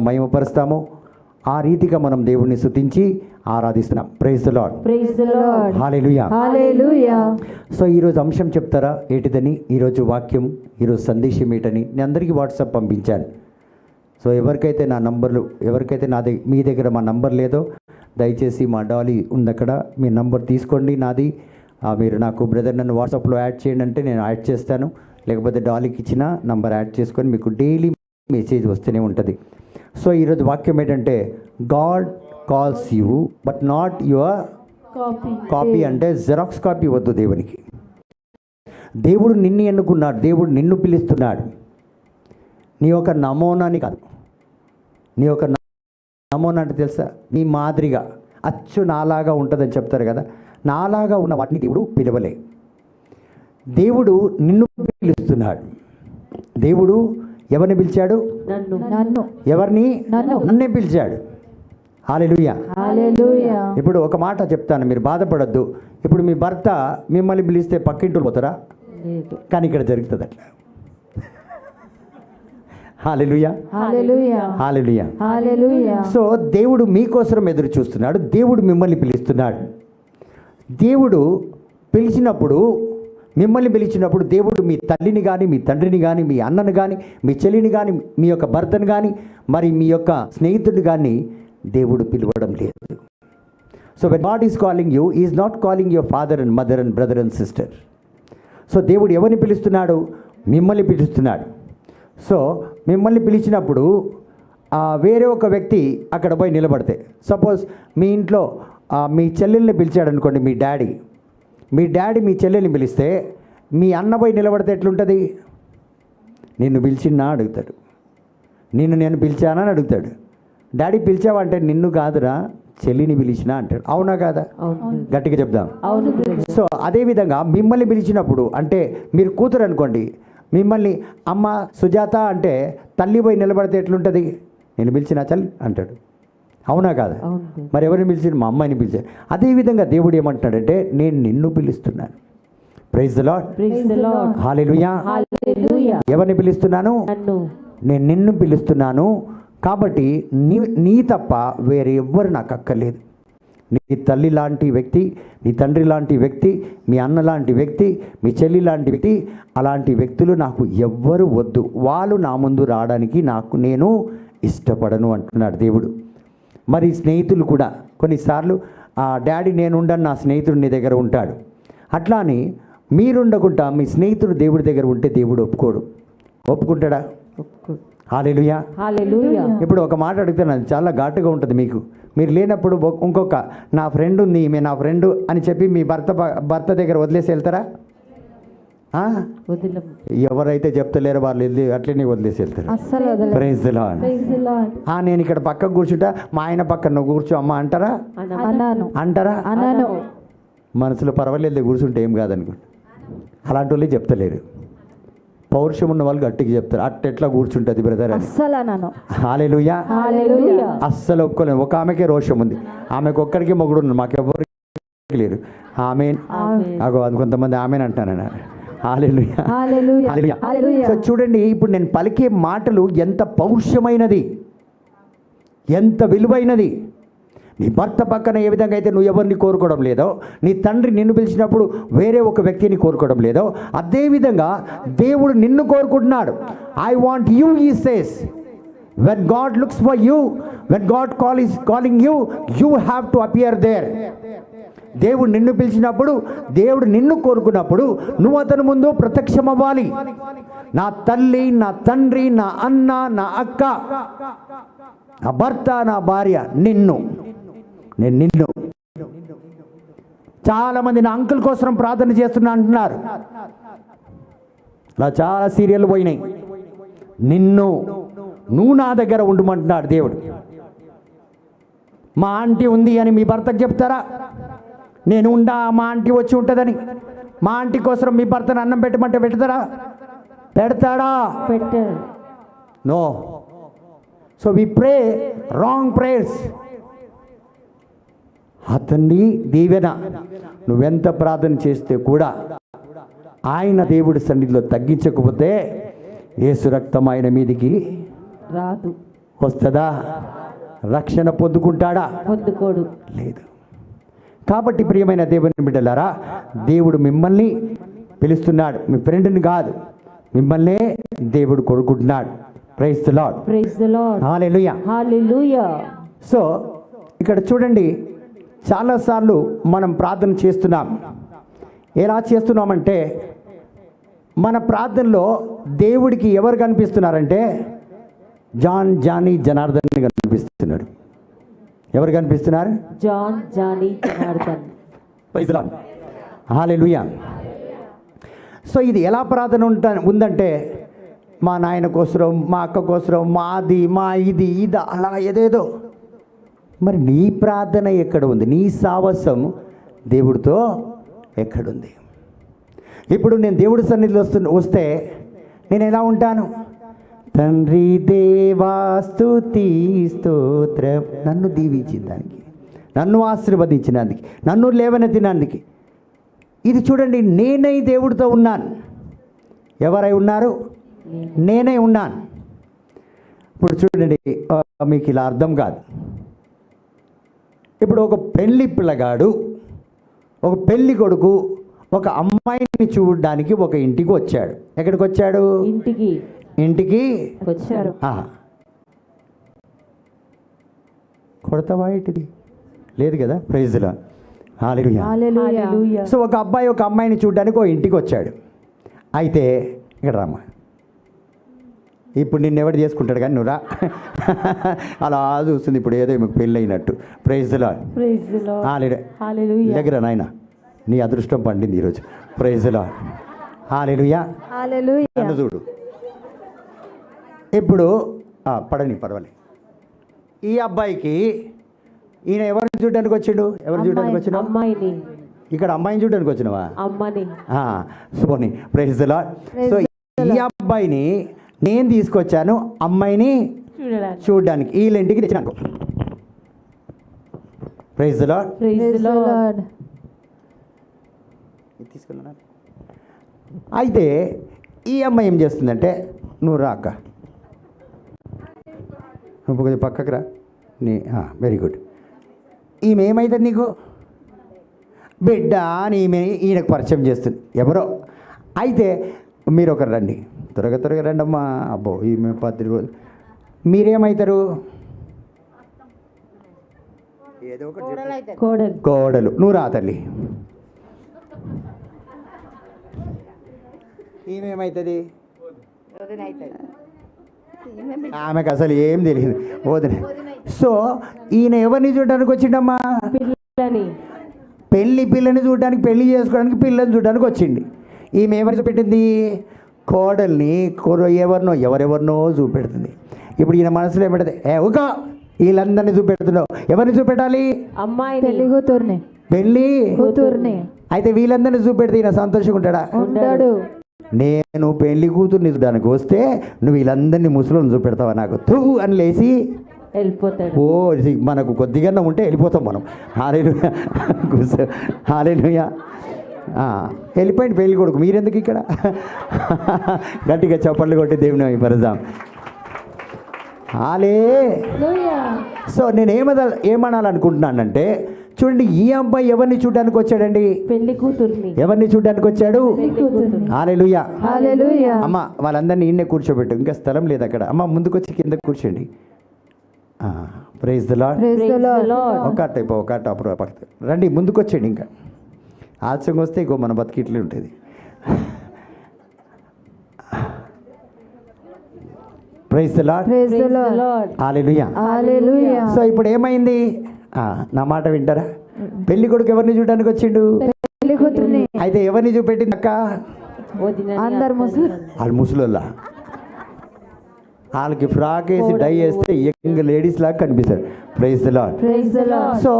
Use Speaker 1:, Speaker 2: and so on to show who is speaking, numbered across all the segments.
Speaker 1: మహిమపరుస్తామో ఆ రీతిగా మనం దేవుణ్ణి స్తుతించి ఆరాధిస్తున్నాం. Praise the Lord.
Speaker 2: Praise the Lord.
Speaker 1: Hallelujah.
Speaker 2: Hallelujah.
Speaker 1: So ఈరోజు అంశం చెప్తారా ఏటిదని? ఈరోజు వాక్యం, ఈరోజు సందేశం ఏంటని నేను అందరికీ వాట్సాప్ పంపించాను. సో ఎవరికైతే నా నంబర్లు, ఎవరికైతే మీ దగ్గర మా నంబర్ లేదో దయచేసి మా డాలీ ఉంది అక్కడ, మీ నంబర్ తీసుకోండి నాది. మీరు నాకు బ్రదర్ నన్ను వాట్సాప్లో యాడ్ చేయండి అంటే నేను యాడ్ చేస్తాను. లేకపోతే డాలీకి ఇచ్చిన నంబర్ యాడ్ చేసుకొని మీకు డైలీ మెసేజ్ వస్తూనే ఉంటుంది. సో ఈరోజు వాక్యం ఏంటంటే, God calls you but not your copy. అంటే జెరాక్స్ కాపీ వద్దు దేవునికి. దేవుడు నిన్ను ఎన్నుకున్నాడు, దేవుడు నిన్ను పిలుస్తున్నాడు. నీ యొక్క నమూనాని కాదు. నీ యొక్క నమూనా అంటే తెలుసా? నీ మాదిరిగా అచ్చు నాలాగా ఉంటుందని చెప్తారు కదా, నాలాగా ఉన్న వాటిని దేవుడు పిలవలే. దేవుడు నిన్ను పిలుస్తున్నాడు. దేవుడు ఎవరిని పిలిచాడు?
Speaker 2: నన్ను.
Speaker 1: ఎవరిని? నన్నే పిలిచాడు. హల్లెలూయా.
Speaker 2: హల్లెలూయా.
Speaker 1: ఇప్పుడు ఒక మాట చెప్తాను, మీరు బాధపడద్దు. ఇప్పుడు మీ భర్త మిమ్మల్ని పిలిస్తే పక్కింటోళ్ళు పోతారా?
Speaker 2: లేదు.
Speaker 1: కానీ ఇక్కడ జరుగుతుంది అట్లా. హల్లెలూయా.
Speaker 2: హల్లెలూయా.
Speaker 1: హల్లెలూయా.
Speaker 2: హల్లెలూయా.
Speaker 1: సో దేవుడు మీకోసం ఎదురు చూస్తున్నాడు. దేవుడు మిమ్మల్ని పిలుస్తున్నాడు. దేవుడు పిలిచినప్పుడు, మిమ్మల్ని పిలిచినప్పుడు దేవుడు మీ తల్లిని కానీ, మీ తండ్రిని కానీ, మీ అన్నను కానీ, మీ చెల్లిని కానీ, మీ యొక్క భర్తను కానీ, మరి మీ యొక్క స్నేహితుడిని కానీ దేవుడు పిలవడం లేదు. So when God is calling you, is not calling your father and mother and brother and sister. So దేవుడు ఎవరిని పిలుస్తున్నాడు? మిమ్మల్ని పిలుస్తున్నాడు. సో మిమ్మల్ని పిలిచినప్పుడు వేరే ఒక వ్యక్తి అక్కడ పోయి నిలబడితే, సపోజ్ మీ ఇంట్లో మీ చెల్లెల్ని పిలిచాడు అనుకోండి, మీ డాడీ మీ చెల్లెల్ని పిలిస్తే మీ అన్న పోయి నిలబడితే ఎట్లుంటుంది? నిన్ను పిలిచినా అడుగుతాడు, నేను పిలిచానా అని అడుగుతాడు. డాడీ పిలిచావంటే నిన్ను కాదురా చెల్లిని పిలిచినా అంటాడు. అవునా కాదా? గట్టిగా చెప్దాం. సో అదేవిధంగా మిమ్మల్ని పిలిచినప్పుడు, అంటే మీరు కూతురు అనుకోండి, మిమ్మల్ని అమ్మ సుజాత అంటే తల్లి పోయి నిలబడితే ఎట్లుంటుంది? నేను పిలిచినా చల్ అంటాడు. అవునా కాదా? మరి ఎవరిని పిలిచి? మా అమ్మాయిని పిలిచారు. అదేవిధంగా దేవుడు ఏమంటున్నాడంటే, నేను నిన్ను పిలుస్తున్నాను. Praise the Lord. హల్లెలూయా. ఎవరిని పిలుస్తున్నాను? నేను నిన్ను పిలుస్తున్నాను. కాబట్టి నీ తప్ప వేరే ఎవ్వరు నాకు అక్కర్లేదు. నీ తల్లి లాంటి వ్యక్తి, నీ తండ్రి లాంటి వ్యక్తి, మీ అన్న లాంటి వ్యక్తి, మీ చెల్లి లాంటి వ్యక్తి, అలాంటి వ్యక్తులు నాకు ఎవ్వరు వద్దు. వాళ్ళు నా ముందు రావడానికి నేను ఇష్టపడను అంటున్నాడు దేవుడు. మరి స్నేహితులు కూడా కొన్నిసార్లు డాడీ నేను ఉండను, నా స్నేహితుడు నీ దగ్గర ఉంటాడు. అట్లా అని మీరుండకుండా మీ స్నేహితుడు దేవుడి దగ్గర ఉంటే దేవుడు ఒప్పుకుంటాడా? హల్లెలూయా. హల్లెలూయా. ఇప్పుడు ఒక మాట అడుగుతున్నాను, చాలా ఘాటుగా ఉంటుంది మీకు. మీరు లేనప్పుడు ఇంకొక నా ఫ్రెండ్ ఉంది, ఈమె నా ఫ్రెండ్ అని చెప్పి మీ భర్త దగ్గర వదిలేసి వెళ్తారా? ఎవరైతే చెప్తలేరో వాళ్ళు వెళ్ళి అట్లనే వదిలేసి వెళ్తారు. Praise the Lord. నేను ఇక్కడ పక్కకు కూర్చుంటా, మా ఆయన పక్కన నువ్వు కూర్చో అమ్మ అంటారా? మనసులో పర్వాలేదు కూర్చుంటే ఏం కాదనుకో. అలాంటి వాళ్ళే చెప్తలేరు. పౌరుషం ఉన్న వాళ్ళు గట్టిగా చెప్తారు, ఎట్లా కూర్చుంటుంది బ్రదర్ అని. హల్లెలూయా. అస్సలు ఒప్పుకోలేదు. ఒక ఆమెకే రోషం ఉంది, ఆమెకు ఒక్కడికి మొగుడు ఉంది, మాకెవ్వరు లేరు. ఆమెన్. అది కొంతమంది ఆమెన్ అంటాను. హల్లెలూయా. సో చూడండి, ఇప్పుడు నేను పలికే మాటలు ఎంత పౌరుషమైనది, ఎంత విలువైనది. నీ భర్త పక్కన ఏ విధంగా అయితే నువ్వు ఎవరిని కోరుకోవడం లేదో, నీ తండ్రి నిన్ను పిలిచినప్పుడు వేరే ఒక వ్యక్తిని కోరుకోవడం లేదో, అదేవిధంగా దేవుడు నిన్ను కోరుకుంటున్నాడు. I want you, he says. When God looks for you, when God calling you, you have to appear there. దేవుడు నిన్ను పిలిచినప్పుడు, దేవుడు నిన్ను కోరుకున్నప్పుడు నువ్వు అతని ముందు ప్రత్యక్షం అవ్వాలి. నా తల్లి, నా తండ్రి, నా అన్న, నా అక్క, నా భర్త, నా భార్య, నేను నిన్ను. చాలామంది నా అంకుల్ కోసం ప్రార్థన చేస్తున్నా అంటున్నారు. అలా చాలా సీరియల్ పోయినాయి. నువ్వు నా దగ్గర ఉండమంటున్నాడు దేవుడు. మా ఆంటీ ఉంది అని మీ భర్తకు చెప్తారా? నేను ఉండా, మా ఆంటీ వచ్చి ఉంటుందని. మా ఆంటీ కోసం మీ భర్తను అన్నం పెట్టమంటే పెడతాడా? No. So we pray wrong prayers. అతన్ని దీవెన నువ్వెంత ప్రార్థన చేస్తే కూడా ఆయన దేవుడి సన్నిధిలో తగ్గించకపోతే యేసు రక్తం ఆయన మీదికి వస్తుందా? రక్షణ పొందుకుంటాడా?
Speaker 2: పొందుకోడు.
Speaker 1: లేదు. కాబట్టి ప్రియమైన దేవుని బిడ్డలారా, దేవుడు మిమ్మల్ని పిలుస్తున్నాడు, మీ ఫ్రెండ్ని కాదు, మిమ్మల్నే దేవుడు కొడుకుంటున్నాడు. Praise the Lord.
Speaker 2: Praise the Lord.
Speaker 1: Hallelujah.
Speaker 2: Hallelujah.
Speaker 1: So ఇక్కడ చూడండి, చాలాసార్లు మనం ప్రార్థన చేస్తున్నాం. ఎలా చేస్తున్నామంటే, మన ప్రార్థనలో దేవుడికి ఎవరు కనిపిస్తున్నారంటే జానీ జనార్దన్ కనిపిస్తున్నాడు. ఎవరు కనిపిస్తున్నారు?
Speaker 2: Johnny Janardhan.
Speaker 1: Praise the Lord. Hallelujah. So ఇది ఎలా ప్రార్థన ఉందంటే, మా నాయన కోసరం, మా అక్క కోసరం, మాది, మా ఇది అలా ఏదేదో. మరి నీ ప్రార్థన ఎక్కడ ఉంది? నీ సావసం దేవుడితో ఎక్కడుంది? ఇప్పుడు నేను దేవుడి సన్నిధిలో వస్తే నేను ఎలా ఉంటాను? తండ్రి దేవా స్తుతి స్తోత్రం, నన్ను దీవించినందుకు, నన్ను ఆశీర్వదించినందుకు, నన్ను లేవనెత్తినందుకు. ఇది చూడండి, నేనై దేవుడితో ఉన్నాను. ఎవరై ఉన్నారు? నేనే ఉన్నాను. ఇప్పుడు చూడండి, మీకు ఇలా అర్థం కాదు. ఇప్పుడు ఒక పెళ్లి పిల్లగాడు, ఒక పెళ్లి కొడుకు ఒక అమ్మాయిని చూడడానికి ఒక ఇంటికి వచ్చాడు. ఎక్కడికి వచ్చాడు? ఇంటికి
Speaker 2: వచ్చారు.
Speaker 1: కొడతావా ఇంటిది? లేదు కదా. Praise the Lord. Hallelujah. So ఒక అబ్బాయి ఒక అమ్మాయిని చూడడానికి ఒక ఇంటికి వచ్చాడు. అయితే ఇక్కడ రామ్మా, ఇప్పుడు నిన్ను ఎవడు చేసుకుంటాడు కానీ నువ్వు రా. అలా చూస్తుంది ఇప్పుడు, ఏదో మీకు పెళ్ళి అయినట్టు. Praise the Lord.
Speaker 2: హల్లెలూయా.
Speaker 1: దగ్గర నాయన, నీ అదృష్టం పండింది ఈరోజు. Praise the Lord. హల్లెలూయా. నన్ను చూడు ఇప్పుడు. పడని పర్వాలేదు. ఈ అబ్బాయికి ఈయన ఎవరిని చూడడానికి వచ్చిండు? ఎవరిని చూడడానికి వచ్చిన?
Speaker 2: అమ్మాయిని.
Speaker 1: ఇక్కడ అమ్మాయిని చూడడానికి వచ్చినవా?
Speaker 2: అమ్మని.
Speaker 1: సోని. Praise the Lord. సో ఈ అబ్బాయిని నేను తీసుకొచ్చాను అమ్మాయిని చూడడానికి. వీళ్ళ ఇంటికి తెచ్చినాను. Praise the lord. తీసుకున్నా. అయితే ఈ అమ్మాయి ఏం చేస్తుందంటే, నువ్వు రా అక్క, నువ్వు కొద్దిగా పక్కకు రా. Very good. ఈమె ఏమవుతుంది నీకు? బిడ్డ అని ఈయనకు పరిచయం చేస్తుంది ఎవరో. అయితే మీరు ఒకరు రండి, త్వరగా రండి అమ్మా. అబ్బో ఈమె 10 రోజులు. మీరేమవుతారు? ఏదో ఒకటి. కోడలు. నువ్వు రా తల్లి. ఈమెమవుతుంది? ఆమెకు అసలు ఏం తెలియదు. వదిన. సో ఈయన ఎవరిని చూడడానికి వచ్చిండమ్మా? పిల్లని చూడడానికి, పెళ్లి చేసుకోవడానికి పిల్లని చూడడానికి వచ్చింది. ఈమె ఎవరిని చూపెట్టింది? కోడల్ని. ఎవరెవరినో చూపెడుతుంది. ఇప్పుడు ఈయన మనసులో ఏమిటది? ఊక వీళ్ళందరినీ చూపెడుతున్నావు. ఎవరిని చూపెట్టాలి? అమ్మాయి, పెళ్ళి కూతుర్ని. అయితే వీళ్ళందరినీ చూపెడితే ఈయన సంతోషంగా ఉంటాడా? నేను పెళ్లి కూతుర్ని చూడడానికి వస్తే నువ్వు వీళ్ళందరినీ ముసలోని చూపెడతావా నాకు? తూ అని లేచి
Speaker 2: వెళ్ళిపోతాడు.
Speaker 1: ఓ మనకు కొద్దిగా ఉంటే వెళ్ళిపోతాం మనం. హల్లెలూయా. హల్లెలూయా. వెళ్ళిపోయింది పెళ్లి కొడుకు. మీరెందుకు ఇక్కడ? గట్టిగా చప్పట్లు కొట్టి దేవుని పరదాం. సో నేను ఏమనాలనుకుంటున్నానంటే, చూడండి, ఈ అబ్బాయి ఎవరిని చూడడానికి వచ్చాడండి?
Speaker 2: పెళ్లి కూతుర్ని.
Speaker 1: ఎవరిని చూడడానికి వచ్చాడు? హల్లెలూయా. అమ్మ వాళ్ళందరినీ ఈయన్నే కూర్చోబెట్టు, ఇంకా స్థలం లేదు అక్కడ. అమ్మ ముందుకొచ్చి కింద కూర్చోండి. Praise the Lord. ఒక రండి, ముందుకొచ్చేయండి. ఇంకా ఆలస్యంగా వస్తే ఇంకో మన బతికిట్లే ఉంటుంది. Praise the Lord. Hallelujah. So ఇప్పుడు ఏమైంది? నా మాట వింటారా? పెళ్లి కొడుకు ఎవరిని చూడడానికి వచ్చిండు? అయితే ఎవరిని చూపెట్టింది అక్క? వాళ్ళు ముసలోళ్ళ. వాళ్ళకి ఫ్రాక్ వేసి డై వేస్తే యంగ్ లేడీస్ లాగా కనిపిస్తారు. Praise the Lord. సో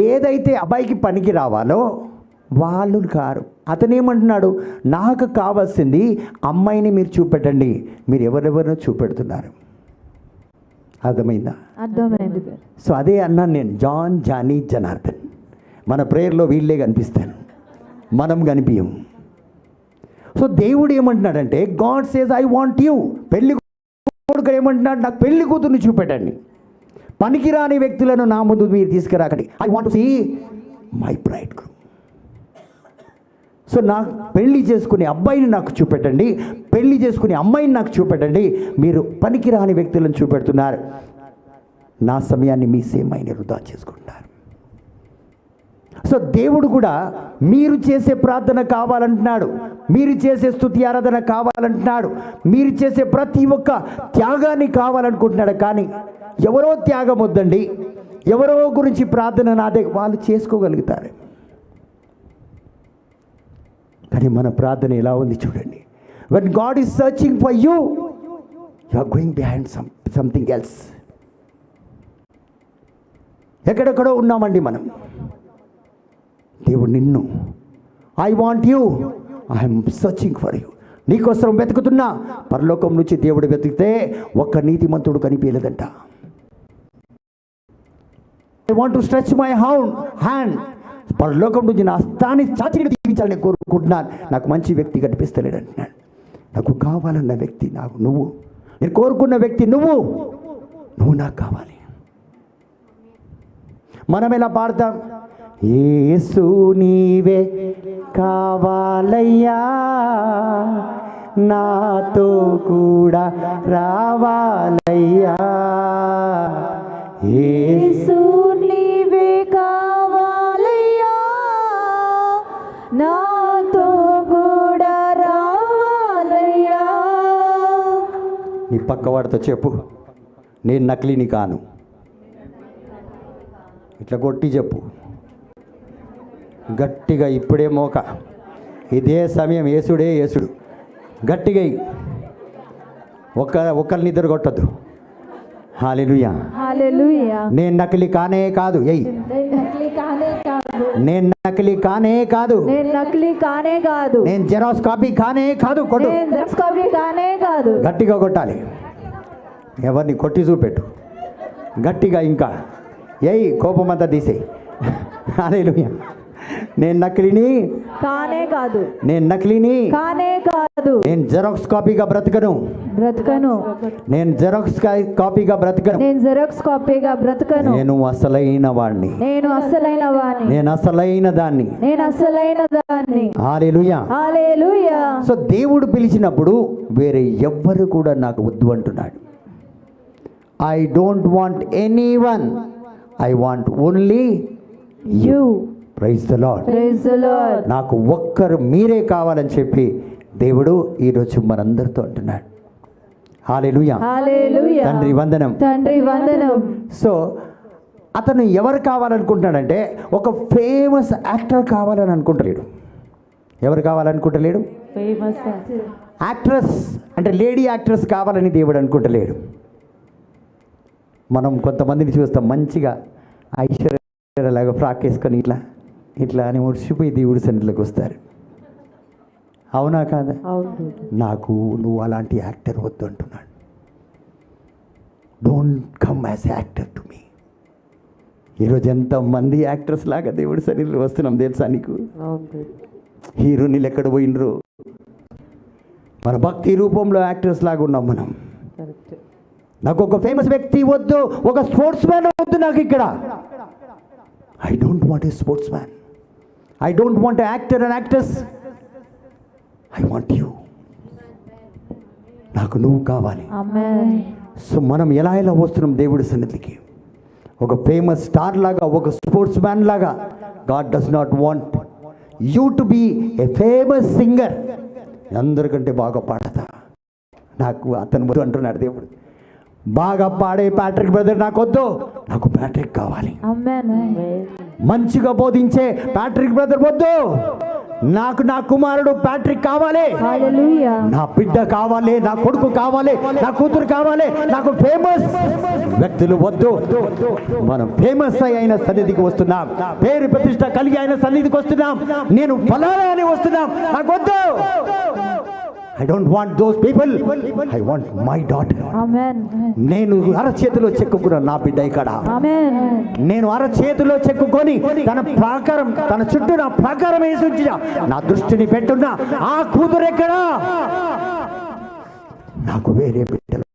Speaker 1: ఏదైతే అబ్బాయికి పనికి రావాలో వాళ్ళు కారు. అతను ఏమంటున్నాడు? నాకు కావాల్సింది అమ్మాయిని మీరు చూపెట్టండి. మీరు ఎవరెవరినో చూపెడుతున్నారు. అర్థమైందా?
Speaker 2: అర్థమైంది.
Speaker 1: సో అదే అన్నాను నేను, జానీ జనార్దన్. మన ప్రేయర్లో వీళ్ళే కనిపిస్తాను, మనం కనిపించం. సో దేవుడు ఏమంటున్నాడంటే, God says I want you. పెళ్లి ఇక్కడ ఏమంటున్నాడు, నాకు పెళ్లి కూతుర్ని చూపెట్టండి, పనికిరాని వ్యక్తులను నా ముందు మీరు తీసుకురాకండి. I want to see my bridegroom. So నాకు పెళ్లి చేసుకునే అబ్బాయిని నాకు చూపెట్టండి, పెళ్లి చేసుకునే అమ్మాయిని నాకు చూపెట్టండి. మీరు పనికిరాని వ్యక్తులను చూపెడుతున్నారు, నా సమయాన్ని మీ సేమైన వృధా చేసుకుంటున్నారు. సో దేవుడు కూడా మీరు చేసే ప్రార్థన కావాలంటున్నాడు, మీరు చేసే స్తుతి ఆరాధన కావాలంటున్నాడు, మీరు చేసే ప్రతి ఒక్క త్యాగాన్ని కావాలనుకుంటున్నాడు. కానీ ఎవరో త్యాగం వద్దండి, ఎవరో గురించి ప్రార్థన నాదే, వాళ్ళు చేసుకోగలుగుతారు. కానీ మన ప్రార్థన ఎలా ఉంది చూడండి. When God is searching for you, you are going behind something else. ఎక్కడెక్కడో ఉన్నామండి మనం. దేవుడు నిన్ను, I want you, I'm searching for you, నీకోసం వెతుకుతున్నా. పరలోకం నుంచి దేవుడు వెతికితే ఒక్క నీతిమంతుడు కనిపించలేదంట. I want to stretch my hand, పరలోకం నుంచి నా స్థాన్ని చాచిని దీవించాలని కోరుకుంటున్నాను, నాకు మంచి వ్యక్తి కనిపిస్తలేడు అంటున్నాడు. నాకు కావాలన్న వ్యక్తి నువ్వు, నేను కోరుకున్న వ్యక్తి నువ్వు నాకు కావాలి. మనం ఎలా పాడతాం, యేసు నీవే కావాలయ్యా, నాతో కూడా రావాలయ్యా,
Speaker 2: యేసు నీవే కావాలయ్యా, నాతో కూడా రావాలయ్యా.
Speaker 1: నీ పక్కవాడితో చెప్పు, నేను నకిలీని కాను. ఇట్లా కొట్టి చెప్పు గట్టిగా, ఇప్పుడే మోక, ఇదే సమయం, యేసుడే యేసుడు. గట్టిగా ఒకరిని ఇద్దరు కొట్టద్దు. హల్లెలూయా,
Speaker 2: హల్లెలూయా.
Speaker 1: నేను నకిలీ కానే కాదు, నేను నకిలీ కానే కాదు, నేను జెరాక్స్ కాపీ కానే కాదు, కొట్టు, గట్టిగా కొట్టాలి. ఎవరిని కొట్టి చూపెట్టు గట్టిగా, ఇంకా కోపం అంతా తీసేయి. హల్లెలూయా. నేను నకిలీని
Speaker 2: కానే కాదు,
Speaker 1: నేను నకిలీని
Speaker 2: కానే కాదు,
Speaker 1: నేను జెరాక్స్ కాపీగా బ్రతకను, నేను జెరాక్స్ కాపీగా బ్రతకను, నేను అసలైన వాడిని, నేను అసలైన దాన్ని. హల్లెలూయా,
Speaker 2: హల్లెలూయా.
Speaker 1: సో దేవుడు పిలిచినప్పుడు వేరే ఎవ్వరు కూడా నాకు వద్దు అంటున్నాడు. I don't want anyone, I want only you. Praise the Lord. నాకు ఒక్కరు మీరే కావాలని చెప్పి దేవుడు ఈరోజు మనందరితో అంటున్నాడు. హల్లెలూయా,
Speaker 2: హల్లెలూయా.
Speaker 1: తండ్రి వందనం,
Speaker 2: తండ్రి వందనం.
Speaker 1: సో అతను ఎవరు కావాలనుకుంటున్నాడంటే ఒక ఫేమస్ యాక్టర్ కావాలని అనుకుంటలేడు. ఎవరు కావాలనుకుంటలేడు?
Speaker 2: ఫేమస్
Speaker 1: యాక్ట్రెస్, అంటే లేడీ యాక్ట్రెస్ కావాలని దేవుడు అనుకుంటలేడు. మనం కొంతమందిని చూస్తాం, మంచిగా ఐశ్వర్యలాగా ఫ్రాక్ వేసుకొని ఇట్లా ఇట్లా అని మురిసిపోయి దేవుడి సన్నిధిలోకి వస్తారు. అవునా కాదా? నాకు నువ్వు అలాంటి యాక్టర్ వద్దు అంటున్నాడు. Don't come as actor to me. ఈరోజు ఎంతమంది యాక్టర్స్ లాగా దేవుడి సన్నిధిలో వస్తున్నాం తెలుసా నీకు? హీరోని ఎక్కడ పోయినరు? మన భక్తి రూపంలో యాక్టర్స్ లాగా ఉన్నాం మనం. నాకు ఒక ఫేమస్ వ్యక్తి వద్దు, ఒక స్పోర్ట్స్ మ్యాన్ వద్దు నాకు ఇక్కడ. I don't want a sports man, I don't want actor and actors, I want you. నాకు నువ్వు కావాలి. సో మనం ఎలా వస్తున్నాం దేవుడి సన్నిధికి? ఒక ఫేమస్ స్టార్ లాగా, ఒక స్పోర్ట్స్ మ్యాన్ లాగా. God does not want you to be a famous singer. అందరికంటే బాగా పాడతా, నాకు అతను వద్దు అంటున్నాడు దేవుడు. బాగా పాడే ప్యాట్రిక్ బ్రదర్ నాకు వద్దు, నాకు ప్యాట్రిక్ కావాలి. మంచిగా బోధించే ప్యాట్రిక్ బ్రదర్ వద్దు, నాకు నా కుమారుడు ప్యాట్రిక్ కావాలి. నా బిడ్డ కావాలి, నా కొడుకు కావాలి, నా కూతురు కావాలి. నాకు ఫేమస్ వ్యక్తులు వద్దు. మనం ఫేమస్ అయిన సన్నిధికి వస్తున్నాం, పేరు ప్రతిష్ట కలిగి అయిన సన్నిధికి వస్తున్నాం. నేను ఫలానా అని వస్తున్నాం, నాకు వద్దు. I don't want those people, I want my daughter. నేను అరచేతిలో చెక్కుకున్న నా బిడ్డ ఇక్కడ. నేను అరచేతిలో చెక్కుకొని తన ప్రాకారం, తన చుట్టూ నా ప్రాకారం వేసి ఉంచిన నా దృష్టిని పెట్టున్నా ఆ కూతురు ఎక్కడా? నాకు వేరే బిడ్డలు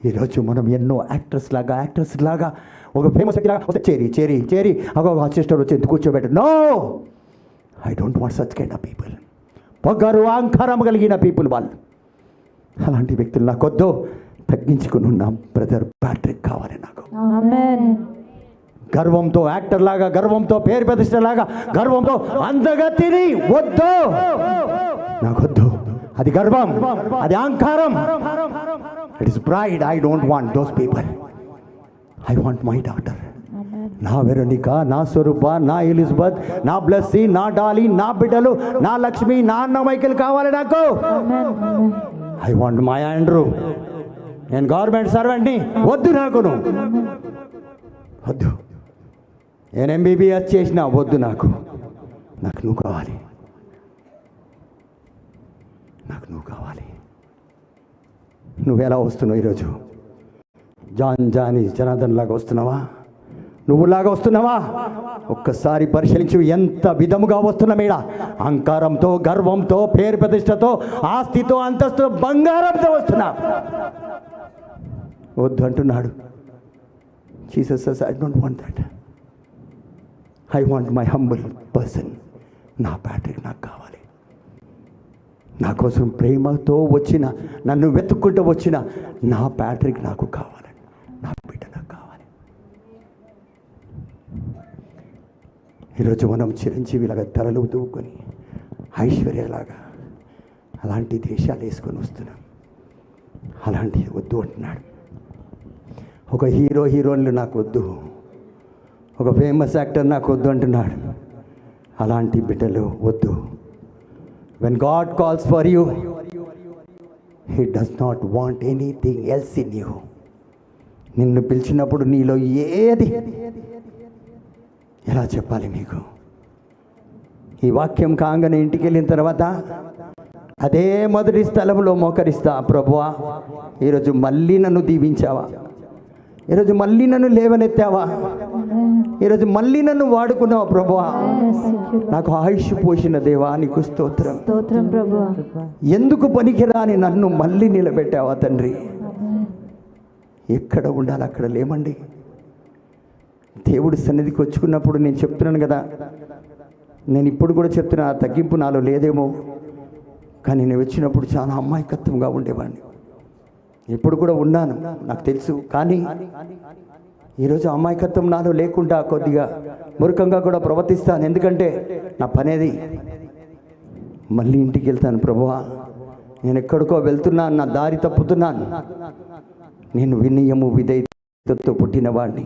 Speaker 1: ఈరోజు మనం ఎన్నో యాక్టర్స్ లాగా ఒక ఫేమస్ లాగా వస్తే చేరి అగో సిస్టర్ వచ్చి ఎందుకు కూర్చోబెట్టు. No, I don't want such kind of people. పొగరు అహంకారం కలిగిన పీపుల్ వాళ్ళు. అలాంటి వ్యక్తులు నాకొద్దు. తగ్గించుకుని ఉన్నాం. బ్రదర్ ప్యాట్రిక్ కావాలి నాకు.
Speaker 2: ఆమేన్.
Speaker 1: గర్వంతో యాక్టర్ లాగా, గర్వంతో పేరు ప్రతిష్టలాగా, గర్వంతో అందగతిని వద్దు, నాకొద్దు. అది గర్వం, అది అహంకారం. It is pride. I don't want those people. I want my daughter. నా వెరోనిక, నా స్వరూప, నా ఎలిజబెత్, నా బ్లెస్సీ, నా డాలి, నా బిడ్డలు, నా లక్ష్మి, నా అన్న మైకేల్ కావాలి నాకు. I want my Andrew. నేను గవర్నమెంట్ సర్వెంట్ని, వద్దు నాకును, వద్దు. నేను ఎంబీబీఎస్ చేసినా వద్దు నాకు. నాకు నువ్వు కావాలి, నాకు నువ్వు కావాలి. నువ్వెలా వస్తున్నావు ఈరోజు? జానీ జనార్దన్ లాగా వస్తున్నావా? నువ్వులాగా వస్తున్నావా? ఒక్కసారి పరిశీలించు. ఎంత విధముగా వస్తున్నా మీడ. అహంకారంతో, గర్వంతో, పేరు ప్రతిష్టతో, ఆస్తితో, అంతస్తు, బంగారంతో వస్తున్నా. వద్దు అంటున్నాడు Jesus. I don't want that. I want my humble person. నా ప్యాట్రిక్ నాకు కావాలి. నా కోసం ప్రేమతో వచ్చిన, నన్ను వెతుక్కుంటూ వచ్చిన నా ప్యాట్రిక్ నాకు కావాలి. నా బిడ్డ నాకు కావాలి. ఈరోజు మనం చిరంజీవిలాగా తలలు దూకొని ఐశ్వర్యలాగా అలాంటి దేశాలు వేసుకొని వస్తున్నాం. అలాంటిది వద్దు అంటున్నాడు. ఒక హీరోయిన్లు నాకు వద్దు, ఒక ఫేమస్ యాక్టర్ నాకు వద్దు అంటున్నాడు. అలాంటి బిడ్డలు వద్దు. When God calls for you, He does not want anything else in you. నిన్ను పిలిచినప్పుడు నీలో ఏది, ఎలా చెప్పాలి మీకు? ఈ వాక్యం కాగానే ఇంటికి వెళ్ళిన తర్వాత అదే మొదటి స్థలంలో మోకరిస్తా. ప్రభువా, ఈరోజు మళ్ళీ నన్ను దీవించావా? ఈరోజు మళ్ళీ నన్ను లేవనెత్తావా? ఈరోజు మళ్ళీ నన్ను వాడుకున్నావా ప్రభువా? నాకు ఆయుష్ పోసిన దేవా నీకు స్తోత్రం.
Speaker 2: స్తోత్రం ప్రభువా.
Speaker 1: ఎందుకు పనికిరాని నన్ను మళ్ళీ నిలబెట్టావా తండ్రి? ఎక్కడ ఉండాలి అక్కడ లేమండి. దేవుడి సన్నిధికి వచ్చుకున్నప్పుడు నేను చెప్తున్నాను కదా, నేను ఇప్పుడు కూడా చెప్తున్నా, తగ్గింపు నాలో లేదేమో, కానీ నేను వచ్చినప్పుడు చాలా అమాయకత్వంగా ఉండేవాడిని. ఇప్పుడు కూడా ఉన్నాను, నాకు తెలుసు. కానీ ఈరోజు అమాయకత్వం నాలో లేకుండా కొద్దిగా మూర్ఖంగా కూడా ప్రవర్తిస్తాను. ఎందుకంటే నా పనేది. మళ్ళీ ఇంటికి వెళ్తాను. ప్రభువా, నేను ఎక్కడికో వెళ్తున్నాను, నా దారి తప్పుతున్నాను. నేను వినయము విధేయతతో పుట్టినవాడిని.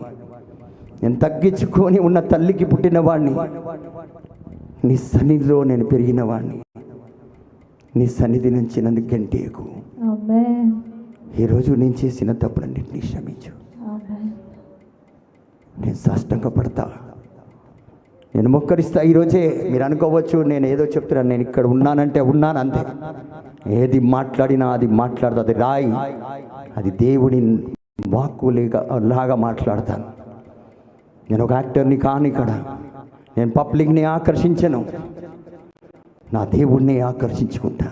Speaker 1: నేను తగ్గించుకొని ఉన్న తల్లికి పుట్టినవాడిని. నీ సన్నిధిలో నేను పెరిగినవాడిని. నీ సన్నిధి నుంచి నన్ను గంటేకు. ఈరోజు నేను చేసిన తప్పులన్నింటినీ క్షమించు. నేను సాష్టంగా పడతా, నేను మొక్కరిస్తా. ఈరోజే మీరు అనుకోవచ్చు నేను ఏదో చెప్తున్నాను, నేను ఇక్కడ ఉన్నానంటే ఉన్నాను అంతే. ఏది మాట్లాడినా అది మాట్లాడదు, అది రాయి, అది దేవుడి వాక్కు లాగా మాట్లాడతాను. నేను ఒక యాక్టర్ని కాను. ఇక్కడ నేను పబ్లిక్ని ఆకర్షించను, నా దేవుడిని ఆకర్షించుకుంటా.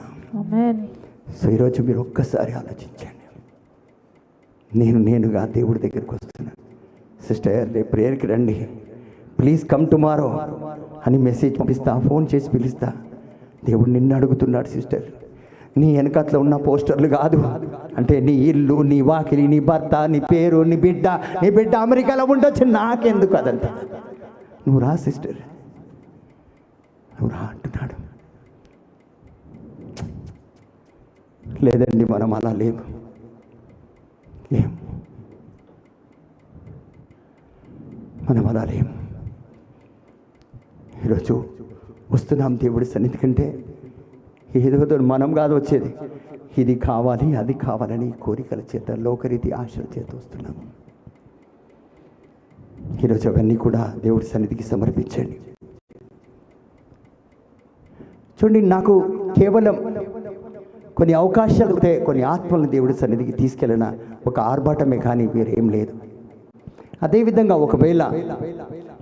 Speaker 1: సో ఈరోజు మీరు ఒక్కసారి ఆలోచించండి. నేనుగా దేవుడి దగ్గరికి వస్తున్నాను. సిస్టర్, రేపు ప్రేయర్కి రండి, ప్లీజ్ కమ్ టుమారో అని మెసేజ్ పంపిస్తా, ఫోన్ చేసి పిలుస్తా. దేవుడు నిన్ను అడుగుతున్నాడు సిస్టర్. నీ వెనకట్లో ఉన్న పోస్టర్లు కాదు, అంటే నీ ఇల్లు, నీ వాకిలి, నీ భర్త, నీ పేరు, నీ బిడ్డ అమెరికాలో ఉండొచ్చు, నాకెందుకు అదంతా. నువ్వు రా సిస్టర్, నువ్వు రా అంటున్నాడు. లేదండి మనం అలా లేము. మనం అలా లేము. ఈరోజు వస్తున్నాం దేవుడి సన్నిధి కంటే ఏదో మనం కాదు వచ్చేది, ఇది కావాలి అది కావాలని కోరికల చేత, లోకరీతి ఆశల చేత వస్తున్నాం. ఈరోజు అవన్నీ కూడా దేవుడి సన్నిధికి సమర్పించండి. చూడండి, నాకు కేవలం కొన్ని అవకాశాలు ఉంటే కొన్ని ఆత్మలను దేవుడి సన్నిధికి తీసుకెళ్ళిన ఒక ఆర్భాటమే, కానీ వేరేం లేదు. అదేవిధంగా ఒకవేళ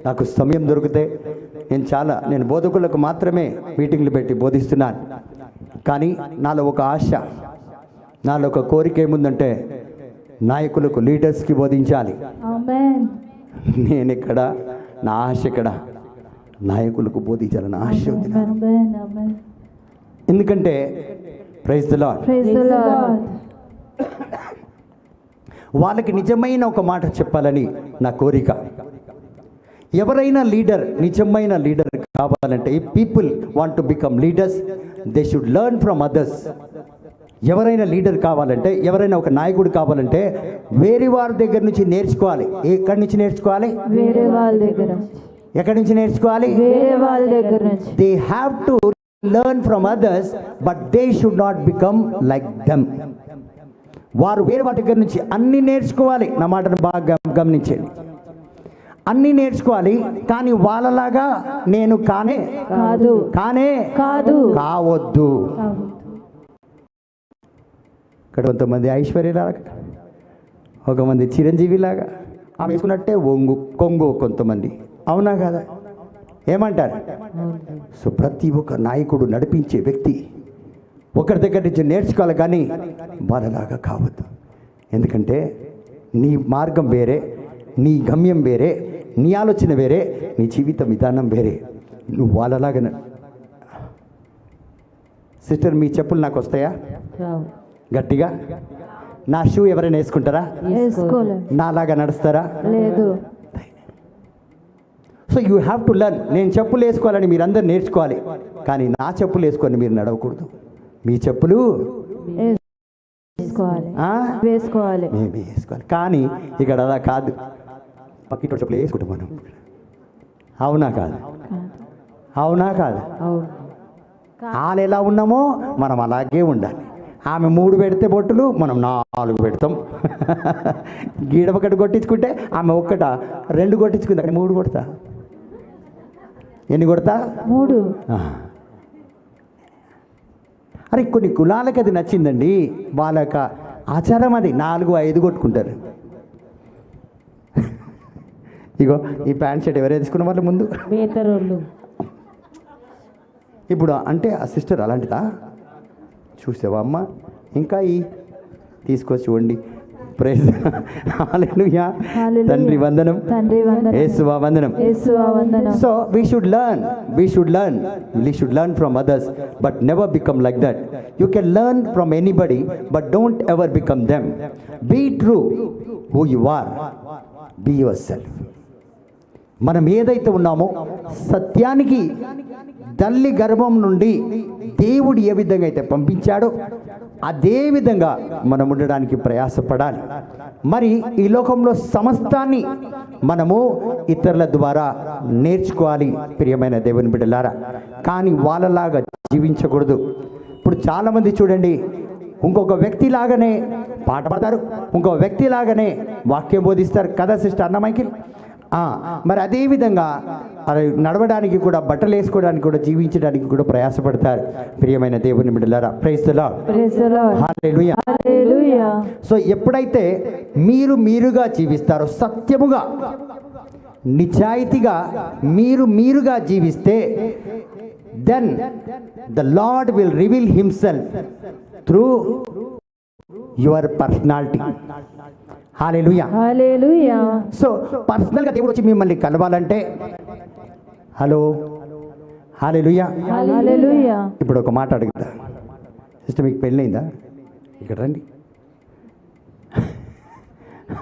Speaker 1: నాకు సమయం దొరికితే నేను బోధకులకు మాత్రమే మీటింగ్లు పెట్టి బోధిస్తున్నాను. కానీ నాలో ఒక ఆశ, నాలో ఒక కోరిక ఏముందంటే నాయకులకు, లీడర్స్కి బోధించాలి.
Speaker 2: ఆమేన్.
Speaker 1: నేను ఇక్కడ, నా ఆశ ఇక్కడ, నాయకులకు బోధించాలని ఆశ ఉంది నాకు.
Speaker 2: ఆమేన్. ఆమేన్.
Speaker 1: ఎందుకంటే praise the Lord,
Speaker 2: praise the Lord.
Speaker 1: వాళ్ళకి నిజమైన ఒక మాట చెప్పాలని నా కోరిక. ఎవరైనా లీడర్, నిజమైన లీడర్ కావాలంటే, ఈ people want to become leaders, they should learn from others. ఎవరైనా లీడర్ కావాలంటే, ఎవరైనా ఒక నాయకుడు కావాలంటే వేరే వారి దగ్గర నుంచి నేర్చుకోవాలి. ఎక్కడి నుంచి నేర్చుకోవాలి?
Speaker 2: వేరే వాళ్ళ దగ్గర.
Speaker 1: ఎక్కడి నుంచి నేర్చుకోవాలి?
Speaker 2: వేరే వాళ్ళ దగ్గర నుంచి.
Speaker 1: They have to learn from others, but they should not become like them. వారు వేరే వారి దగ్గర నుంచి అన్నీ నేర్చుకోవాలి. నా మాటను బాగా గమనించండి. అన్నీ నేర్చుకోవాలి, కానీ వాళ్ళలాగా నేను కానే
Speaker 2: కాదు.
Speaker 1: కానే
Speaker 2: కాదు.
Speaker 1: కావద్దు. ఇక్కడ కొంతమంది ఐశ్వర్యలాగా, ఒక మంది చిరంజీవిలాగా, ఆమె వేసుకున్నట్టే కొంగు కొంతమంది. అవునా కదా? ఏమంటారు? సో ప్రతి ఒక్క నాయకుడు, నడిపించే వ్యక్తి ఒకరి దగ్గర నుంచి నేర్చుకోవాలి, కానీ వాళ్ళలాగా కావద్దు. ఎందుకంటే నీ మార్గం వేరే, నీ గమ్యం వేరే, నీ ఆలోచన వేరే, నీ జీవిత విధానం వేరే. నువ్వు వాళ్ళలాగా సిస్టర్, మీ చెప్పులు నాకు వస్తాయా గట్టిగా? నా షూ ఎవరైనా వేసుకుంటారా?
Speaker 2: వేసుకోలే.
Speaker 1: నాలాగా నడుస్తారా?
Speaker 2: లేదు.
Speaker 1: So you have to learn. నేను చెప్పులు వేసుకోవాలని మీరందరూ నేర్చుకోవాలి, కానీ నా చెప్పులు వేసుకొని మీరు నడవకూడదు. మీ చెప్పులు
Speaker 2: వేసుకోవాలి.
Speaker 1: ఆ?
Speaker 2: వేసుకోవాలి.
Speaker 1: మేమే వేసుకోవాలి, కానీ ఇక్కడ అలా కాదు. పక్కింటి చెప్పులు వేసుకుంటాం మనం. అవునా కాదు? అవునా కాదు?
Speaker 2: అవును.
Speaker 1: వాళ్ళు ఎలా ఉన్నామో మనం అలాగే ఉండాలి. ఆమె 3 పెడితే బొట్టులు, మనం 4 పెడతాం. గీడ ఒకటి కొట్టించుకుంటే ఆమె 2 కొట్టించుకుంది, అక్కడ 3 కొడతా. ఎన్ని కొడతా?
Speaker 2: 3.
Speaker 1: అరే కొన్ని కులాలకి అది నచ్చిందండి, వాళ్ళ యొక్క ఆచారం అది. 4, 5 కొట్టుకుంటారు. ఇగో ఈ ప్యాంట్ షర్ట్ ఎవరైనా తీసుకున్న వాళ్ళు ముందు
Speaker 2: బేతరోళ్ళు.
Speaker 1: ఇప్పుడు అంటే ఆ సిస్టర్ అలాంటిదా? చూసావా అమ్మ? ఇంకా ఈ తీసుకొచ్చి వండి. ప్రైజ్ హల్లెలూయా. తండ్రి వందనం,
Speaker 2: తండ్రి వందనం,
Speaker 1: యేసువా వందనం.
Speaker 2: యేసువా వందనం.
Speaker 1: So we should learn from others, but never become like that. You can learn from anybody, but don't ever become them. Be true who you are. Be yourself. మనం ఏదైతే ఉన్నామో సత్యానికి తల్లి గర్భం నుండి దేవుడు ఏ విధంగా అయితే పంపించాడో అదే విధంగా మనం ఉండడానికి ప్రయాసపడాలి. మరి ఈ లోకంలో సమస్తాన్ని మనము ఇతరుల ద్వారా నేర్చుకోవాలి ప్రియమైన దేవుని బిడ్డలారా, కానీ వాళ్ళలాగా జీవించకూడదు. ఇప్పుడు చాలామంది చూడండి, ఇంకొక వ్యక్తి లాగానే పాట పాడతారు, ఇంకొక వ్యక్తి లాగానే వాక్యం బోధిస్తారు కదా సిస్టర్ అన్నమైకి. మరి అదేవిధంగా నడవడానికి కూడా, బట్టలు వేసుకోవడానికి కూడా, జీవించడానికి కూడా ప్రయాసపడతారు ప్రియమైన దేవుని బిడ్డలారా. Praise the Lord. Hallelujah.
Speaker 2: Hallelujah.
Speaker 1: So ఎప్పుడైతే మీరుగా జీవిస్తారో, సత్యముగా నిజాయితీగా మీరుగా జీవిస్తే, then the Lord will reveal himself through your personality. Hallelujah.
Speaker 2: Hallelujah.
Speaker 1: So పర్సనల్గా దేవుడు వచ్చి మిమ్మల్ని కలవాలంటే, హలో హల్లెలూయా.
Speaker 2: హల్లెలూయా.
Speaker 1: ఇప్పుడు ఒక మాట అడుగుతా సిస్టర్, మీకు పెళ్ళైందా? ఇక్కడ రండి.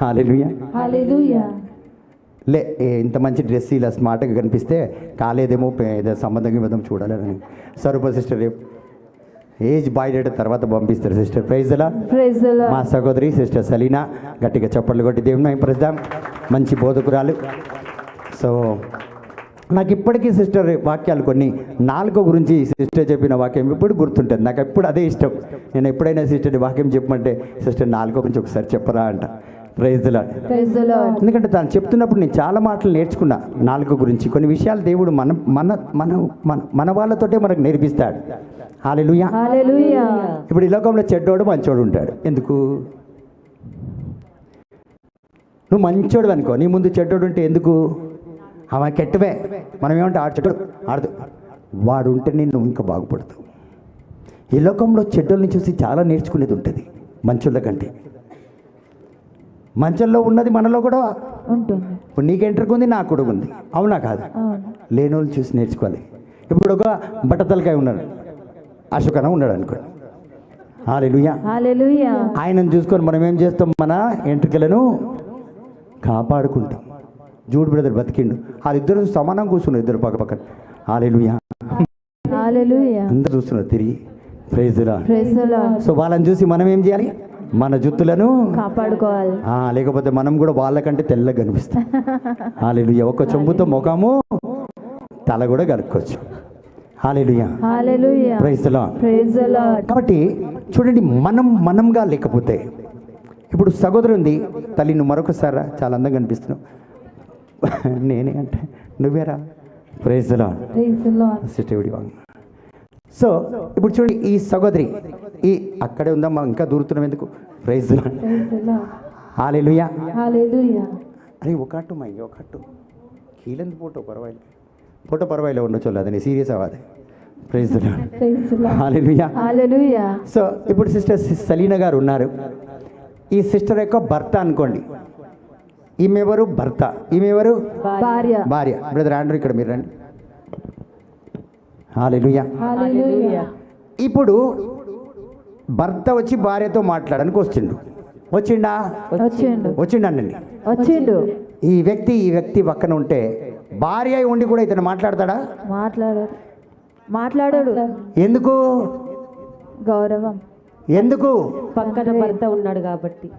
Speaker 1: హల్లెలూయా.
Speaker 2: హల్లెలూయా.
Speaker 1: ఇంత మంచి డ్రెస్ ఇలా స్మార్ట్గా కనిపిస్తే కాలేదేమో, ఏదో సంబంధం చూడాలని సరూప సిస్టర్ రేపు ఏజ్ బాయ్డెడ్ తర్వాత పంపిస్తారు sister. Praise the Lord.
Speaker 2: Praise the Lord.
Speaker 1: మా సహోదరి సిస్టర్ సలీనా, గట్టిగా చప్పట్లు కొట్టి దేవుని మహిమపరుద్దాం. మంచి బోధకురాలు. సో నాకు ఇప్పటికీ సిస్టర్ వాక్యాలు కొన్ని 4 గురించి సిస్టర్ చెప్పిన వాక్యం ఇప్పుడు గుర్తుంటుంది నాకు. ఎప్పుడు అదే ఇష్టం. నేను ఎప్పుడైనా సిస్టర్ వాక్యం చెప్పమంటే, సిస్టర్ 4 గురించి ఒకసారి చెప్పరా అంట. Praise the Lord.
Speaker 2: Praise the Lord.
Speaker 1: ఎందుకంటే తను చెప్తున్నప్పుడు నేను చాలా మాటలు నేర్చుకున్నా 4 గురించి. కొన్ని విషయాలు దేవుడు మన వాళ్ళతోటే మనకు నేర్పిస్తాడు. హల్లెలూయా.
Speaker 2: హల్లెలూయా.
Speaker 1: ఇప్పుడు ఈ లోకంలో చెడ్డోడు మంచోడు ఉంటాడు. ఎందుకు? నువ్వు మంచోడు అనుకో, నీ ముందు చెడ్డోడు ఉంటే ఎందుకు? ఆమె కెట్టవే. మనం ఏమంటే ఆడు చెడ్డోడు, ఆడదు, వాడు ఉంటే నేను ఇంకా బాగుపడతావు. ఈ లోకంలో చెడ్డోళ్ళని చూసి చాలా నేర్చుకునేది ఉంటుంది మంచోళ్ళ కంటే. మంచంలో ఉన్నది మనలో కూడా
Speaker 2: ఉంటుంది.
Speaker 1: ఇప్పుడు నీకు ఎంట్రుకు ఉంది, నాకు కూడా ఉంది. అవునా కాదు?
Speaker 2: అవును.
Speaker 1: లేని వాళ్ళు చూసి నేర్చుకోవాలి. ఇప్పుడు ఒక బట్టతలకాయ ఉన్నాడు, అశోకన ఉన్నాడు అనుకోండి. హల్లెలూయా.
Speaker 2: హల్లెలూయా.
Speaker 1: ఆయనను చూసుకొని మనం ఏం చేస్తాం? మన ఎంట్రుకలను కాపాడుకుంటాం. జూడ్ బ్రదర్ బతికిండు, వాళ్ళిద్దరు సమానం కూర్చున్నారు, ఇద్దరు పక్క పక్కన. హల్లెలూయా.
Speaker 2: హల్లెలూయా.
Speaker 1: అందరూ చూస్తున్నారు తిరిగి. Praise the Lord.
Speaker 2: Praise the Lord.
Speaker 1: So వాళ్ళని చూసి మనం ఏం చేయాలి? మన జుత్తులను
Speaker 2: కాపాడుకోవాలి.
Speaker 1: లేకపోతే మనం కూడా వాళ్ళకంటే తెల్లగా కనిపిస్తాం. హల్లెలూయా. ఒక చెంబుతో ముఖము తల కూడా కలుపుకోవచ్చు. Hallelujah.
Speaker 2: Hallelujah.
Speaker 1: Praise the Lord.
Speaker 2: Praise the Lord.
Speaker 1: కాబట్టి చూడండి, మనంగా లేకపోతే, ఇప్పుడు సహోదరు ఉంది, తల్లి నువ్వు మరొకసారా చాలా అందంగా కనిపిస్తున్నావు. నేనే అంటే నువ్వేరా. Praise the Lord.
Speaker 2: Praise the Lord.
Speaker 1: Sister Wang. So ఇప్పుడు చూడండి, ఈ సహోదరి ఈ అక్కడే ఉందమ్మా, ఇంకా దూరుతున్నాం ఎందుకు? Praise the Lord.
Speaker 2: Praise the Lord.
Speaker 1: Hallelujah.
Speaker 2: Hallelujah.
Speaker 1: అరే ఒకట్టు మై ఒకట్టు కీలంది ఫోటో పర్వాయిలో ఉండొచ్చు, అది నీ సీరియస్ అవ్వాలి. Praise the Lord.
Speaker 2: Praise the Lord.
Speaker 1: Hallelujah.
Speaker 2: Hallelujah.
Speaker 1: So ఇప్పుడు సిస్టర్ సలీనా గారు ఉన్నారు. ఈ సిస్టర్ యొక్క భర్త అనుకోండి. ఈమె ఎవరు? భర్త. ఈమె ఎవరు?
Speaker 2: భార్య.
Speaker 1: భార్య. బ్రదర్ ఆండ్రూ ఇక్కడ మీరు రండి. హల్లెలూయా.
Speaker 2: హల్లెలూయా.
Speaker 1: ఇప్పుడు భర్త వచ్చి భార్యతో మాట్లాడడానికి వచ్చిండా? వచ్చిండండి.
Speaker 2: వచ్చిండు.
Speaker 1: ఈ వ్యక్తి పక్కన ఉంటే భార్య ఉండి కూడా ఇతను మాట్లాడతాడా?
Speaker 2: మాట్లాడాడు.
Speaker 1: ఎందుకు?
Speaker 2: గౌరవం.
Speaker 1: ఎందుకు?
Speaker 2: పక్కన భర్త ఉన్నాడు కాబట్టి.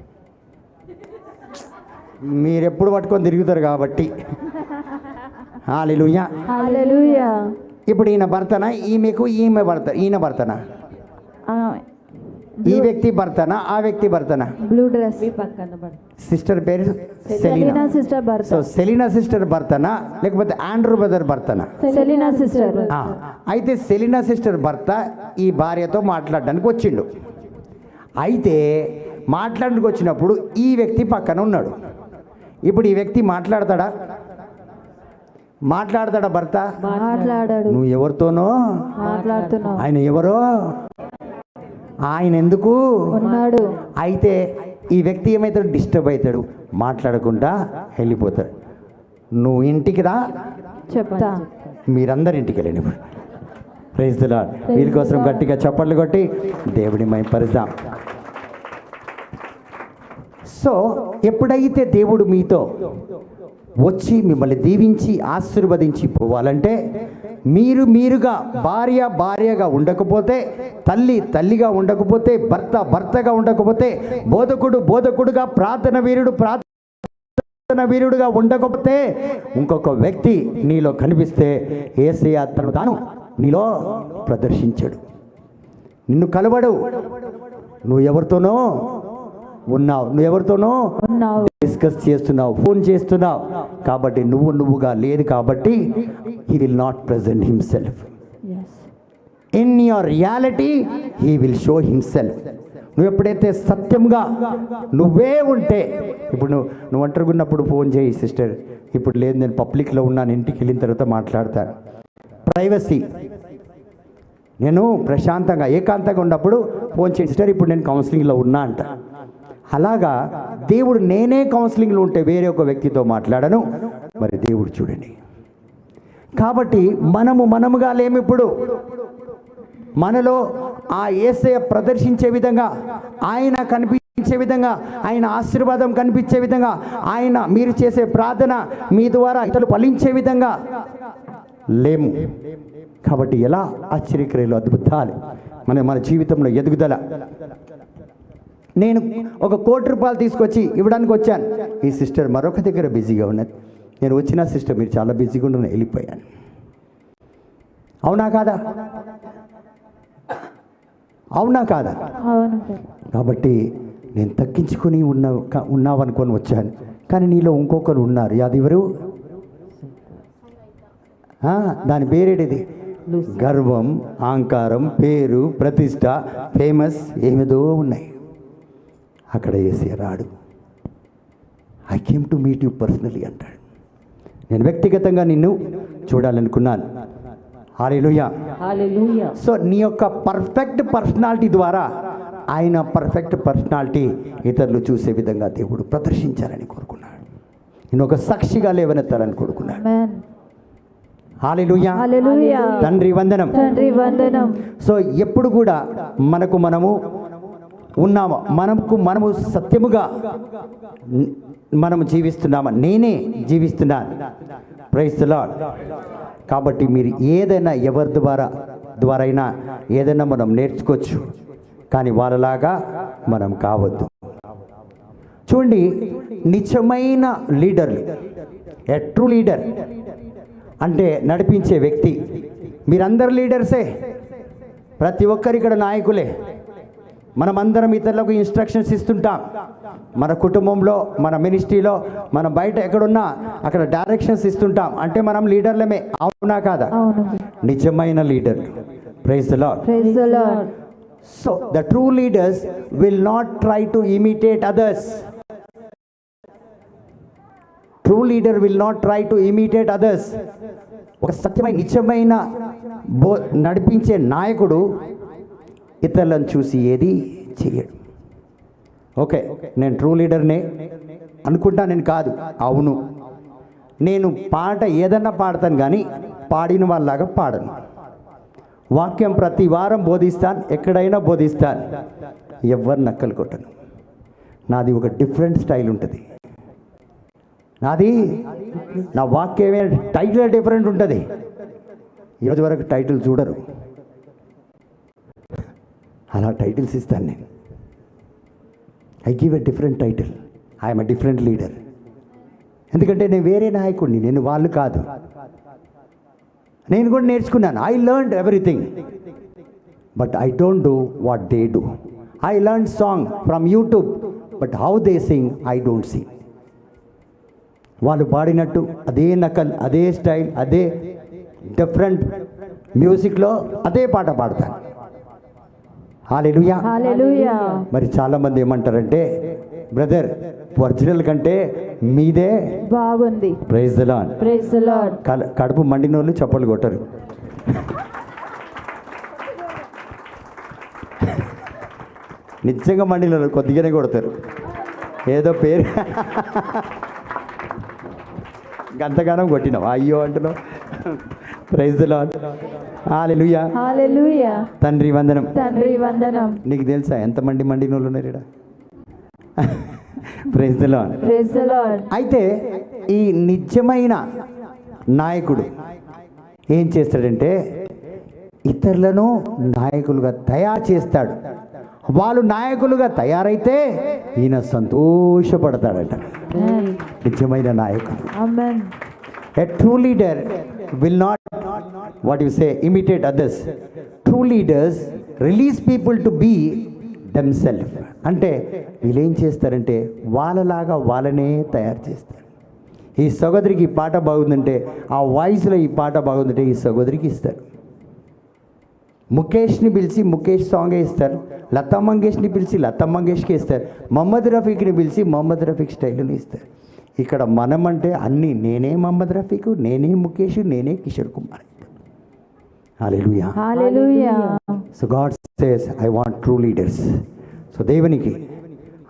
Speaker 1: మీరెప్పుడు పట్టుకొని తిరుగుతారు కాబట్టి. హల్లెలూయా.
Speaker 2: హల్లెలూయా.
Speaker 1: ఇప్పుడు ఈయన భర్తనా? ఈమె భర్త. ఈయన భర్తనా? ఈ వ్యక్తి భర్తనా? ఆ వ్యక్తి భర్తనా?
Speaker 2: Blue dress.
Speaker 1: సిస్టర్ పేరు
Speaker 2: సెలీనా సిస్టర్ భర్త.
Speaker 1: సో సెలీనా సిస్టర్ భర్తనా లేకపోతే ఆండ్రూ బ్రదర్ భర్తనా?
Speaker 2: Selina sister.
Speaker 1: అయితే సెలీనా సిస్టర్ భర్త ఈ భార్యతో మాట్లాడడానికి వచ్చిండు. అయితే మాట్లాడడానికి వచ్చినప్పుడు ఈ వ్యక్తి పక్కన ఉన్నాడు. ఇప్పుడు ఈ వ్యక్తి మాట్లాడతాడా భర్త?
Speaker 2: మాట్లాడాడు.
Speaker 1: నువ్వు ఎవరితోనో
Speaker 2: మాట్లాడుతున్నావు.
Speaker 1: ఆయన ఎవరో, ఆయన ఎందుకు
Speaker 2: ఉన్నాడు.
Speaker 1: అయితే ఈ వ్యక్తి ఏమవుతాడు? డిస్టర్బ్ అవుతాడు, మాట్లాడకుండా వెళ్ళిపోతాడు. నువ్వు ఇంటికి రా,
Speaker 2: చెప్తా.
Speaker 1: మీరందరు ఇంటికి వెళ్ళండి. ఇప్పుడు ప్రైజ్ ది లార్డ్. వీరి కోసం గట్టిగా చప్పట్లు కొట్టి దేవుడి మహిమపరుద్దాం. సో ఎప్పుడైతే దేవుడు మీతో వచ్చి మిమ్మల్ని దీవించి ఆశీర్వదించి పోవాలంటే మీరుగా భార్యగా ఉండకపోతే, తల్లిగా ఉండకపోతే, భర్తగా ఉండకపోతే, బోధకుడుగా, ప్రార్థన వీరుడుగా ఉండకపోతే, ఇంకొక వ్యక్తి నీలో కనిపిస్తే యేసయ్య తాను నీలో ప్రదర్శించాడు. నిన్ను కలవడు. నువ్వు ఎవరితోనో డిస్కస్ చేస్తున్నావు, ఫోన్ చేస్తున్నావు. కాబట్టి నువ్వుగా లేదు కాబట్టి he will not present himself. In your reality he will show himself. నువ్వు ఎప్పుడైతే సత్యంగా నువ్వే ఉంటే, ఇప్పుడు నువ్వు ఒంటరిగా ఉన్నప్పుడు ఫోన్ చేయి సిస్టర్, ఇప్పుడు లేదు నేను పబ్లిక్లో ఉన్నాను, ఇంటికి వెళ్ళిన తర్వాత మాట్లాడతాను. ప్రైవసీ. నేను ప్రశాంతంగా ఏకాంతంగా ఉన్నప్పుడు ఫోన్ చేయి సిస్టర్, ఇప్పుడు నేను కౌన్సిలింగ్లో ఉన్నా అంట. అలాగా దేవుడు నేనే కౌన్సిలింగ్లో ఉంటే వేరే ఒక వ్యక్తితో మాట్లాడను. మరి దేవుడు చూడండి. కాబట్టి మనముగా లేము. ఇప్పుడు మనలో ఆ యేసయ్య ప్రదర్శించే విధంగా, ఆయన కనిపించే విధంగా, ఆయన ఆశీర్వాదం కనిపించే విధంగా, ఆయన మీరు చేసే ప్రార్థన మీ ద్వారా ఇతరులు ఫలించే విధంగా లేము. కాబట్టి ఎలా ఆశ్చర్యక్రియలు, అద్భుతాలు, మన జీవితంలో ఎదుగుదల. నేను ఒక ₹1,00,00,000 తీసుకొచ్చి ఇవ్వడానికి వచ్చాను. ఈ సిస్టర్ మరొక దగ్గర బిజీగా ఉన్నది. నేను వచ్చిన సిస్టర్ మీరు చాలా బిజీగా ఉండని వెళ్ళిపోయాను. అవునా కాదా? కాబట్టి నేను తగ్గించుకుని ఉన్నావనుకొని వచ్చాను. కానీ నీలో ఇంకొకరు ఉన్నారు. అది ఎవరు? దాని పేరేటిది? గర్వం, అహంకారం, పేరు, ప్రతిష్ట, ఫేమస్, ఏమిదో ఉన్నాయి. అక్కడ యేసయ్య రాడు. I came to meet you personally అంటాడు. నేను వ్యక్తిగతంగా నిన్ను చూడాలనుకున్నాను. హల్లెలూయా.
Speaker 2: హల్లెలూయా.
Speaker 1: సో నీ యొక్క పర్ఫెక్ట్ పర్సనాలిటీ ద్వారా ఆయన పర్ఫెక్ట్ పర్సనాలిటీ ఇతరులు చూసే విధంగా దేవుడు ప్రదర్శించాలని కోరుకున్నాడు. నేను ఒక సాక్షిగా లేవనెత్తాలని కోరుకున్నాడు.
Speaker 2: ఆమేన్.
Speaker 1: హల్లెలూయా.
Speaker 2: హల్లెలూయా.
Speaker 1: తండ్రి వందనం.
Speaker 2: తండ్రి వందనం.
Speaker 1: సో ఎప్పుడు కూడా మనము ఉన్నాము, మనము సత్యముగా మనము జీవిస్తున్నామా? నేనే జీవిస్తున్నాను. Praise the Lord. కాబట్టి మీరు ఏదైనా ఎవరి ద్వారా అయినా ఏదైనా మనం నేర్చుకోవచ్చు, కానీ వాళ్ళలాగా మనం కావద్దు. చూడండి, నిజమైన లీడర్లు, ఏ ట్రూ లీడర్ అంటే నడిపించే వ్యక్తి. మీరందరు లీడర్సే, ప్రతి ఒక్కరు ఇక్కడ నాయకులే. మనమందరం ఇతరులకు ఇన్స్ట్రక్షన్స్ ఇస్తుంటాం. మన కుటుంబంలో, మన మినిస్ట్రీలో, మనం బయట ఎక్కడున్నా అక్కడ డైరెక్షన్స్ ఇస్తుంటాం. అంటే మనం లీడర్లమే, అవునా కాదా?
Speaker 2: అవును.
Speaker 1: నిజమైన లీడర్లు. Praise the Lord.
Speaker 2: Praise the Lord.
Speaker 1: So the true leaders will not try to imitate others. True leader will not try to imitate others. ఒక సత్యమైన నిజమైన నడిపించే నాయకుడు ఇతరులను చూసి ఏది చేయడు. ఓకే, నేను ట్రూ లీడర్నే అనుకుంటా, నేను కాదు. అవును, నేను పాట ఏదన్నా పాడతాను, కానీ పాడిన వాళ్ళలాగా పాడను. వాక్యం ప్రతి వారం బోధిస్తాను, ఎక్కడైనా బోధిస్తాను, ఎవరు నక్కలు కొట్టను. నాది ఒక డిఫరెంట్ స్టైల్ ఉంటుంది. నా వాక్యమే టైటిల్ డిఫరెంట్ ఉంటుంది. ఈరోజు వరకు టైటిల్ చూడరు, అలా టైటిల్స్ ఇస్తాను నేను. I give a different title. I'm a different leader. ఎందుకంటే నేను వేరే నాయకుడిని, నేను వాళ్ళు కాదు. నేను కూడా నేర్చుకున్నాను. I learned everything, but I don't do what they do. I learn song from YouTube, but how they Singh I don't Singh. వాళ్ళు పాడినట్టు అదే నకల్, అదే స్టైల్, అదే డిఫరెంట్ మ్యూజిక్లో అదే పాట పాడతాను. హల్లెలూయా.
Speaker 2: హల్లెలూయా.
Speaker 1: మరి చాలామంది ఏమంటారంటే, బ్రదర్ ఒరిజినల్ కంటే మీదే
Speaker 2: బాగుంది.
Speaker 1: Praise the Lord.
Speaker 2: Praise the Lord.
Speaker 1: కడుపు మండిన వాళ్ళు చప్పట్లు కొట్టరు. నిజంగా మండిన వాళ్ళు కొద్దిగానే కొడతారు. ఏదో పేరు గంతగానం కొట్టినావు, అయ్యో అంటున్నావు. Praise the Lord. Hallelujah.
Speaker 2: Hallelujah.
Speaker 1: తండ్రి వందనం.
Speaker 2: తండ్రి వందనం.
Speaker 1: నీకు తెలుసా ఎంతమంది మండిన వాళ్ళు ఉన్నారు ఇక్కడ? Praise the Lord.
Speaker 2: Praise the Lord.
Speaker 1: అయితే ఈ నిజమైన నాయకుడు ఏం చేస్తాడంటే, ఇతరులను నాయకులుగా తయారు చేస్తాడు. వాళ్ళు నాయకులుగా తయారైతే ఈయన సంతోషపడతాడట. నిజమైన నాయకుడు.
Speaker 2: ఆమేన్.
Speaker 1: A true leader will not, what you say, imitate others. True leaders release people to be themselves. అంటే వీళ్ళు ఏం చేస్తారంటే వాళ్ళలాగా వాళ్ళనే తయారు చేస్తారు. ఈ సహోదరికి ఈ పాట బాగుందంటే, ఆ వాయిస్లో ఈ పాట బాగుందంటే ఈ సహోదరికి ఇస్తారు. ముఖేష్ని పిలిచి ముఖేష్ సాంగే ఇస్తారు. లతా మంగేష్ని పిలిచి లతా మంగేష్కి ఇస్తారు. మొహమ్మద్ రఫీక్ని పిలిచి మొహమ్మద్ రఫీక్ స్టైల్ని ఇస్తారు. ఇక్కడ మనం అంటే అన్నీ నేనే మొహమ్మద్ రఫీకు, నేనే ముఖేష్, నేనే Kishore Kumar. Hallelujah.
Speaker 2: Hallelujah.
Speaker 1: So God says I want true leaders. So దేవునికి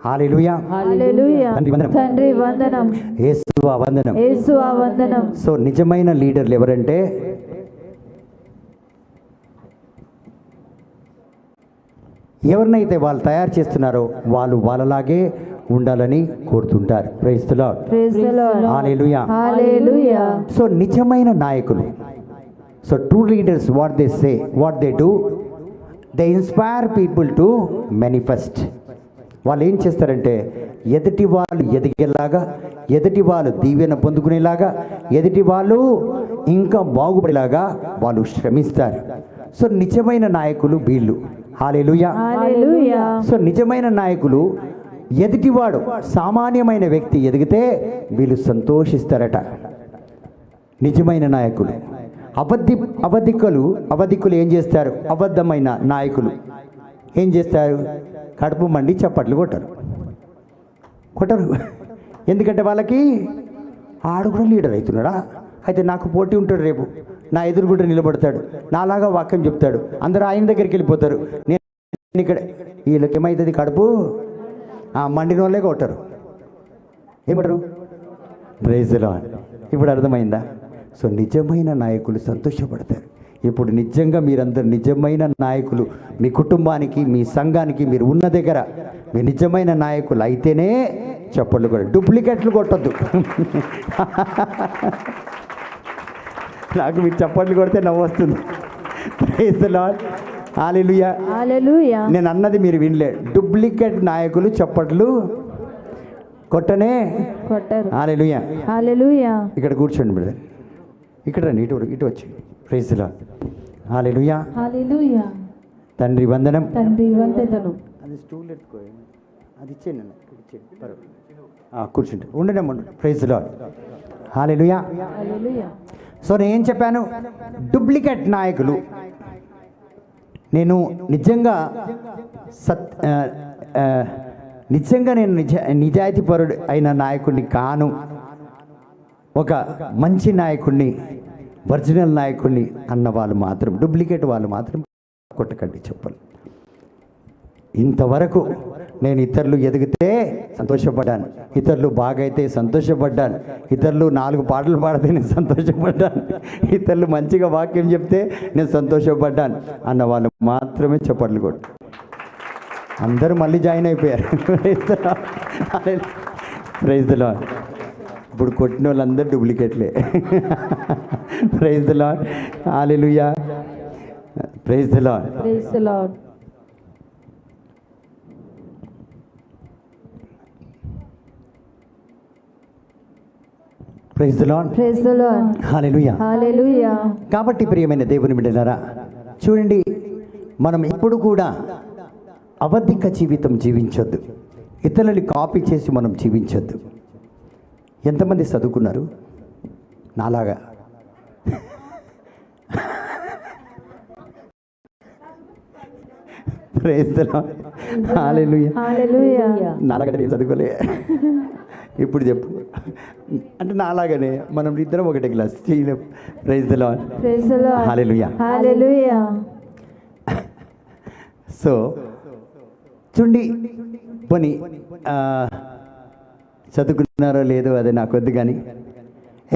Speaker 1: హల్లెలూయా.
Speaker 2: హల్లెలూయా.
Speaker 1: తండ్రి వందనం.
Speaker 2: తండ్రి వందనం.
Speaker 1: యేసువా వందనం.
Speaker 2: యేసువా వందనం.
Speaker 1: సో నిజమైన లీడర్లు ఎవరంటే, ఎవరినైతే వాళ్ళు తయారు చేస్తున్నారో వాళ్ళు వాళ్ళలాగే ఉండాలని కోరుతుంటారు. Praise the Lord.
Speaker 2: Praise the Lord.
Speaker 1: Hallelujah.
Speaker 2: Hallelujah.
Speaker 1: So నిజమైన నాయకులు, so true leaders, what they say, what they do, they inspire people to manifest. వాళ్ళు ఏం చేస్తారంటే ఎదుటి వాళ్ళు ఎదిగేలాగా, ఎదుటి వాళ్ళు దీవెన పొందుకునేలాగా, ఎదుటి వాళ్ళు ఇంకా బాగుపడేలాగా వాళ్ళు శ్రమిస్తారు. సో నిజమైన నాయకులు వీళ్ళు. హల్లెలూయా.
Speaker 2: హల్లెలూయా.
Speaker 1: సో నిజమైన నాయకులు, ఎదుటివాడు సామాన్యమైన వ్యక్తి ఎదిగితే వీళ్ళు సంతోషిస్తారట. నిజమైన నాయకులు. అబద్ధికులు ఏం చేస్తారు? అబద్ధమైన నాయకులు ఏం చేస్తారు? కడుపు మండి చప్పట్లు కొట్టరు. ఎందుకంటే వాళ్ళకి ఆడు కూడా లీడర్ అవుతున్నాడా, అయితే నాకు పోటీ ఉంటాడు, రేపు నా ఎదురుగుండా నిలబడతాడు, నాలాగా వాక్యం చెప్తాడు, అందరూ ఆయన దగ్గరికి వెళ్ళిపోతారు, నేను ఇక్కడ వీళ్ళకి ఏమవుతుంది కడుపు మండిన వాళ్ళే కొట్టరు, ఏమంటారు? Praise the Lord. ఇప్పుడు అర్థమైందా? సో నిజమైన నాయకులు సంతోషపడతారు. ఇప్పుడు నిజంగా మీరందరూ నిజమైన నాయకులు, మీ కుటుంబానికి మీ సంఘానికి మీరు ఉన్న దగ్గర మీ నిజమైన నాయకులు అయితేనే చప్పట్లు కూడా, డూప్లికేట్లు కొట్టద్దు. నాకు మీరు చప్పట్లు కొడితే నవ్వు వస్తుంది. Praise the Lord. Hallelujah.
Speaker 2: Hallelujah.
Speaker 1: నేను అన్నది మీరు వినలే. డూప్లికేట్ నాయకులు చప్పట్లు కొట్టనే
Speaker 2: కొట్టరు.
Speaker 1: హల్లెలూయా.
Speaker 2: హల్లెలూయా.
Speaker 1: ఇక్కడ కూర్చోండి బ్రదర్, ఇక్కడ రండి, ఇటు వచ్చి. Praise the Lord. Hallelujah.
Speaker 2: Hallelujah.
Speaker 1: తండ్రి వందనం.
Speaker 2: తండ్రి వందనం.
Speaker 1: అది స్టూల్ ఎత్తుకో, అది ఇచ్చేయండి అన్న, ఇక్కడ ఇచ్చేయండి, పర్వాలేదు. కూర్చుంటే ఉండలేము. Praise the Lord. Hallelujah.
Speaker 2: Hallelujah.
Speaker 1: So నేను ఏం చెప్పాను? డూప్లికేట్ నాయకులు. నేను నిజంగా నిజంగా నేను నిజాయితీపరుడు అయిన నాయకుడిని కాను. ఒక మంచి నాయకుడిని, ఒరిజినల్ నాయకుడిని అన్న వాళ్ళు మాత్రం, డూప్లికేట్ వాళ్ళు మాత్రం కొట్టకండి చెప్పాలి. ఇంతవరకు నేను ఇతరులు ఎదిగితే సంతోషపడ్డాను, ఇతరులు బాగైతే సంతోషపడ్డాను, ఇతరులు 4 పాటలు పాడితే నేను సంతోషపడ్డాను, ఇతరులు మంచిగా వాక్యం చెప్తే నేను సంతోషపడ్డాను అన్న వాళ్ళు మాత్రమే చప్పట్లు కొట్టు. అందరూ మళ్ళీ జాయిన్ అయిపోయారు. Praise the Lord. ఇప్పుడు కొట్టిన వాళ్ళందరూ డూప్లికేట్లే. Praise the Lord. Hallelujah. Praise the Lord.
Speaker 2: Praise the Lord.
Speaker 1: Praise the Lord.
Speaker 2: Praise the Lord.
Speaker 1: Hallelujah.
Speaker 2: Hallelujah.
Speaker 1: కాబట్టి ప్రియమైన దేవుని బిడ్డలారా, చూడండి, మనం ఎప్పుడు కూడా అబద్ధిక జీవితం జీవించొద్దు, ఇతరులని కాపీ చేసి మనం జీవించొద్దు. ఎంతమంది చదువుకున్నారు నాలాగా? Praise the Lord. Hallelujah.
Speaker 2: Hallelujah.
Speaker 1: నాలాగా నేను చదువుకోలే. ఇప్పుడు చెప్పు, అంటే నాలాగానే మనం ఇద్దరం ఒకటే క్లాస్ చేయలేం. Praise the Lord.
Speaker 2: Praise the Lord.
Speaker 1: Hallelujah.
Speaker 2: Hallelujah.
Speaker 1: So చూడండి, పోనీ చదువుకున్నారో లేదో అది నాకు వద్దు, కానీ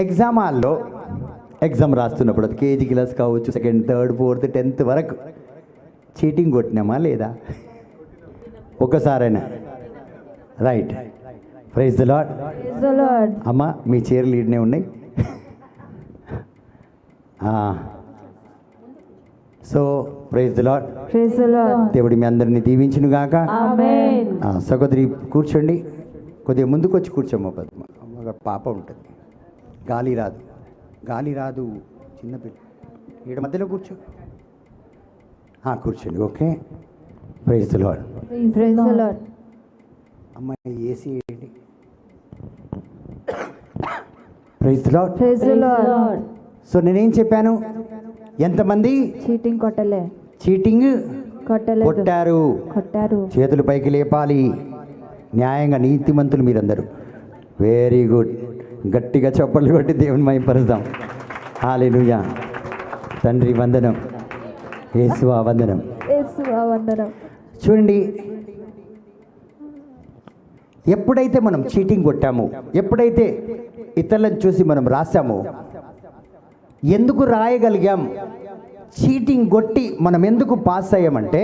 Speaker 1: ఎగ్జామ్ హాల్లో ఎగ్జామ్ రాస్తున్నప్పుడు అది కేజీ క్లాస్ కావచ్చు, 2nd, 3rd, 4th, 10th వరకు చీటింగ్ కొట్టినామా లేదా? ఒక్కసారైనా? Right. Praise the Lord.
Speaker 2: Praise the Lord.
Speaker 1: అమ్మ మీ చీరలు ఈడనే ఉన్నాయి. So praise the Lord.
Speaker 2: Praise the Lord.
Speaker 1: దేవుడి మీ అందరిని దీవించును గాక.
Speaker 2: ఆమేన్.
Speaker 1: సహోదరి కూర్చోండి, కొద్దిగా ముందుకు వచ్చి కూర్చోమ్మ. పద్మ, ఒక పాప ఉంటుంది, గాలి రాదు, చిన్నపిల్ల, ఈడ మధ్యలో కూర్చో. కూర్చోండి. Okay. Praise the Lord.
Speaker 2: Praise the Lord.
Speaker 1: అమ్మాయి ఏసీ వేయండి. Praise the Lord.
Speaker 2: Praise the Lord.
Speaker 1: So నేనేం చెప్పాను? ఎంతమంది
Speaker 2: చీటింగ్ కొట్టలే,
Speaker 1: చీటింగ్
Speaker 2: కొట్టలేదు,
Speaker 1: కొట్టారు? చేతులు పైకి లేపాలి. న్యాయంగా నీతిమంతులు మీరందరూ. Very good. గట్టిగా చప్పట్లు కొట్టి దేవుని మహిమపరుద్దాం. హల్లెలూయా. తండ్రి వందనం, యేసువా వందనం.
Speaker 2: యేసువా వందనం.
Speaker 1: చూడండి, ఎప్పుడైతే మనం చీటింగ్ కొట్టామో, ఎప్పుడైతే ఇతరులను చూసి మనం రాసామో, ఎందుకు రాయగలిగాం? చీటింగ్ కొట్టి మనం ఎందుకు పాస్ అయ్యామంటే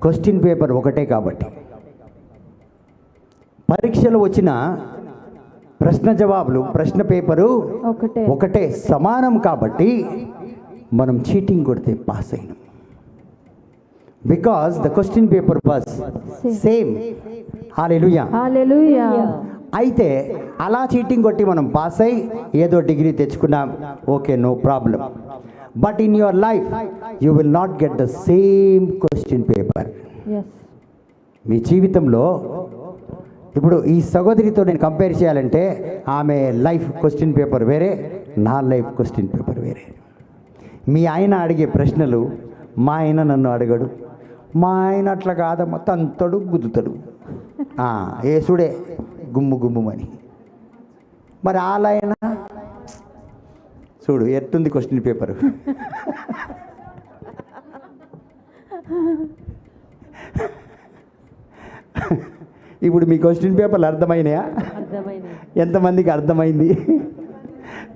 Speaker 1: క్వశ్చన్ పేపర్ ఒకటే కాబట్టి. పరీక్షలు వచ్చిన ప్రశ్న జవాబులు, ప్రశ్న పేపరు ఒకటే, సమానం కాబట్టి మనం చీటింగ్ కొడితే పాస్ అయినాం. Because the question paper was same. Hallelujah.
Speaker 2: Hallelujah.
Speaker 1: అయితే అలా చీటింగ్ కొట్టి మనం పాస్ అయ్యి ఏదో డిగ్రీ తెచ్చుకున్నాం, okay, no problem. But in your life you will not get the same question paper. మీ జీవితంలో ఇప్పుడు ఈ సహోదరితో నేను కంపేర్ చేయాలంటే ఆమె లైఫ్ క్వశ్చన్ పేపర్ వేరే, నా లైఫ్ క్వశ్చన్ పేపర్ వేరే. మీ ఆయన అడిగే ప్రశ్నలు మా ఆయన నన్ను అడగడు. మా ఆయన అట్లా కాదమ్మ, తంతడు గుద్దుతాడు, ఏసుడే గుమ్ము గుమ్ముమని. మరి ఆలయన చూడు ఎట్టుంది క్వశ్చన్ పేపర్. ఇప్పుడు మీ క్వశ్చన్ పేపర్లు అర్థమైనాయా? ఎంతమందికి అర్థమైంది?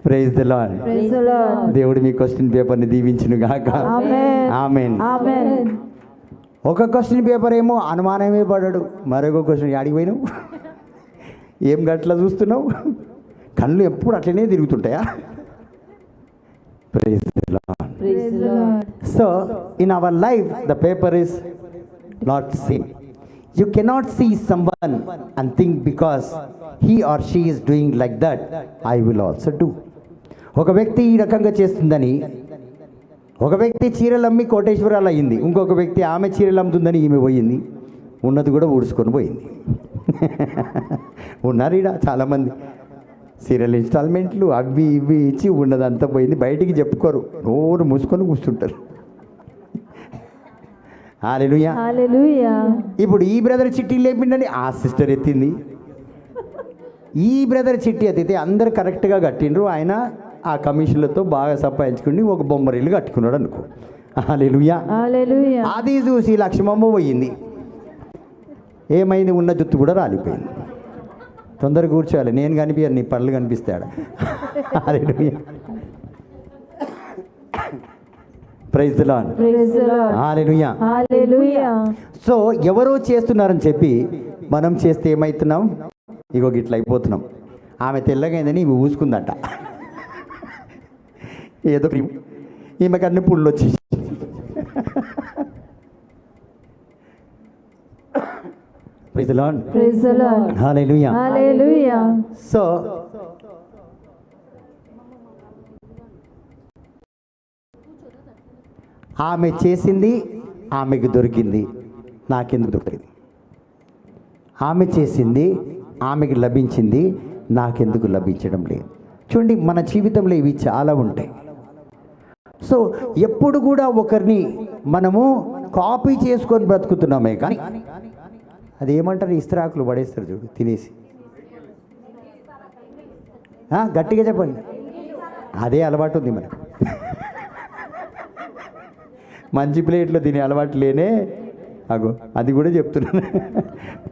Speaker 1: Praise the Lord.
Speaker 2: Praise the Lord.
Speaker 1: దేవుడు మీ క్వశ్చన్ పేపర్ని దీవించును గాక.
Speaker 2: ఆమేన్.
Speaker 1: ఆమేన్.
Speaker 2: ఆమేన్.
Speaker 1: ఒక క్వశ్చన్ పేపర్ ఏమో అనుమానమే పడ్డాడు, మరొక క్వశ్చన్ యాడికి పోయినావు, ఏం గట్లా చూస్తున్నావు, కళ్ళు ఎప్పుడు అట్లనే తిరుగుతుంటాయా? Praise the Lord.
Speaker 2: Praise the Lord.
Speaker 1: So in our life the paper is not same. You cannot see someone and think because he or she is doing like that, I will also do. ఒక వ్యక్తి ఈ రకంగా చేస్తుందని, ఒక వ్యక్తి చీరలు అమ్మి కోటేశ్వరాలు అయ్యింది, ఇంకొక వ్యక్తి ఆమె చీరలు అమ్ముతుందని ఈమె పోయింది, ఉన్నది కూడా ఊడ్చుకొని పోయింది. ఉన్నారు ఈడ చాలామంది సీరియల్ ఇన్స్టాల్మెంట్లు అవి ఇవి ఇచ్చి ఉన్నదంతా పోయింది, బయటికి చెప్పుకోరు, నోరు మూసుకొని కూర్చుంటారు. హల్లెలూయా.
Speaker 2: హల్లెలూయా.
Speaker 1: ఇప్పుడు ఈ బ్రదర్ చిట్టి లేపిండని ఆ సిస్టర్ ఎత్తింది, ఈ బ్రదర్ చిట్టి ఎత్తితే అందరు కరెక్ట్గా కట్టిండ్రు, ఆయన ఆ కమిషన్లతో బాగా సంపాదించుకుని ఒక బొమ్మరిల్లు కట్టుకున్నాడు అనుకో. హల్లెలూయా.
Speaker 2: హల్లెలూయా.
Speaker 1: అది చూసి లక్ష్మమ్మ పోయింది, ఏమైంది, ఉన్న జుత్తు కూడా రాలిపోయింది. తొందరగా కూర్చోవాలి, నేను కనిపించాను, నీ పళ్ళు కనిపిస్తాడు. Hallelujah. Praise the Lord.
Speaker 2: Praise the Lord.
Speaker 1: Hallelujah.
Speaker 2: Hallelujah.
Speaker 1: So ఎవరో చేస్తున్నారని చెప్పి మనం చేస్తే ఏమవుతున్నాం, ఇగో గిట్ల అయిపోతున్నాం. ఆమె తెల్లగైందని ఈమె ఊసుకుందంట, ఏదో క్రీమ్, ఈమెకు అన్ని పుళ్ళు వచ్చేసి. Praise the Lord.
Speaker 2: Praise the Lord.
Speaker 1: Hallelujah.
Speaker 2: Hallelujah.
Speaker 1: So ఆమె చేసింది ఆమెకు దొరికింది, నాకెందుకు దొరికింది? ఆమె చేసింది ఆమెకు లభించింది, నాకెందుకు లభించడం లేదు? చూడండి, మన జీవితంలో ఇవి చాలా ఉంటాయి. సో ఎప్పుడు కూడా ఒకరిని మనము కాపీ చేసుకొని బ్రతుకుతున్నామే, కానీ అది ఏమంటారు, ఇస్త్రాకులు పడేస్తారు చూడు తినేసి. గట్టిగా చెప్పండి, అదే అలవాటు ఉంది మనకు. మంచి ప్లేట్లో తినే అలవాటు లేనే, అగో అది కూడా చెప్తున్నాను.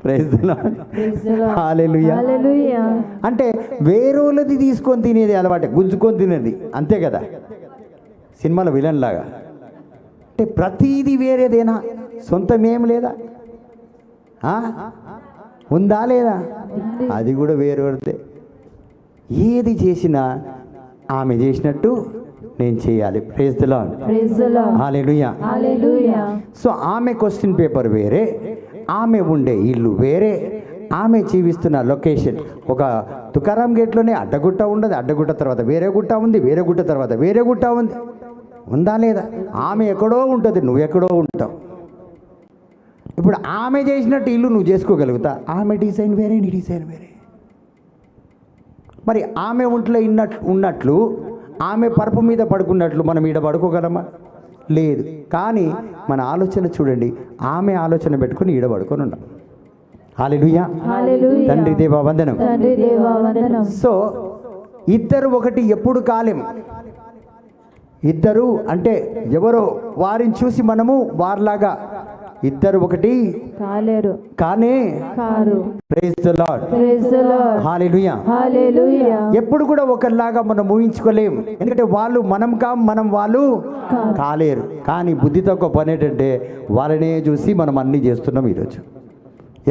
Speaker 1: Praise the Lord. Hallelujah.
Speaker 2: Hallelujah.
Speaker 1: అంటే వేరేది తీసుకొని తినేది అలవాటే, గుంజుకొని తినేది, అంతే కదా సినిమాలో విలన్ లాగా. అంటే ప్రతీది వేరేదేనా, సొంతం ఏం లేదా? ఉందా లేదా? అది కూడా వేరేదే. ఏది చేసినా ఆమె చేసినట్టు నేను చేయాలి. Praise the Lord.
Speaker 2: Praise the Lord.
Speaker 1: Hallelujah.
Speaker 2: Hallelujah.
Speaker 1: So ఆమె క్వశ్చన్ పేపర్ వేరే, ఆమె ఉండే ఇల్లు వేరే, ఆమె జీవిస్తున్న లొకేషన్. ఒక తుకారాం గేట్లోనే అడ్డగుట్ట ఉండదు, అడ్డగుట్ట తర్వాత వేరే గుట్ట ఉంది, వేరే గుట్ట తర్వాత వేరే గుట్ట ఉంది, ఉందా లేదా? ఆమె ఎక్కడో ఉంటుంది, నువ్వు ఎక్కడో ఉంటావు. ఇప్పుడు ఆమె చేసినట్టు ఇల్లు నువ్వు చేసుకోగలుగుతా? ఆమె డిజైన్ వేరే, నీ డిజైన్ వేరే. మరి ఆమె ఒంట్లో ఉన్నట్లు ఆమె పరుపు మీద పడుకున్నట్లు మనం ఈడ పడుకోగలమా? లేదు. కానీ మన ఆలోచన చూడండి, ఆమె ఆలోచన పెట్టుకుని ఈడ పడుకొని ఉన్నాం. హల్లెలూయా.
Speaker 2: హల్లెలూయా.
Speaker 1: తండ్రి దేవా వందనం.
Speaker 2: తండ్రి దేవా వందనం.
Speaker 1: సో ఇద్దరు ఒకటి ఎప్పుడు కాలేం. ఇద్దరు అంటే ఎవరో వారిని చూసి మనము వారిలాగా ఇద్దరు ఒకటి
Speaker 2: కాలేరు,
Speaker 1: కానే
Speaker 2: కారు.
Speaker 1: Praise the Lord.
Speaker 2: Praise the Lord.
Speaker 1: Hallelujah.
Speaker 2: Hallelujah.
Speaker 1: ఎప్పుడు కూడా ఒకరిలాగా మనం ఊహించుకోలేం, ఎందుకంటే వాళ్ళు మనం వాళ్ళు కాలేరు. కానీ బుద్ధి తక్కువ పని ఏంటంటే వాళ్ళనే చూసి మనం అన్నీ చేస్తున్నాం ఈరోజు.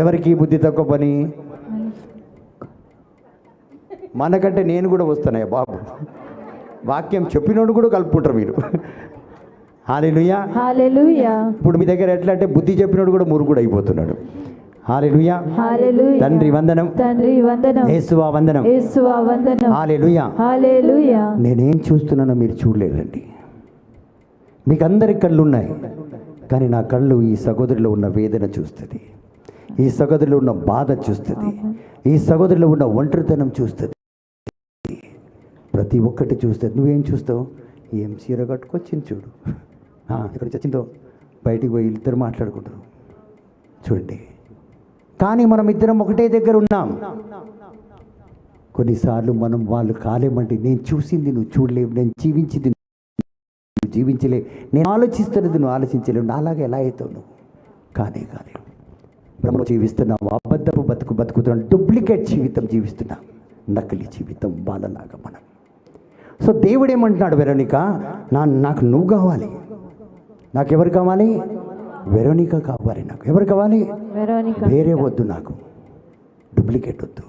Speaker 1: ఎవరికి బుద్ధి తక్కువ పని? మనకంటే నేను కూడా వస్తున్నాయి బాబు, వాక్యం చెప్పినోడు కూడా కలుపుకుంటారు మీరు. హల్లెలూయా.
Speaker 2: హల్లెలూయా.
Speaker 1: ఇప్పుడు మీ దగ్గర ఎట్లా అంటే బుద్ధి చెప్పినోడు కూడా మురుగుడు అయిపోతున్నాడు. హల్లెలూయా.
Speaker 2: హల్లెలూయా.
Speaker 1: తండ్రి వందనం.
Speaker 2: తండ్రి వందనం.
Speaker 1: యేసువా వందనం.
Speaker 2: యేసువా వందనం.
Speaker 1: హల్లెలూయా.
Speaker 2: హల్లెలూయా.
Speaker 1: నేనేం చూస్తున్నానో మీరు చూడలేదండి. మీకు అందరి కళ్ళు ఉన్నాయి, కానీ నా కళ్ళు ఈ సహోదరిలో ఉన్న వేదన చూస్తుంది, ఈ సహోదరిలో ఉన్న బాధ చూస్తుంది, ఈ సహోదరిలో ఉన్న ఒంటరితనం చూస్తుంది, ప్రతి ఒక్కటి చూస్తుంది. నువ్వేం చూస్తావు? ఏం చీర కట్టుకొచ్చింది చూడు, ఇక్కడ చచ్చిందో, బయటికి పోయి ఇద్దరు మాట్లాడుకుంటారు చూడండి. కానీ మనం ఇద్దరం ఒకటే దగ్గర ఉన్నాం. కొన్నిసార్లు మనం వాళ్ళు కాలేమంటే, నేను చూసింది నువ్వు చూడలేవు, నేను జీవించింది నువ్వు జీవించలేవు, నేను ఆలోచిస్తున్నది నువ్వు ఆలోచించలేవు, నాలాగా ఎలా అవుతావు నువ్వు? కాలేవు. భ్రమలో జీవిస్తున్నాం, అబద్ధపు బతుకుతున్నాం, డూప్లికేట్ జీవితం జీవిస్తున్నాం, నకిలీ జీవితం బాలలాగా మనం. సో దేవుడు ఏమంటున్నాడు, వెరోనిక నాకు నువ్వు కావాలి. నాకు ఎవరు కావాలి? వెరోనిక కావాలి. నాకు ఎవరు కావాలి?
Speaker 2: వెరోనిక.
Speaker 1: వేరే వద్దు, నాకు డూప్లికేట్ వద్దు.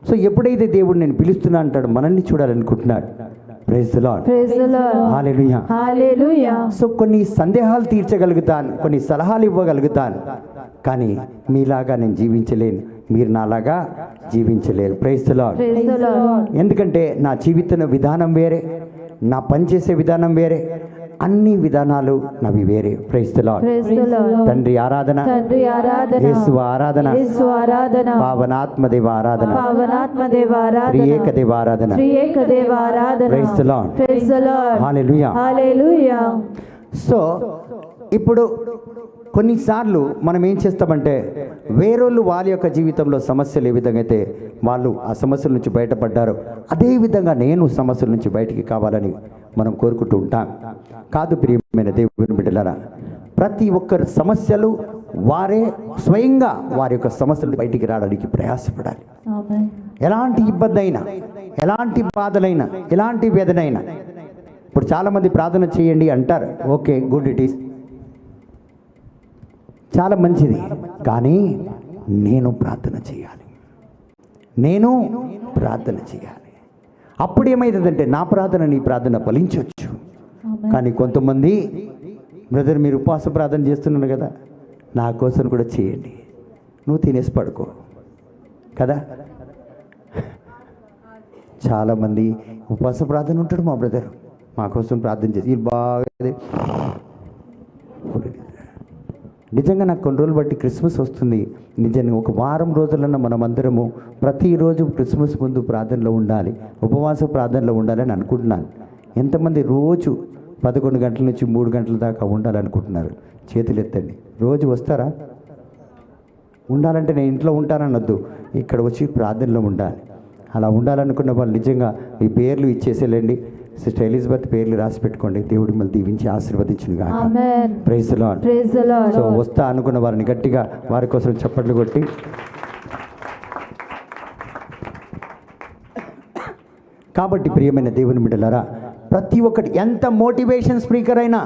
Speaker 1: సో ఎప్పుడైతే దేవుడు నేను పిలుస్తున్నా అంటాడు, మనల్ని చూడాలనుకుంటున్నాడు. Praise the Lord.
Speaker 2: Praise the Lord.
Speaker 1: Hallelujah.
Speaker 2: Hallelujah.
Speaker 1: So కొన్ని సందేహాలు తీర్చగలుగుతాను, కొన్ని సలహాలు ఇవ్వగలుగుతాను, కానీ మీలాగా నేను జీవించలేను, మీరు నాలాగా జీవించలేరు. Praise the Lord.
Speaker 2: Praise the Lord.
Speaker 1: ఎందుకంటే నా జీవిత విధానం వేరే, నా పనిచేసే విధానం వేరే, అన్ని విధానాలు నావి వేరే. Praise the Lord.
Speaker 2: Praise the Lord.
Speaker 1: తండ్రి ఆరాధన,
Speaker 2: తండ్రి ఆరాధన,
Speaker 1: యేసు ఆరాధన,
Speaker 2: యేసు ఆరాధన,
Speaker 1: పావనాత్మదేవ ఆరాధన,
Speaker 2: పావనాత్మదేవ ఆరాధన,
Speaker 1: త్రియేక దేవ ఆరాధన.
Speaker 2: త్రియేక దేవ ఆరాధన.
Speaker 1: Praise the Lord.
Speaker 2: Praise the Lord.
Speaker 1: Hallelujah.
Speaker 2: Hallelujah.
Speaker 1: So ఇప్పుడు కొన్నిసార్లు మనం ఏం చేస్తామంటే, వేరోళ్ళు వాళ్ళ యొక్క జీవితంలో సమస్యలు ఏ విధంగా అయితే వాళ్ళు ఆ సమస్యల నుంచి బయటపడ్డారో అదే విధంగా నేను సమస్యల నుంచి బయటికి కావాలని మనం కోరుకుంటూ ఉంటాం. కాదు ప్రియమైన దేవుని బిడ్డలారా, ప్రతి ఒక్కరి సమస్యలు వారే స్వయంగా వారి యొక్క సమస్యలు బయటికి రావడానికి ప్రయాసపడాలి.
Speaker 2: ఆమేన్.
Speaker 1: ఎలాంటి ఇబ్బంది అయినా, ఎలాంటి బాధలైనా, ఎలాంటి వేదనైనా. ఇప్పుడు చాలామంది ప్రార్థన చేయండి అంటారు, ఓకే, గుడ్, ఇట్ ఈస్ చాలా మంచిది, కానీ నేను ప్రార్థన చేయాలి, నేను ప్రార్థన చేయాలి. అప్పుడు ఏమవుతుందంటే నా ప్రార్థన నీ ప్రార్థన ఫలించవచ్చు.
Speaker 2: ఆమేన్.
Speaker 1: కానీ కొంతమంది, బ్రదర్ మీరు ఉపవాస ప్రార్థన చేస్తున్నారు కదా, నా కోసం కూడా చేయండి, నువ్వు తినేసి పడుకో కదా. చాలామంది ఉపవాస ప్రార్థన ఉంటాడు మా బ్రదర్, మా కోసం ప్రార్థన చేసి ఇది బాగా. నిజంగా నాకు కొన్ని రోజులు బట్టి క్రిస్మస్ వస్తుంది, నిజంగా ఒక వారం రోజులన్నా మనం అందరము ప్రతిరోజు క్రిస్మస్ ముందు ప్రార్థనలో ఉండాలి, ఉపవాస ప్రార్థనలో ఉండాలని అనుకుంటున్నాను. ఎంతమంది రోజు 11 గంటల నుంచి 3 గంటల దాకా ఉండాలనుకుంటున్నారు? చేతులు ఎత్తండి. రోజు వస్తారా? ఉండాలంటే నేను ఇంట్లో ఉంటానన్నొద్దు, ఇక్కడ వచ్చి ప్రార్థనలో ఉండాలి. అలా ఉండాలనుకున్న వాళ్ళు నిజంగా మీ పేర్లు ఇచ్చేసేయండి, సిస్టర్ ఎలిజబెత్ పేర్లు రాసి పెట్టుకోండి. దేవుడు మిమ్మల్ని దీవించి ఆశీర్వదించును గాక.
Speaker 2: Amen.
Speaker 1: Praise the Lord.
Speaker 2: Praise the Lord.
Speaker 1: So వస్తా అనుకున్న వారిని గట్టిగా వారి కోసం చప్పట్లు కొట్టి, కాబట్టి ప్రియమైన దేవుని బిడ్డలారా, ప్రతి ఒక్కటి ఎంత మోటివేషన్ స్పీకర్ అయినా,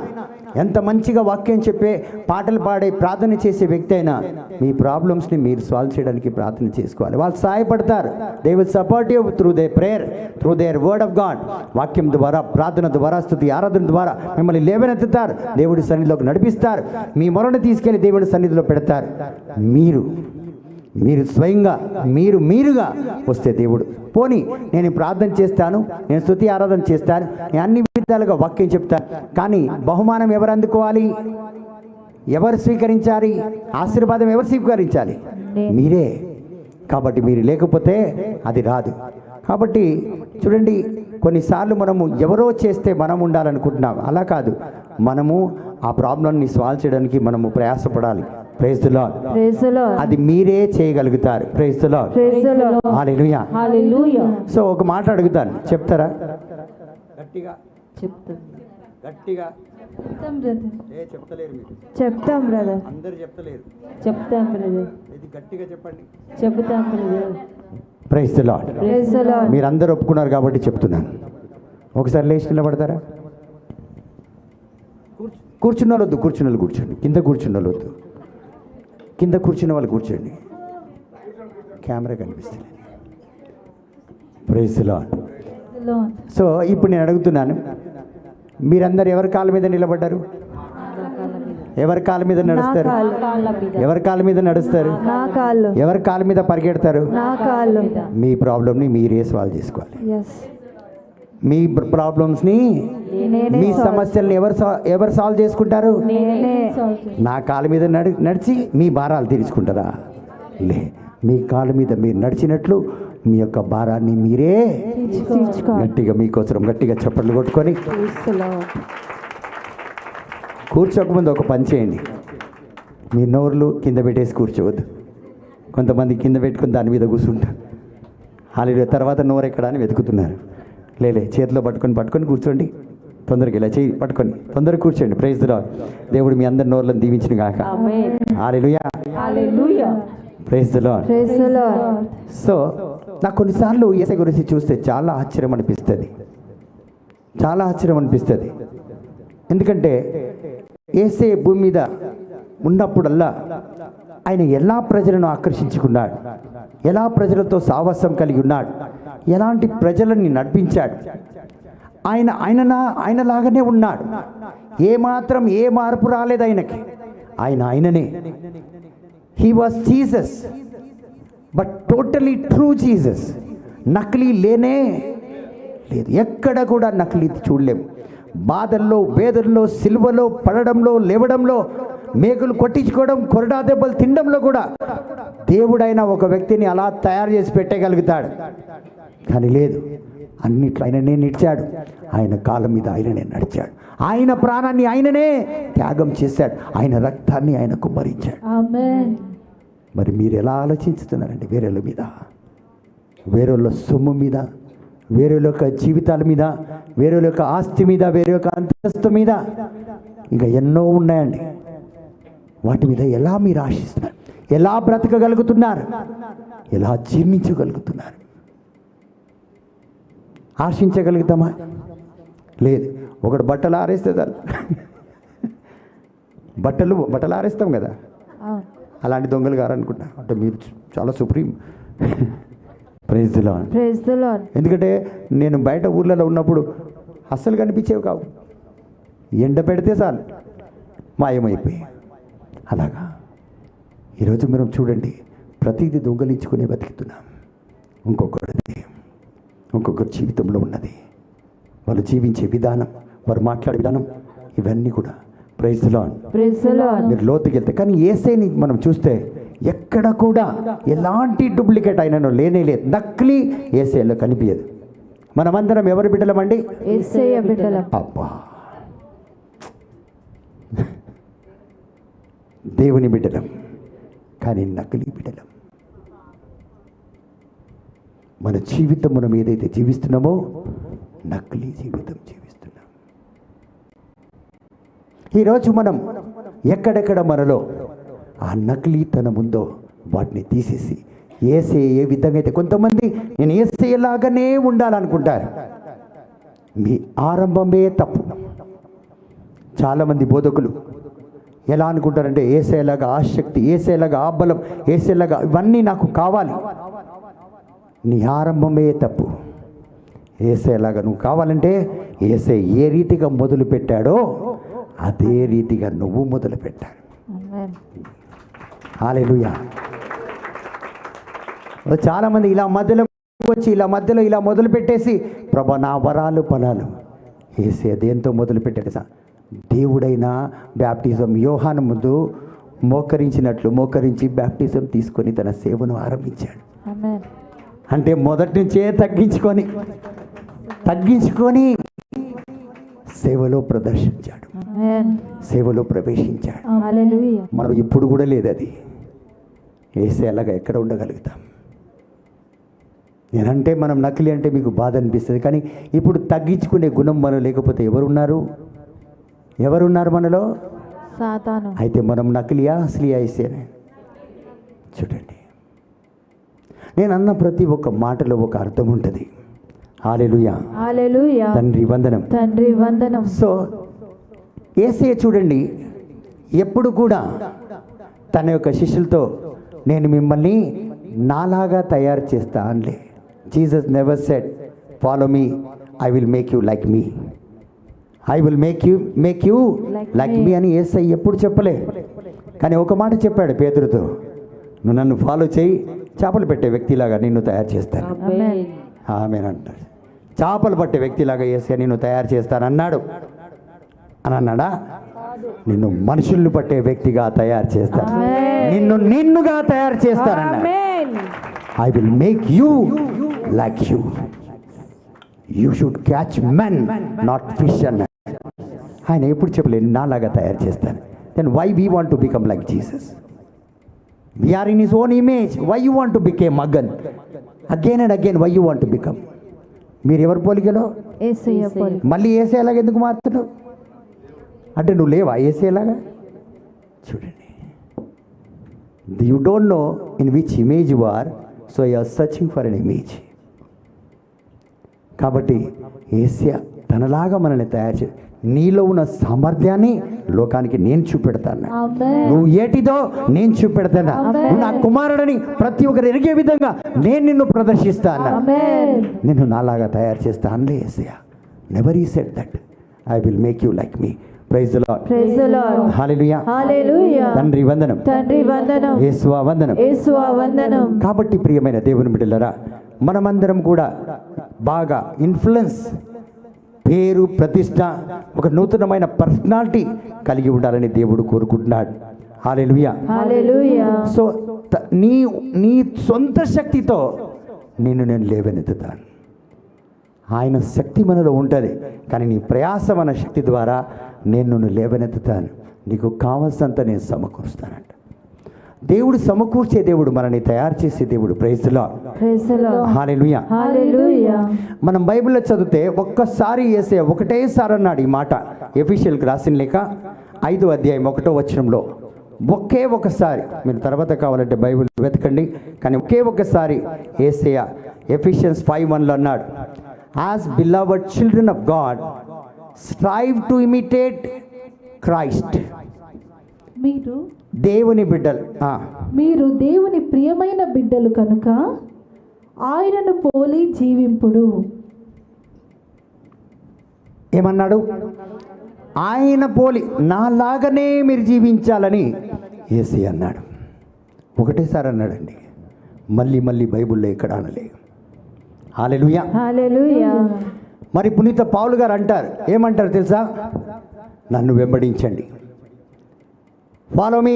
Speaker 1: ఎంత మంచిగా వాక్యం చెప్పే పాటలు పాడే ప్రార్థన చేసే వ్యక్తి అయినా మీ ప్రాబ్లమ్స్ని మీరు సాల్వ్ చేయడానికి ప్రార్థన చేసుకోవాలి. వాళ్ళు సహాయపడతారు. They will support you through they prayer, through there word of God. వాక్యం ద్వారా, ప్రార్థన ద్వారా, స్తుతి ఆరాధన ద్వారా మిమ్మల్ని లేవనెత్తుతారు, దేవుడి సన్నిధిలోకి నడిపిస్తారు, మీ మొరను తీసుకెళ్లి దేవుడి సన్నిధిలో పెడతారు. మీరు స్వయంగా మీరుగా వస్తే దేవుడు, పోనీ నేను ప్రార్థన చేస్తాను, నేను స్తుతి ఆరాధన చేస్తాను, నేను అన్ని విధాలుగా వాక్యం చెప్తాను, కానీ బహుమానం ఎవరు అందుకోవాలి? ఎవరు స్వీకరించాలి? ఆశీర్వాదం ఎవరు స్వీకరించాలి? మీరే. కాబట్టి మీరు లేకపోతే అది రాదు. కాబట్టి చూడండి, కొన్నిసార్లు మనము ఎవరో చేస్తే మనం ఉండాలనుకుంటున్నాం, అలా కాదు. మనము ఆ ప్రాబ్లంని సాల్వ్ చేయడానికి మనము ప్రయాసపడాలి. Praise the Lord.
Speaker 2: Praise the Lord.
Speaker 1: అది మీరే చేయగలుగుతారు. Praise the Lord.
Speaker 2: Praise the Lord.
Speaker 1: Hallelujah.
Speaker 2: Hallelujah.
Speaker 1: So ఒక మాట అడుగుతాను, చెప్తారా? గట్టిగా
Speaker 2: చెప్తాం.
Speaker 1: గట్టిగా
Speaker 2: చెప్తాం బ్రదర్.
Speaker 1: చెప్తలేరు మీరు,
Speaker 2: చెప్తాం బ్రదర్.
Speaker 1: అందరు చెప్తలేరు.
Speaker 2: చెప్తాం బ్రదర్.
Speaker 1: ఇది గట్టిగా చెప్పండి.
Speaker 2: చెప్తాం brother.
Speaker 1: Praise the Lord.
Speaker 2: Praise the Lord.
Speaker 1: మీరు అందరూ ఒప్పుకున్నారు కాబట్టి చెప్తున్నాను. ఒకసారి లేచి నిలబడతారా? కూర్చున్న వాళ్ళు వద్దు, కూర్చున్న వాళ్ళు కూర్చోండి. కింద కూర్చున్న వాళ్ళు వద్దు, కింద కూర్చున్న వాళ్ళు కూర్చోండి. కెమెరా కనిపిస్తుంది. Praise the Lord. సో ఇప్పుడు నేను అడుగుతున్నాను, మీరందరూ ఎవరి కాళ్ళ మీద నిలబడ్డారు? ఎవరి కాళ్ళ మీద నడుస్తారు? ఎవరి కాళ్ళ మీద నడుస్తారు?
Speaker 2: నా కాళ్ళు.
Speaker 1: ఎవరి కాళ్ళ మీద పరిగెడతారు?
Speaker 2: నా కాళ్ళు.
Speaker 1: మీ ప్రాబ్లమ్ని మీరే సాల్వ్ చేసుకోవాలి.
Speaker 2: yes
Speaker 1: మీ ప్రాబ్లమ్స్ని,
Speaker 2: నేనే
Speaker 1: మీ సమస్యల్ని ఎవరు సాల్వ్ చేసుకుంటారు?
Speaker 2: నేనే.
Speaker 1: నా కాళ్ళ మీద నడిచి మీ భారాలు తీర్చుకుంటారా? లే, మీ కాళ్ళ మీద మీరు నడిచినట్లు మీ యొక్క భారాన్ని మీరే
Speaker 2: తీర్చుకోవాలి.
Speaker 1: గట్టిగా మీకోసం గట్టిగా చప్పట్లు కొట్టుకొని
Speaker 2: ప్రైజ్ ది లార్డ్.
Speaker 1: కూర్చోకముందు ఒక పని చేయండి, మీ నోర్లు కింద పెట్టేసి కూర్చోవద్దు. కొంతమంది కింద పెట్టుకుని దాని మీద కూర్చుంటారు. హాలిడే తర్వాత నోరు ఎక్కడ అని వెతుకుతున్నారు. లేలే, చేతిలో పట్టుకొని కూర్చోండి. తొందరగా ఇలా చేయి పట్టుకొని తొందరగా కూర్చోండి. Praise the Lord. దేవుడు మీ అందరి నోర్లను దీవించిన గాక.
Speaker 2: Amen.
Speaker 1: Hallelujah.
Speaker 2: Hallelujah.
Speaker 1: Praise the Lord.
Speaker 2: Praise the Lord.
Speaker 1: So నాకు కొన్నిసార్లు యేసయ్య గురించి చూస్తే చాలా ఆశ్చర్యం అనిపిస్తుంది, చాలా ఆశ్చర్యం అనిపిస్తుంది. ఎందుకంటే యేసయ్య భూమి మీద ఉన్నప్పుడల్లా ఆయన ఎలా ప్రజలను ఆకర్షించుకున్నాడు, ఎలా ప్రజలతో సావాసం కలిగి ఉన్నాడు, ఎలాంటి ప్రజలని నడిపించాడు. ఆయనలాగానే ఉన్నాడు. ఏమాత్రం ఏ మార్పు రాలేదు ఆయనకి. ఆయననే. He was Jesus, but totally true Jesus. నకిలీ లేనే లేదు. ఎక్కడ కూడా నకిలీ చూడలేము. బాధల్లో, వేదనలో, సిలువలో పడడంలో, లేవడంలో, మేకులు కొట్టించుకోవడం, కొరడా దెబ్బలు తినడంలో కూడా దేవుడైన ఒక వ్యక్తిని అలా తయారు చేసి పెట్టగలుగుతాడు. కానీ లేదు, అన్నిట్లో ఆయననే నిలిచాడు. ఆయన కాలం మీద ఆయననే నడిచాడు. ఆయన ప్రాణాన్ని ఆయననే త్యాగం చేశాడు. ఆయన రక్తాన్ని ఆయన కుమ్మరించాడు.
Speaker 2: ఆమేన్.
Speaker 1: మరి మీరు ఎలా ఆలోచిస్తున్నారండి? వేరేల మీద, వేరేళ్ళ సొమ్ము మీద, వేరేల యొక్క జీవితాల మీద, వేరేల యొక్క ఆస్తి మీద, వేరే యొక్క అంతస్తు మీద, ఇంకా ఎన్నో ఉన్నాయండి. వాటి మీద ఎలా మీరు ఆశిస్తున్నారు? ఎలా బ్రతకగలుగుతున్నారు? ఎలా జీర్ణించగలుగుతున్నారు? ఆశించగలుగుతామా? లేదు. ఒకడు బట్టలు ఆరేస్తే చాలు. బట్టలు ఆరేస్తాం కదా, అలాంటి దొంగలు గారనుకుంటా. అంటే మీరు చాలా supreme. Praise the Lord.
Speaker 2: Praise the Lord.
Speaker 1: ఎందుకంటే నేను బయట ఊర్లలో ఉన్నప్పుడు అస్సలు కనిపించేవి కావు. ఎండ పెడితే చాలు మాయమైపోయి. అలాగా ఈరోజు మనం చూడండి, ప్రతిదీ దొంగలించుకునే బతుకుతున్నాం. ఇంకొకరి జీవితంలో ఉన్నది, వాళ్ళు జీవించే విధానం, వారు మాట్లాడే విధానం, ఇవన్నీ కూడా. Praise the Lord.
Speaker 2: Praise the Lord.
Speaker 1: మీరు లోతుకి వెళ్తే, కానీ యేసయ్యని మనం చూస్తే ఎక్కడ కూడా ఎలాంటి డూప్లికేట్ అయినను లేనే లేదు. నకిలీ యేసయ్యలో కనిపించదు. మనమందరం ఎవరి బిడ్డలమండి?
Speaker 2: యేసయ్య బిడ్డలం.
Speaker 1: అబ్బా, దేవుని బిడ్డలం, కానీ నకిలీ బిడ్డలం. మన జీవితం మనం ఏదైతే జీవిస్తున్నామో నకిలీ జీవితం జీవిస్తున్నాం. ఈరోజు మనం ఎక్కడెక్కడ మనలో ఆ నకిలీతనం ఉందో వాటిని తీసేసి యేసయ్య ఏ విధంగా అయితే, కొంతమంది నేను యేసయ్యలాగానే ఉండాలనుకుంటారు. మీ ఆరంభమే తప్పు. చాలామంది బోధకులు ఎలా అనుకుంటారంటే, యేసయ్యలాగా ఆసక్తి, యేసయ్యలాగా ఆ బలం, యేసయ్యలాగా ఇవన్నీ నాకు కావాలి. నీ ఆరంభమే తప్పు. యేసయ్యలాగా నువ్వు కావాలంటే యేసయ్య ఏ రీతిగా మొదలు పెట్టాడో అదే రీతిగా నువ్వు మొదలు పెట్టాడు.
Speaker 2: ఆమేన్.
Speaker 1: హల్లెలూయా. చాలామంది ఇలా మధ్యలో వచ్చి ఇలా మొదలు పెట్టేసి, ప్రభా నా వరాలు ఫలాలు, యేసయ్య దేంతో మొదలు పెట్టాడు? దేవుడైన బ్యాప్టిజం యోహాను ముందు మోకరించి బ్యాప్టిజం తీసుకొని తన సేవను ఆరంభించాడు.
Speaker 2: ఆమేన్.
Speaker 1: అంటే మొదటి నుంచే తగ్గించుకొని సేవలో ప్రదర్శించాడు,
Speaker 2: ఆమేన్.
Speaker 1: సేవలో ప్రవేశించాడు.
Speaker 2: హల్లెలూయా.
Speaker 1: మనం ఇప్పుడు కూడా లేదు అది. యేసయ్యలాగా ఎక్కడ ఉండగలుగుతాం? నేనంటే మనం నకిలీ అంటే మీకు బాధ అనిపిస్తుంది, కానీ ఇప్పుడు తగ్గించుకునే గుణం మనం లేకపోతే ఎవరున్నారు మనలో?
Speaker 2: సాతాను.
Speaker 1: అయితే మనం నకిలీయా అసలియా? యేసయ్యనే. చూడండి, నేను అన్న ప్రతి ఒక్క మాటలో ఒక అర్థం ఉంటుంది. హల్లెలూయా.
Speaker 2: హల్లెలూయా.
Speaker 1: తండ్రి వందనం.
Speaker 2: తండ్రి వందనం.
Speaker 1: సో యేసయ్య చూడండి, ఎప్పుడు కూడా తన యొక్క శిష్యులతో నేను మిమ్మల్ని నాలాగా తయారు చేస్తా అనలే. Jesus never said follow me, I will make you like me, I will make you like me అని యేసయ్య ఎప్పుడు చెప్పలే. కానీ ఒక మాట చెప్పాడు పేతురుతో, నువ్వు నన్ను ఫాలో చేయి, చేపలు పెట్టే వ్యక్తిలాగా నిన్ను తయారు చేస్తాను.
Speaker 2: ఆమేన్.
Speaker 1: ఆమేన్ అంటాడు. చేపలు పట్టే వ్యక్తిలాగా యేసయ్య నిన్ను తయారు చేస్తానన్నాడు అని అన్నాడా? నిన్ను మనుషుల్ని పట్టే వ్యక్తిగా తయారు చేస్తాను, నిన్నుగా తయారు చేస్తానన్నాడు.
Speaker 2: Amen.
Speaker 1: I will make you like you should catch men not fish అన్నాడు. ఆయన ఎప్పుడు చెప్పలేదు నాలాగా తయారు చేస్తాను. Then why we want to become like Jesus? We are in his own image. Why you want to become again and again? Why you want to become? మీరు ఎవరు పోలికలో?
Speaker 2: యేసయ్య పోలిక.
Speaker 1: మళ్ళీ యేసయ్యలాగా ఎందుకు మారుతున్నావు? అంటే నువ్వు లేవా యేసయ్యలాగా? చూడండి, you don't know in which image you are, so you are searching for an image. కాబట్టి యేసయ్య తనలాగా మనల్ని తయారు చేసి నీలో ఉన్న సామర్థ్యాన్ని లోకానికి నేను చూపెడతాను.
Speaker 2: ఆమేన్.
Speaker 1: నువ్వు ఏటిదో నేను చూపెడతాను. నువ్వు నా కుమారుడని ప్రతి ఒక్కరు ఎరిగే విధంగా నేను నిన్ను ప్రదర్శిస్తాను.
Speaker 2: ఆమేన్.
Speaker 1: నిన్ను నాలాగా తయారు చేస్తానులే Yesayya. Never he said that I will make you like me. Praise the Lord.
Speaker 2: Praise the Lord.
Speaker 1: Hallelujah.
Speaker 2: Hallelujah.
Speaker 1: తండ్రి వందనం.
Speaker 2: తండ్రి వందనం.
Speaker 1: యేసువా వందనం.
Speaker 2: యేసువా వందనం.
Speaker 1: కాబట్టి ప్రియమైన దేవుని బిడ్డలారా, మనమందరం కూడా బాగా ఇన్ఫ్లుయెన్స్, పేరు, ప్రతిష్ట, ఒక నూతనమైన పర్సనాలిటీ కలిగి ఉండాలని దేవుడు కోరుకుంటున్నాడు. హల్లెలూయా.
Speaker 2: హల్లెలూయా.
Speaker 1: సో నీ సొంత శక్తితో నేను లేవనెత్తుతాను. ఆయన శక్తి మనలో ఉంటుంది, కానీ నీ ప్రయాసమైన శక్తి ద్వారా నేను లేవనెత్తుతాను. నీకు కావాల్సినంత నేను సమకూరుస్తానంట. దేవుడు సమకూర్చే దేవుడు, మనల్ని తయారు చేసే దేవుడు. Praise the Lord.
Speaker 2: Praise the Lord.
Speaker 1: Hallelujah.
Speaker 2: Hallelujah.
Speaker 1: మనం బైబిల్లో చదివితే ఒక్కసారి యేసయ్య ఒకటేసారి అన్నాడు ఈ మాట. ఎఫెసీయులకు రాసిన లేఖ 5వ అధ్యాయం 1వ వచనంలో ఒకే ఒకసారి, మీరు తర్వాత కావాలంటే బైబిల్ వెతకండి, కానీ ఒకే ఒకసారి యేసయ్య ఎఫెసియన్స్ 5:1లో అన్నాడు, as beloved children of God strive to imitate Christ.
Speaker 3: మీరు
Speaker 1: దేవుని బిడ్డలు.
Speaker 3: మీరు దేవుని ప్రియమైన బిడ్డలు కనుక ఆయనను పోలి జీవింపుడు.
Speaker 1: ఏమన్నాడు? ఆయన పోలి నాలాగనే మీరు జీవించాలని యేసయ్య అన్నాడు. ఒకటేసారి అన్నాడండి, మళ్ళీ బైబిల్లో ఎక్కడ అనలే. హల్లెలూయా.
Speaker 2: హల్లెలూయా.
Speaker 1: మరి పునీత పౌలు గారు అంటారు, ఏమంటారు తెలుసా? నన్ను వెంబడించండి. Follow me.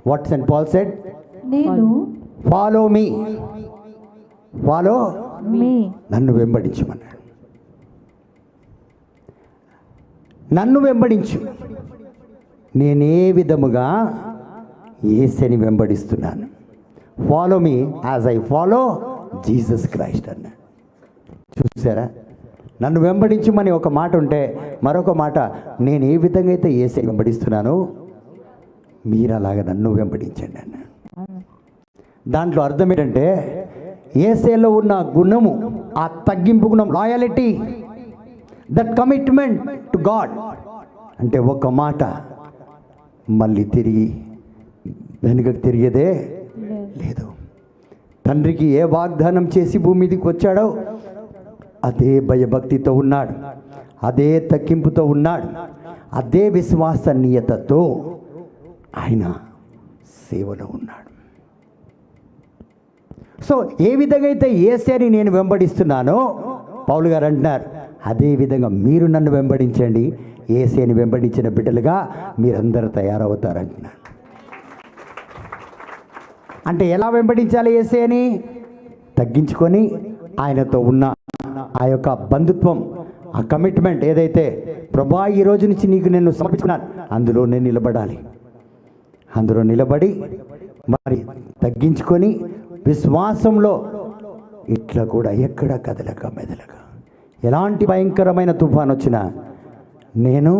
Speaker 1: What saint Paul said?
Speaker 3: నేను
Speaker 1: ఫాలో మీ. Follow
Speaker 2: me.
Speaker 1: నన్ను వెంబడించమన్నాడు. నన్ను వెంబడించు. నేనే విధముగా యేసుని వెంబడిస్తున్నాను. Follow me as I follow Jesus Christ అన్నాడు. చూసారా? నన్ను వెంబడించమని ఒక మాట ఉంటే, మరొక మాట నేను ఏ విధంగా అయితే యేసుని వెంబడిస్తున్నానో మీరు అలాగా నన్ను వెంబడించండి అన్నాడు. దాంట్లో అర్థం ఏంటంటే, యేసులో ఉన్న గుణము, ఆ తగ్గింపు గుణం, loyalty, that commitment to God. అంటే ఒక మాట మళ్ళీ తిరిగి వెనుకకు తిరిగేదే లేదు. తండ్రికి ఏ వాగ్దానం చేసి భూమి మీదకి వచ్చాడో అదే భయభక్తితో ఉన్నాడు, అదే తగ్గింపుతో ఉన్నాడు, అదే విశ్వసనీయతతో ఆయన సేవలో ఉన్నాడు. సో ఏ విధంగా అయితే యేసుని నేను వెంబడిస్తున్నానో పౌలు గారు అంటున్నారు, అదే విధంగా మీరు నన్ను వెంబడించండి. యేసుని వెంబడించిన బిడ్డలుగా మీరందరూ తయారవుతారంటున్నారు. అంటే ఎలా వెంబడించాలి యేసుని? తగ్గించుకొని ఆయనతో ఉన్న ఆ యొక్క బంధుత్వం, ఆ కమిట్మెంట్ ఏదైతే, ప్రభా ఈ రోజు నుంచి నీకు నేను సమర్పించుకున్నాను, అందులో నేను నిలబడాలి. అందులో నిలబడి మరి తగ్గించుకొని విశ్వాసంలో ఇట్లా కూడా ఎక్కడ కదలక మెదలక, ఎలాంటి భయంకరమైన తుఫాన్ వచ్చినా నేను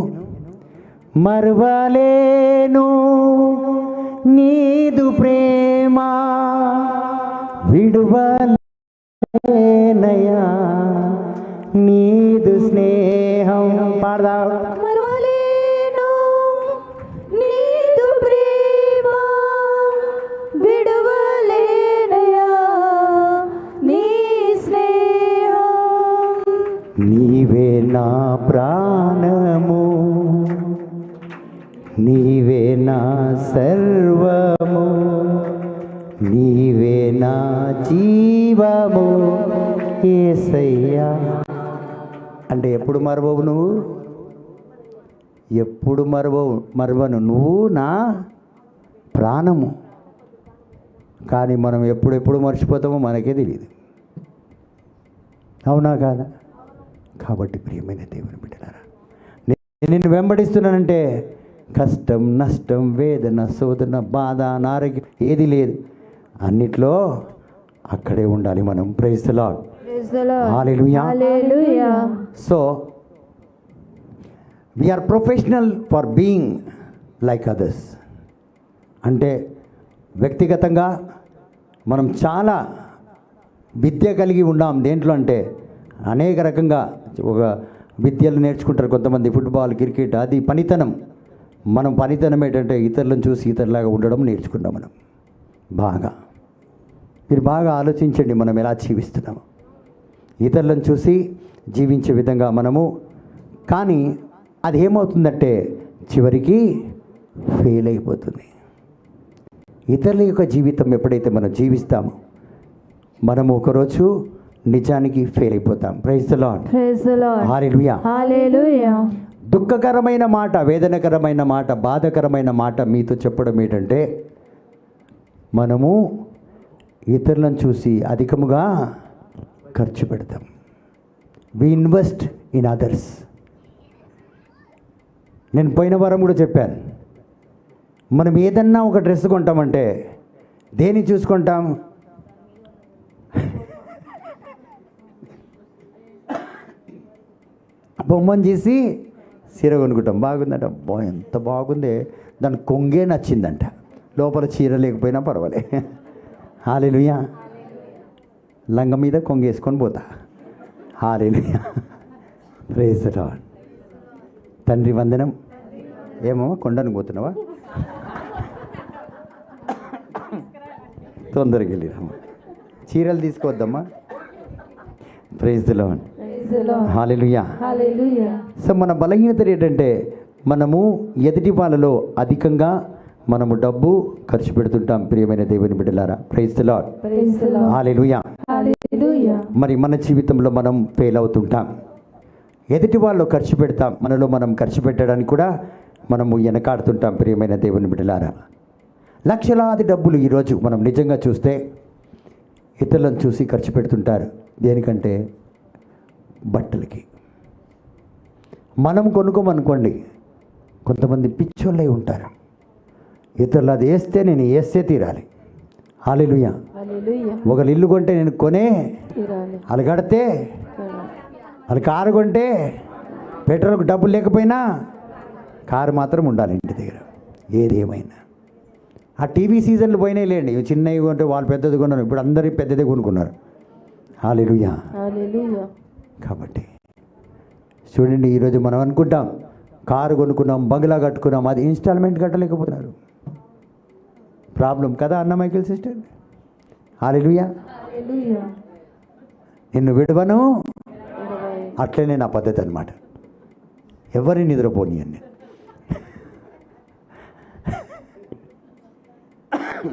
Speaker 1: మరువలేను నీదు ప్రేమ, విడువలేనయా నీదు స్నేహం. పాడదా?
Speaker 2: మరువలేను నీదు ప్రేమ, విడువలేనయా నీ స్నేహం.
Speaker 1: నీవే నా ప్రాణము, నీవే నా సర్వము, నీవే నా జీవము యేసయ్యా. అంటే ఎప్పుడు మరవవు నువ్వు? ఎప్పుడు మరవను, నువ్వు నా ప్రాణము. కానీ మనం ఎప్పుడెప్పుడు మర్చిపోతామో మనకే తెలియదు. అవునా కాదా? కాబట్టి ప్రియమైన దేవుని బిడ్డలారా, నేను నిన్ను వెంబడిస్తున్నానంటే కష్టం, నష్టం, వేదన, శోధన, బాధ, అనారోగ్యం ఏది లేదు, అన్నిట్లో అక్కడే ఉండాలి మనం. Praise the Lord.
Speaker 2: Praise the Lord.
Speaker 1: Hallelujah.
Speaker 2: Hallelujah.
Speaker 1: So we are professional for being like others. అంటే వ్యక్తిగతంగా మనం చాలా విద్య కలిగి ఉన్నాం. దేంట్లో అంటే అనేక రకంగా ఒక విద్యలు నేర్చుకుంటారు కొంతమంది, ఫుట్బాల్, క్రికెట్, అది పనితనం. మనం పనితనం ఏంటంటే ఇతరులను చూసి ఇతరులాగా ఉండడం నేర్చుకున్నాం మనం బాగా. మీరు బాగా ఆలోచించండి, మనం ఎలా జీవిస్తున్నాము. ఇతరులను చూసి జీవించే విధంగా మనము, కానీ అది ఏమవుతుందంటే చివరికి ఫెయిల్ అయిపోతుంది. ఇతరుల యొక్క జీవితం ఎప్పుడైతే మనం జీవిస్తామో మనము ఒకరోజు నిజానికి ఫెయిల్ అయిపోతాం. Praise the Lord.
Speaker 2: Praise the Lord.
Speaker 1: Hallelujah.
Speaker 2: Hallelujah.
Speaker 1: దుఃఖకరమైన మాట, వేదనకరమైన మాట, బాధకరమైన మాట మీతో చెప్పడం ఏంటంటే మనము ఇతరులను చూసి అధికముగా ఖర్చు పెడతాం. We invest in others. నేను పోయిన వారం కూడా చెప్పాను, మనం ఏదన్నా ఒక డ్రెస్ కొంటామంటే దేన్ని చూసుకుంటాం? బొమ్మను చేసి చీర కొనుక్కుంటాం. బాగుందంట, ఎంత బాగుందే, దాని కొంగే నచ్చిందంట, లోపల చీర లేకపోయినా పర్వాలే. హల్లెలూయా. లంగ మీద కొంగేసుకొని పోతా. హల్లెలూయా. Praise the Lord. తండ్రి వందనం. ఏమో కొండను పోతున్నావా? తొందరగా వెళ్ళిరమ్మా, చీరలు తీసుకోవద్దమ్మా. Praise the Lord.
Speaker 2: Praise the Lord.
Speaker 1: Hallelujah.
Speaker 3: Hallelujah.
Speaker 1: So మన బలహీనత ఏంటంటే మనము ఎదుటి వాళ్ళలో అధికంగా మనము డబ్బు ఖర్చు పెడుతుంటాం. ప్రియమైన దేవుని బిడ్డలారా, praise the Lord.
Speaker 3: Praise the Lord.
Speaker 1: Hallelujah.
Speaker 3: Hallelujah.
Speaker 1: మరి మన జీవితంలో మనం ఫెయిల్ అవుతుంటాం. ఎదుటి వాళ్ళు ఖర్చు పెడతాం, మనలో మనం ఖర్చు పెట్టడానికి కూడా మనము వెనకాడుతుంటాం. ప్రియమైన దేవుని బిడ్డలారా, లక్షలాది డబ్బులు ఈరోజు మనం నిజంగా చూస్తే ఇతరులను చూసి ఖర్చు పెడుతుంటారు. దేనికంటే బట్టలకి. మనం కొనుక్కోమనుకోండి, కొంతమంది పిచ్చోళ్ళై ఉంటారు. ఇతరులు అది వేస్తే నేను వేస్తే తీరాలి. హల్లెలూయా.
Speaker 2: హల్లెలూయా.
Speaker 1: ఒకళ్ళు ఇల్లు కొంటే నేను కొనే,
Speaker 2: తీరాలి.
Speaker 1: వాళ్ళు కడితే, వాళ్ళు కారు కొంటే పెట్రోల్కి డబ్బులు లేకపోయినా కారు మాత్రం ఉండాలి ఇంటి దగ్గర. ఏది ఏమైనా ఆ టీవీ సీజన్లు పోయినాయి లేండి, ఇవి చిన్నవి కొంటే వాళ్ళు పెద్దది కొన్నారు, ఇప్పుడు అందరూ పెద్దదే కొనుక్కున్నారు. హల్లెలూయా.
Speaker 2: హల్లెలూయా.
Speaker 1: కాబట్టి చూడండి, ఈరోజు మనం అనుకుంటాం కారు కొనుక్కున్నాం, బంగ్లా కట్టుకున్నాం, అది ఇన్స్టాల్మెంట్ కట్టలేకపోతున్నారు. ప్రాబ్లం కదా అన్న మైకేల్ సిస్టర్. హల్లెలూయా.
Speaker 3: హల్లెలూయా.
Speaker 1: నిన్ను విడవను, అట్లనే నా పద్ధతి అన్నమాట. ఎవరిని నిద్రపోనియండి.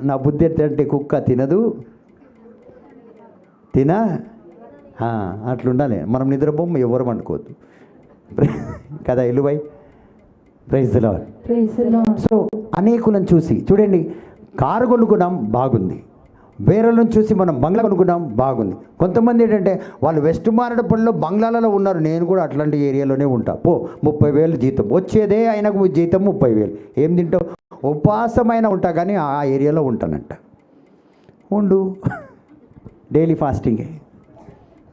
Speaker 1: నా బుద్ధి అంటే కుక్క తినదు, అట్లుండాలి. మనం నిద్రపోము, ఎవరు అనుకోవద్దు కదా. ఎల్లువై. Praise the Lord.
Speaker 3: Praise the Lord.
Speaker 1: So అనేకులను చూసి చూడండి, కారు కొనుక్కున్నాం బాగుంది, వేరేలను చూసి మనం బంగ్లా కొనుక్కున్నాం బాగుంది. కొంతమంది ఏంటంటే వాళ్ళు వెస్ట్ మారేడుపల్లిలో బంగ్లాలలో ఉన్నారు, నేను కూడా అట్లాంటి ఏరియాలోనే ఉంటా. 30,000 జీతం వచ్చేదే, ఆయనకు జీతం 30,000. ఏం తింటావు? ఉపవాసమైన ఉంటా, కానీ ఆ ఏరియాలో ఉంటానంట. ఉండు, డైలీ ఫాస్టింగే.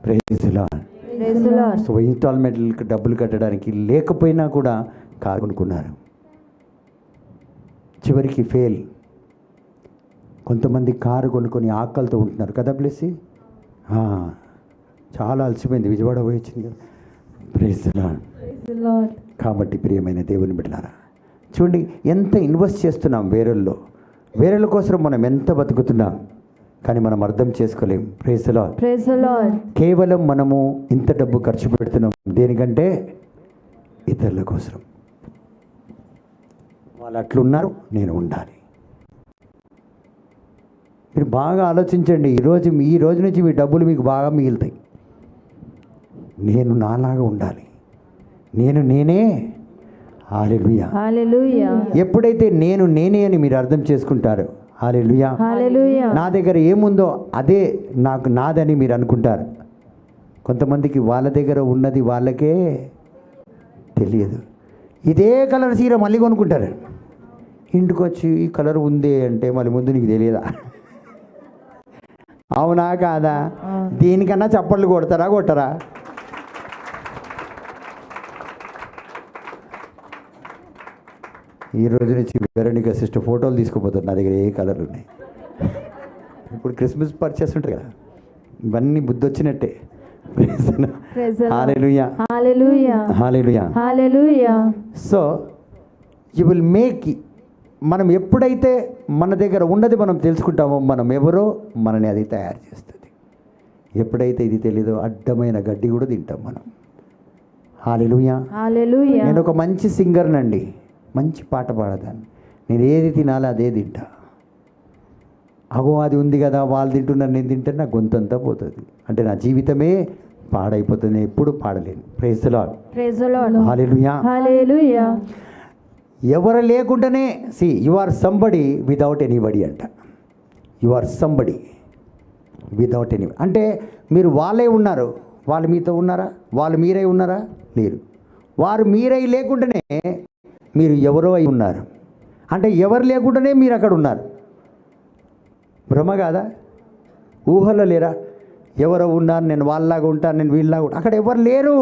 Speaker 1: Praise the Lord.
Speaker 2: Praise the Lord.
Speaker 1: So ఇన్స్టాల్మెంట్లకు డబ్బులు కట్టడానికి లేకపోయినా కూడా కారు కొనుక్కున్నారు, చివరికి ఫెయిల్. కొంతమంది కారు కొనుక్కొని ఆకలితో ఉంటున్నారు కదా. బ్లెస్సి చాలా అలసిపోయింది, విజయవాడ పోయి వచ్చింది కదా. Praise the Lord.
Speaker 3: Praise the Lord.
Speaker 1: కాబట్టి ప్రియమైన దేవుని బిడ్డలారా, చూడండి ఎంత ఇన్వెస్ట్ చేస్తున్నాం వేరేల్లో, వేరేల కోసం మనం ఎంత బతుకుతున్నాం, కానీ మనం అర్థం చేసుకోలేం. Praise the Lord.
Speaker 2: Praise the Lord.
Speaker 1: కేవలం మనము ఇంత డబ్బు ఖర్చు పెడుతున్నాం దేనికంటే? ఇతరుల కోసం. వాళ్ళు అట్లున్నారు, నేను ఉండాలి. మీరు బాగా ఆలోచించండి. ఈ రోజు నుంచి మీ డబ్బులు మీకు బాగా మిగులుతాయి. నేను నాలాగా ఉండాలి, నేనే. హల్లెలూయా.
Speaker 2: హల్లెలూయా.
Speaker 1: ఎప్పుడైతే నేనే అని మీరు అర్థం చేసుకుంటారు, హల్లెలూయా,
Speaker 2: హల్లెలూయా.
Speaker 1: నా దగ్గర ఏముందో అదే నాకు నాదని మీరు అనుకుంటారు. కొంతమందికి వాళ్ళ దగ్గర ఉన్నది వాళ్ళకే తెలియదు. ఇదే కలర్ చీర మళ్ళీ కొనుక్కుంటారు. ఇంటికి వచ్చి ఈ కలర్ ఉంది అంటే మళ్ళీ ముందు నీకు తెలియదా? అవునా కాదా? దీనికన్నా చప్పట్లు కొట్టరా? ఈ రోజు నుంచి వెరోనికా సిస్టర్ ఫోటోలు తీసుకుపోతారు, నా దగ్గర ఏ కలర్లు ఉన్నాయి. ఇప్పుడు క్రిస్మస్ పర్చేస్ ఉంటాయి కదా, ఇవన్నీ బుద్ధి వచ్చినట్టే. హల్లెలూయా
Speaker 2: హల్లెలూయా
Speaker 1: హల్లెలూయా.
Speaker 2: Hallelujah.
Speaker 1: So you will make, మనం ఎప్పుడైతే మన దగ్గర ఉన్నది మనం తెలుసుకుంటామో మనం ఎవరో మనని అది తయారు చేస్తుంది. ఎప్పుడైతే ఇది తెలీదో అడ్డమైన గడ్డి కూడా తింటాం మనం. హల్లెలూయా.
Speaker 2: హల్లెలూయా.
Speaker 1: నేను ఒక మంచి సింగర్నండి, మంచి పాట పాడదాన్ని, నేను ఏది తినాలో అదే తింటా. అగో అది ఉంది కదా వాళ్ళు తింటున్నారు నేను తింటే నా గొంతంతా పోతుంది, అంటే నా జీవితమే పాడైపోతుంది, నేను ఎప్పుడు పాడలేను. Praise the Lord.
Speaker 2: Praise the Lord.
Speaker 1: Hallelujah.
Speaker 2: Hallelujah.
Speaker 1: ఎవరు లేకుండానే you are somebody without anybody అంట. You are somebody without any, అంటే మీరు వాళ్ళే ఉన్నారు, వాళ్ళు మీతో ఉన్నారా? వాళ్ళు మీరై ఉన్నారా? లేరు. వారు మీరై లేకుండానే మీరు ఎవరో అయి ఉన్నారు, అంటే ఎవరు లేకుండానే మీరు అక్కడ ఉన్నారు. భ్రమ కాదా? ఊహలో లేరా? ఎవరో ఉన్నారు, నేను వాళ్ళలాగా ఉంటాను, నేను వీళ్ళలాగా ఉంటాను. అక్కడ ఎవరు లేరు,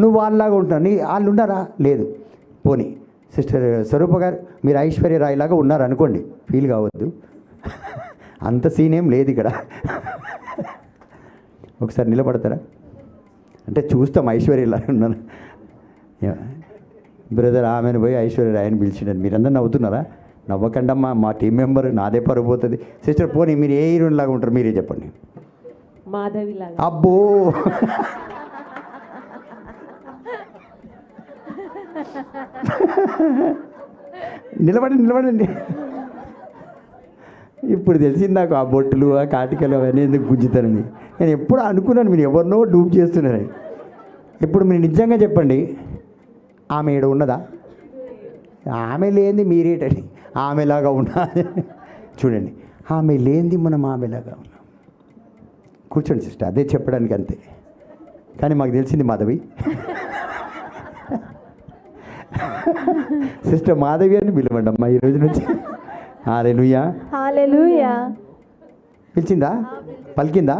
Speaker 1: నువ్వు వాళ్ళలాగా ఉంటాను, వాళ్ళు ఉన్నారా? లేదు. పోనీ సిస్టర్ స్వరూప గారు మీరు ఐశ్వర్య రాయ్ లాగా ఉన్నారు అనుకోండి, ఫీల్ కావద్దు, అంత సీన్ ఏం లేదు ఇక్కడ. ఒకసారి నిలబడతారా? అంటే చూస్తాం ఐశ్వర్యలా ఉన్నాను. బ్రదర్ ఆమెను పోయి ఐశ్వర్య రాయని పిలిచిండని మీరందరూ నవ్వుతున్నారా? నవ్వకండమ్మా, మా టీం మెంబర్, నాదే పరుగు పోతుంది. సిస్టర్ పోనీ మీరు ఏ హీరోయిన్ లాగా ఉంటారు మీరే చెప్పండి.
Speaker 2: మాధవి లాగా.
Speaker 1: అబ్బో, నిలబడండి. ఇప్పుడు తెలిసింది నాకు ఆ బొట్టులు ఆ కాటికలు అవన్నీ ఎందుకు గుంజుతానని. నేను ఎప్పుడు అనుకున్నాను మీరు ఎవరినో డూప్ చేస్తున్నారని. ఇప్పుడు మీరు నిజంగా చెప్పండి, ఆమె ఈడ ఉన్నదా? ఆమె లేనిది మీరేటండి ఆమెలాగా ఉన్నా. చూడండి, ఆమె లేనిది మనం ఆమెలాగా ఉన్నాం. కూర్చోండి సిస్టర్, అదే చెప్పడానికి అంతే. కానీ మాకు తెలిసింది మాధవి. సిస్టర్ మాధవి అని పిలవండి అమ్మా ఈ రోజు నుంచి. హల్లెలూయా.
Speaker 2: హల్లెలూయా.
Speaker 1: పిలిచిందా? పలికిందా?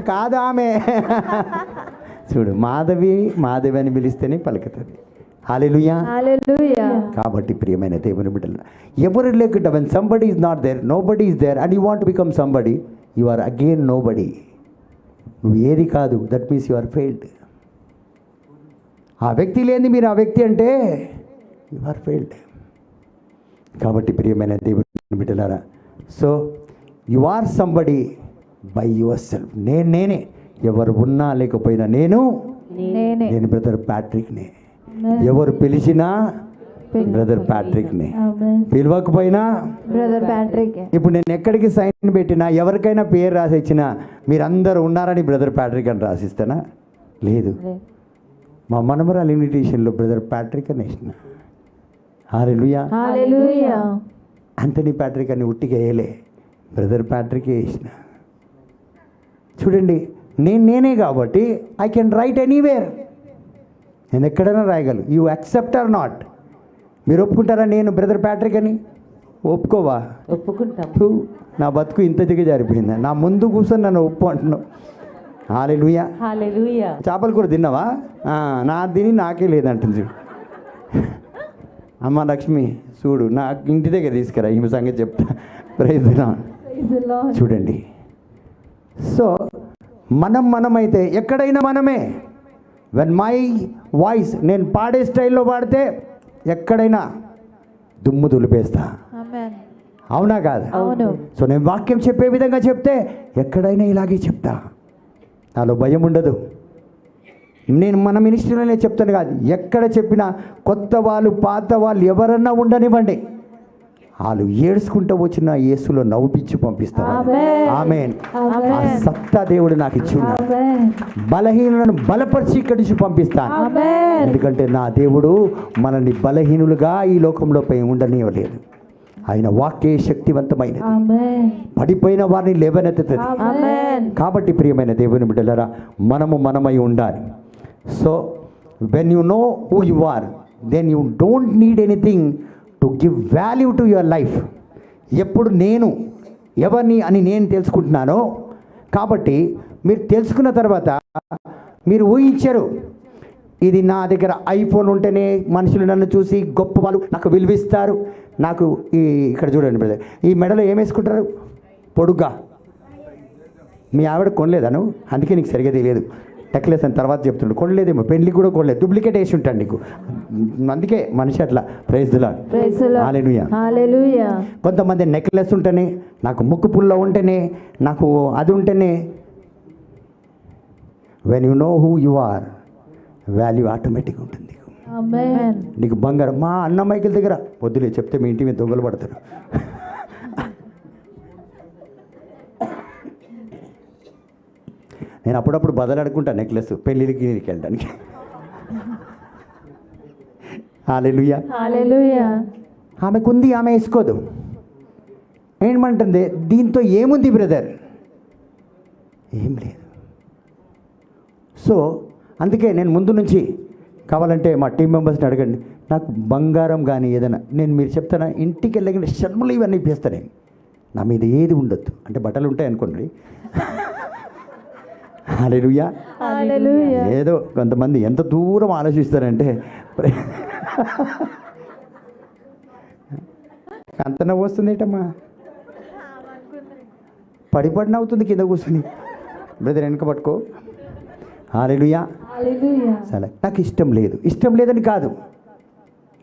Speaker 1: కాదు ఆమె. చూడు, మాధవి అని పిలిస్తేనే పలుకుతుంది. హల్లెలూయా.
Speaker 2: హల్లెలూయా.
Speaker 1: కాబట్టి ప్రియమైన దేవుని బిడ్డలు, ఎవరు లేకుండా when somebody is not there, nobody is there and you want to become somebody, you are again nobody. నువ్వు ఏది కాదు, that means you are failed. ఆ వ్యక్తి లేని మీరు ఆ వ్యక్తి అంటే యు ఆర్ ఫెయిల్డ్. కాబట్టి ప్రియమైన దేవుని బిడ్డలారా, so you are somebody by yourself. నేనే, ఎవరు ఉన్నా లేకపోయినా నేను బ్రదర్ ప్యాట్రిక్నే. ఎవరు పిలిచినా బ్రదర్ ప్యాట్రిక్నే, పిలవకపోయినా
Speaker 2: బ్రదర్ ప్యాట్రిక్.
Speaker 1: ఇప్పుడు నేను ఎక్కడికి సైన్ పెట్టినా, ఎవరికైనా పేరు రాసి ఇచ్చినా మీరందరూ ఉన్నారని బ్రదర్ ప్యాట్రిక్ అని రాసిస్తానా? లేదు. మా మనమరాలు ఇన్విటేషన్లో బ్రదర్ ప్యాట్రిక్ అని వేసిన. హల్లెలూయా.
Speaker 2: హల్లెలూయా.
Speaker 1: అంతనీ ప్యాట్రిక్ అని ఉట్టిగా వేయలే, బ్రదర్ ప్యాట్రిక్ వేసిన. చూడండి, నేనే కాబట్టి ఐ కెన్ రైట్ ఎనీవేర్, నేను ఎక్కడైనా రాయగలను. You accept or not? మీరు ఒప్పుకుంటారా నేను బ్రదర్ ప్యాట్రిక్ అని? ఒప్పుకోవా?
Speaker 2: ఒప్పుకుంటాం.
Speaker 1: నా బతుకు ఇంత దిగజారిపోయింది, నా ముందు కూర్చొని నన్ను ఒప్పు అంటున్నావు. హల్లెలూయా.
Speaker 2: హల్లెలూయా.
Speaker 1: చేపలు కూడా తిన్నావా? నా తిని నాకే లేదంటుంది. అమ్మ లక్ష్మి చూడు, నా ఇంటి దగ్గర తీసుకురా, ఈమె సంగతి చెప్తా. Praise the Lord. చూడండి, సో మనమైతే ఎక్కడైనా మనమే. వెన్ మై వాయిస్, నేను పాడే స్టైల్లో పాడితే ఎక్కడైనా దుమ్ము దులిపేస్తా. అవునా కాదు?
Speaker 2: అవును.
Speaker 1: సో నేను వాక్యం చెప్పే విధంగా చెప్తే ఎక్కడైనా ఇలాగే చెప్తా, నాలో భయం ఉండదు. నేను మన మినిస్ట్రీలోనే చెప్తాను కాదు, ఎక్కడ చెప్పినా కొత్త వాళ్ళు పాత వాళ్ళు ఎవరన్నా ఉండనివ్వండి, వాళ్ళు ఏడ్చుకుంటూ వచ్చిన యేసులో నవ్వుపిచ్చి పంపిస్తారు. ఆమేన్. ఆ సత్తా దేవుడు నాకు ఇచ్చి ఉన్నాడు. బలహీనులను బలపరిచి ఇక్కడి నుంచి పంపిస్తాను. ఎందుకంటే నా దేవుడు మనల్ని బలహీనులుగా ఈ లోకంలో ఉండనివ్వలేదు. ఆయన వాక్యే శక్తివంతమైనది, పడిపోయిన వారిని లేవనెత్తుతుంది. కాబట్టి ప్రియమైన దేవుని బిడ్డలారా, మనమై ఉండాలి. So when you know who you are, then you don't need anything to give value to your life. ఎప్పుడు నేను ఎవరిని అని నేను తెలుసుకుంటున్నానో, కాబట్టి మీరు తెలుసుకున్న తర్వాత మీరు ఊహించరు ఇది నా దగ్గర ఐఫోన్ ఉంటేనే మనుషులు నన్ను చూసి గొప్ప వాళ్ళు నాకు విలువిస్తారు. నాకు ఇక్కడ చూడండి బ్రదర్, ఈ మెడలో ఏం వేసుకుంటారు పొడుగ్గా? మీ ఆవిడ కొనలేదాను, అందుకే నీకు సరిగా తెలియదు. నెక్లెస్ అని తర్వాత చెప్తుండు, కొనలేదేమో, పెళ్లికి కూడా కొనలేదు, డూప్లికేట్ వేసి ఉంటాడు నీకు, అందుకే మనిషి అట్లా. Praise the Lord. Hallelujah.
Speaker 2: Hallelujah.
Speaker 1: కొంతమంది నెక్లెస్ ఉంటేనే, నాకు ముక్కు పుల్ల ఉంటేనే, నాకు అది ఉంటేనే. When you know who you are, value automatic ఉంటుంది నీకు.
Speaker 3: ఆమేన్.
Speaker 1: నీకు బంగారం. మా అన్న మైకిల్ దగ్గర వద్దులే చెప్తే మీ ఇంటి మీద దొంగలు పడతారు. నేను అప్పుడప్పుడు బదలాడుకుంటా నెక్లెస్ పెళ్ళిళ్ళకి వెళ్ళడానికి. హల్లెలూయా.
Speaker 2: హల్లెలూయా.
Speaker 1: ఆమెకుంది, ఆమె వేసుకోదు. ఏమంటుంది, దీంతో ఏముంది బ్రదర్? ఏం లేదు. సో అందుకే నేను ముందు నుంచి కావాలంటే మా టీం మెంబర్స్ని అడగండి, నాకు బంగారం కానీ ఏదైనా మీరు చెప్తానా, ఇంటికి వెళ్ళగానే షర్ములు ఇవన్నీ ఇప్పిస్తాను నేను, నా మీద ఏది ఉండొద్దు. అంటే బట్టలు ఉంటాయి అనుకోండి. హల్లెలూయా.
Speaker 2: హల్లెలూయా.
Speaker 1: ఏదో కొంతమంది ఎంత దూరం ఆలోచిస్తారంటే, అంత నవ్వు వస్తుంది ఏంటమ్మా, పడిపడిన అవుతుంది కింద కూర్చొని. బ్రదర్ వెనక పట్టుకో. హల్లెలూయా.
Speaker 3: హల్లెలూయా.
Speaker 1: సరే, నాకు ఇష్టం లేదు, ఇష్టం లేదని కాదు,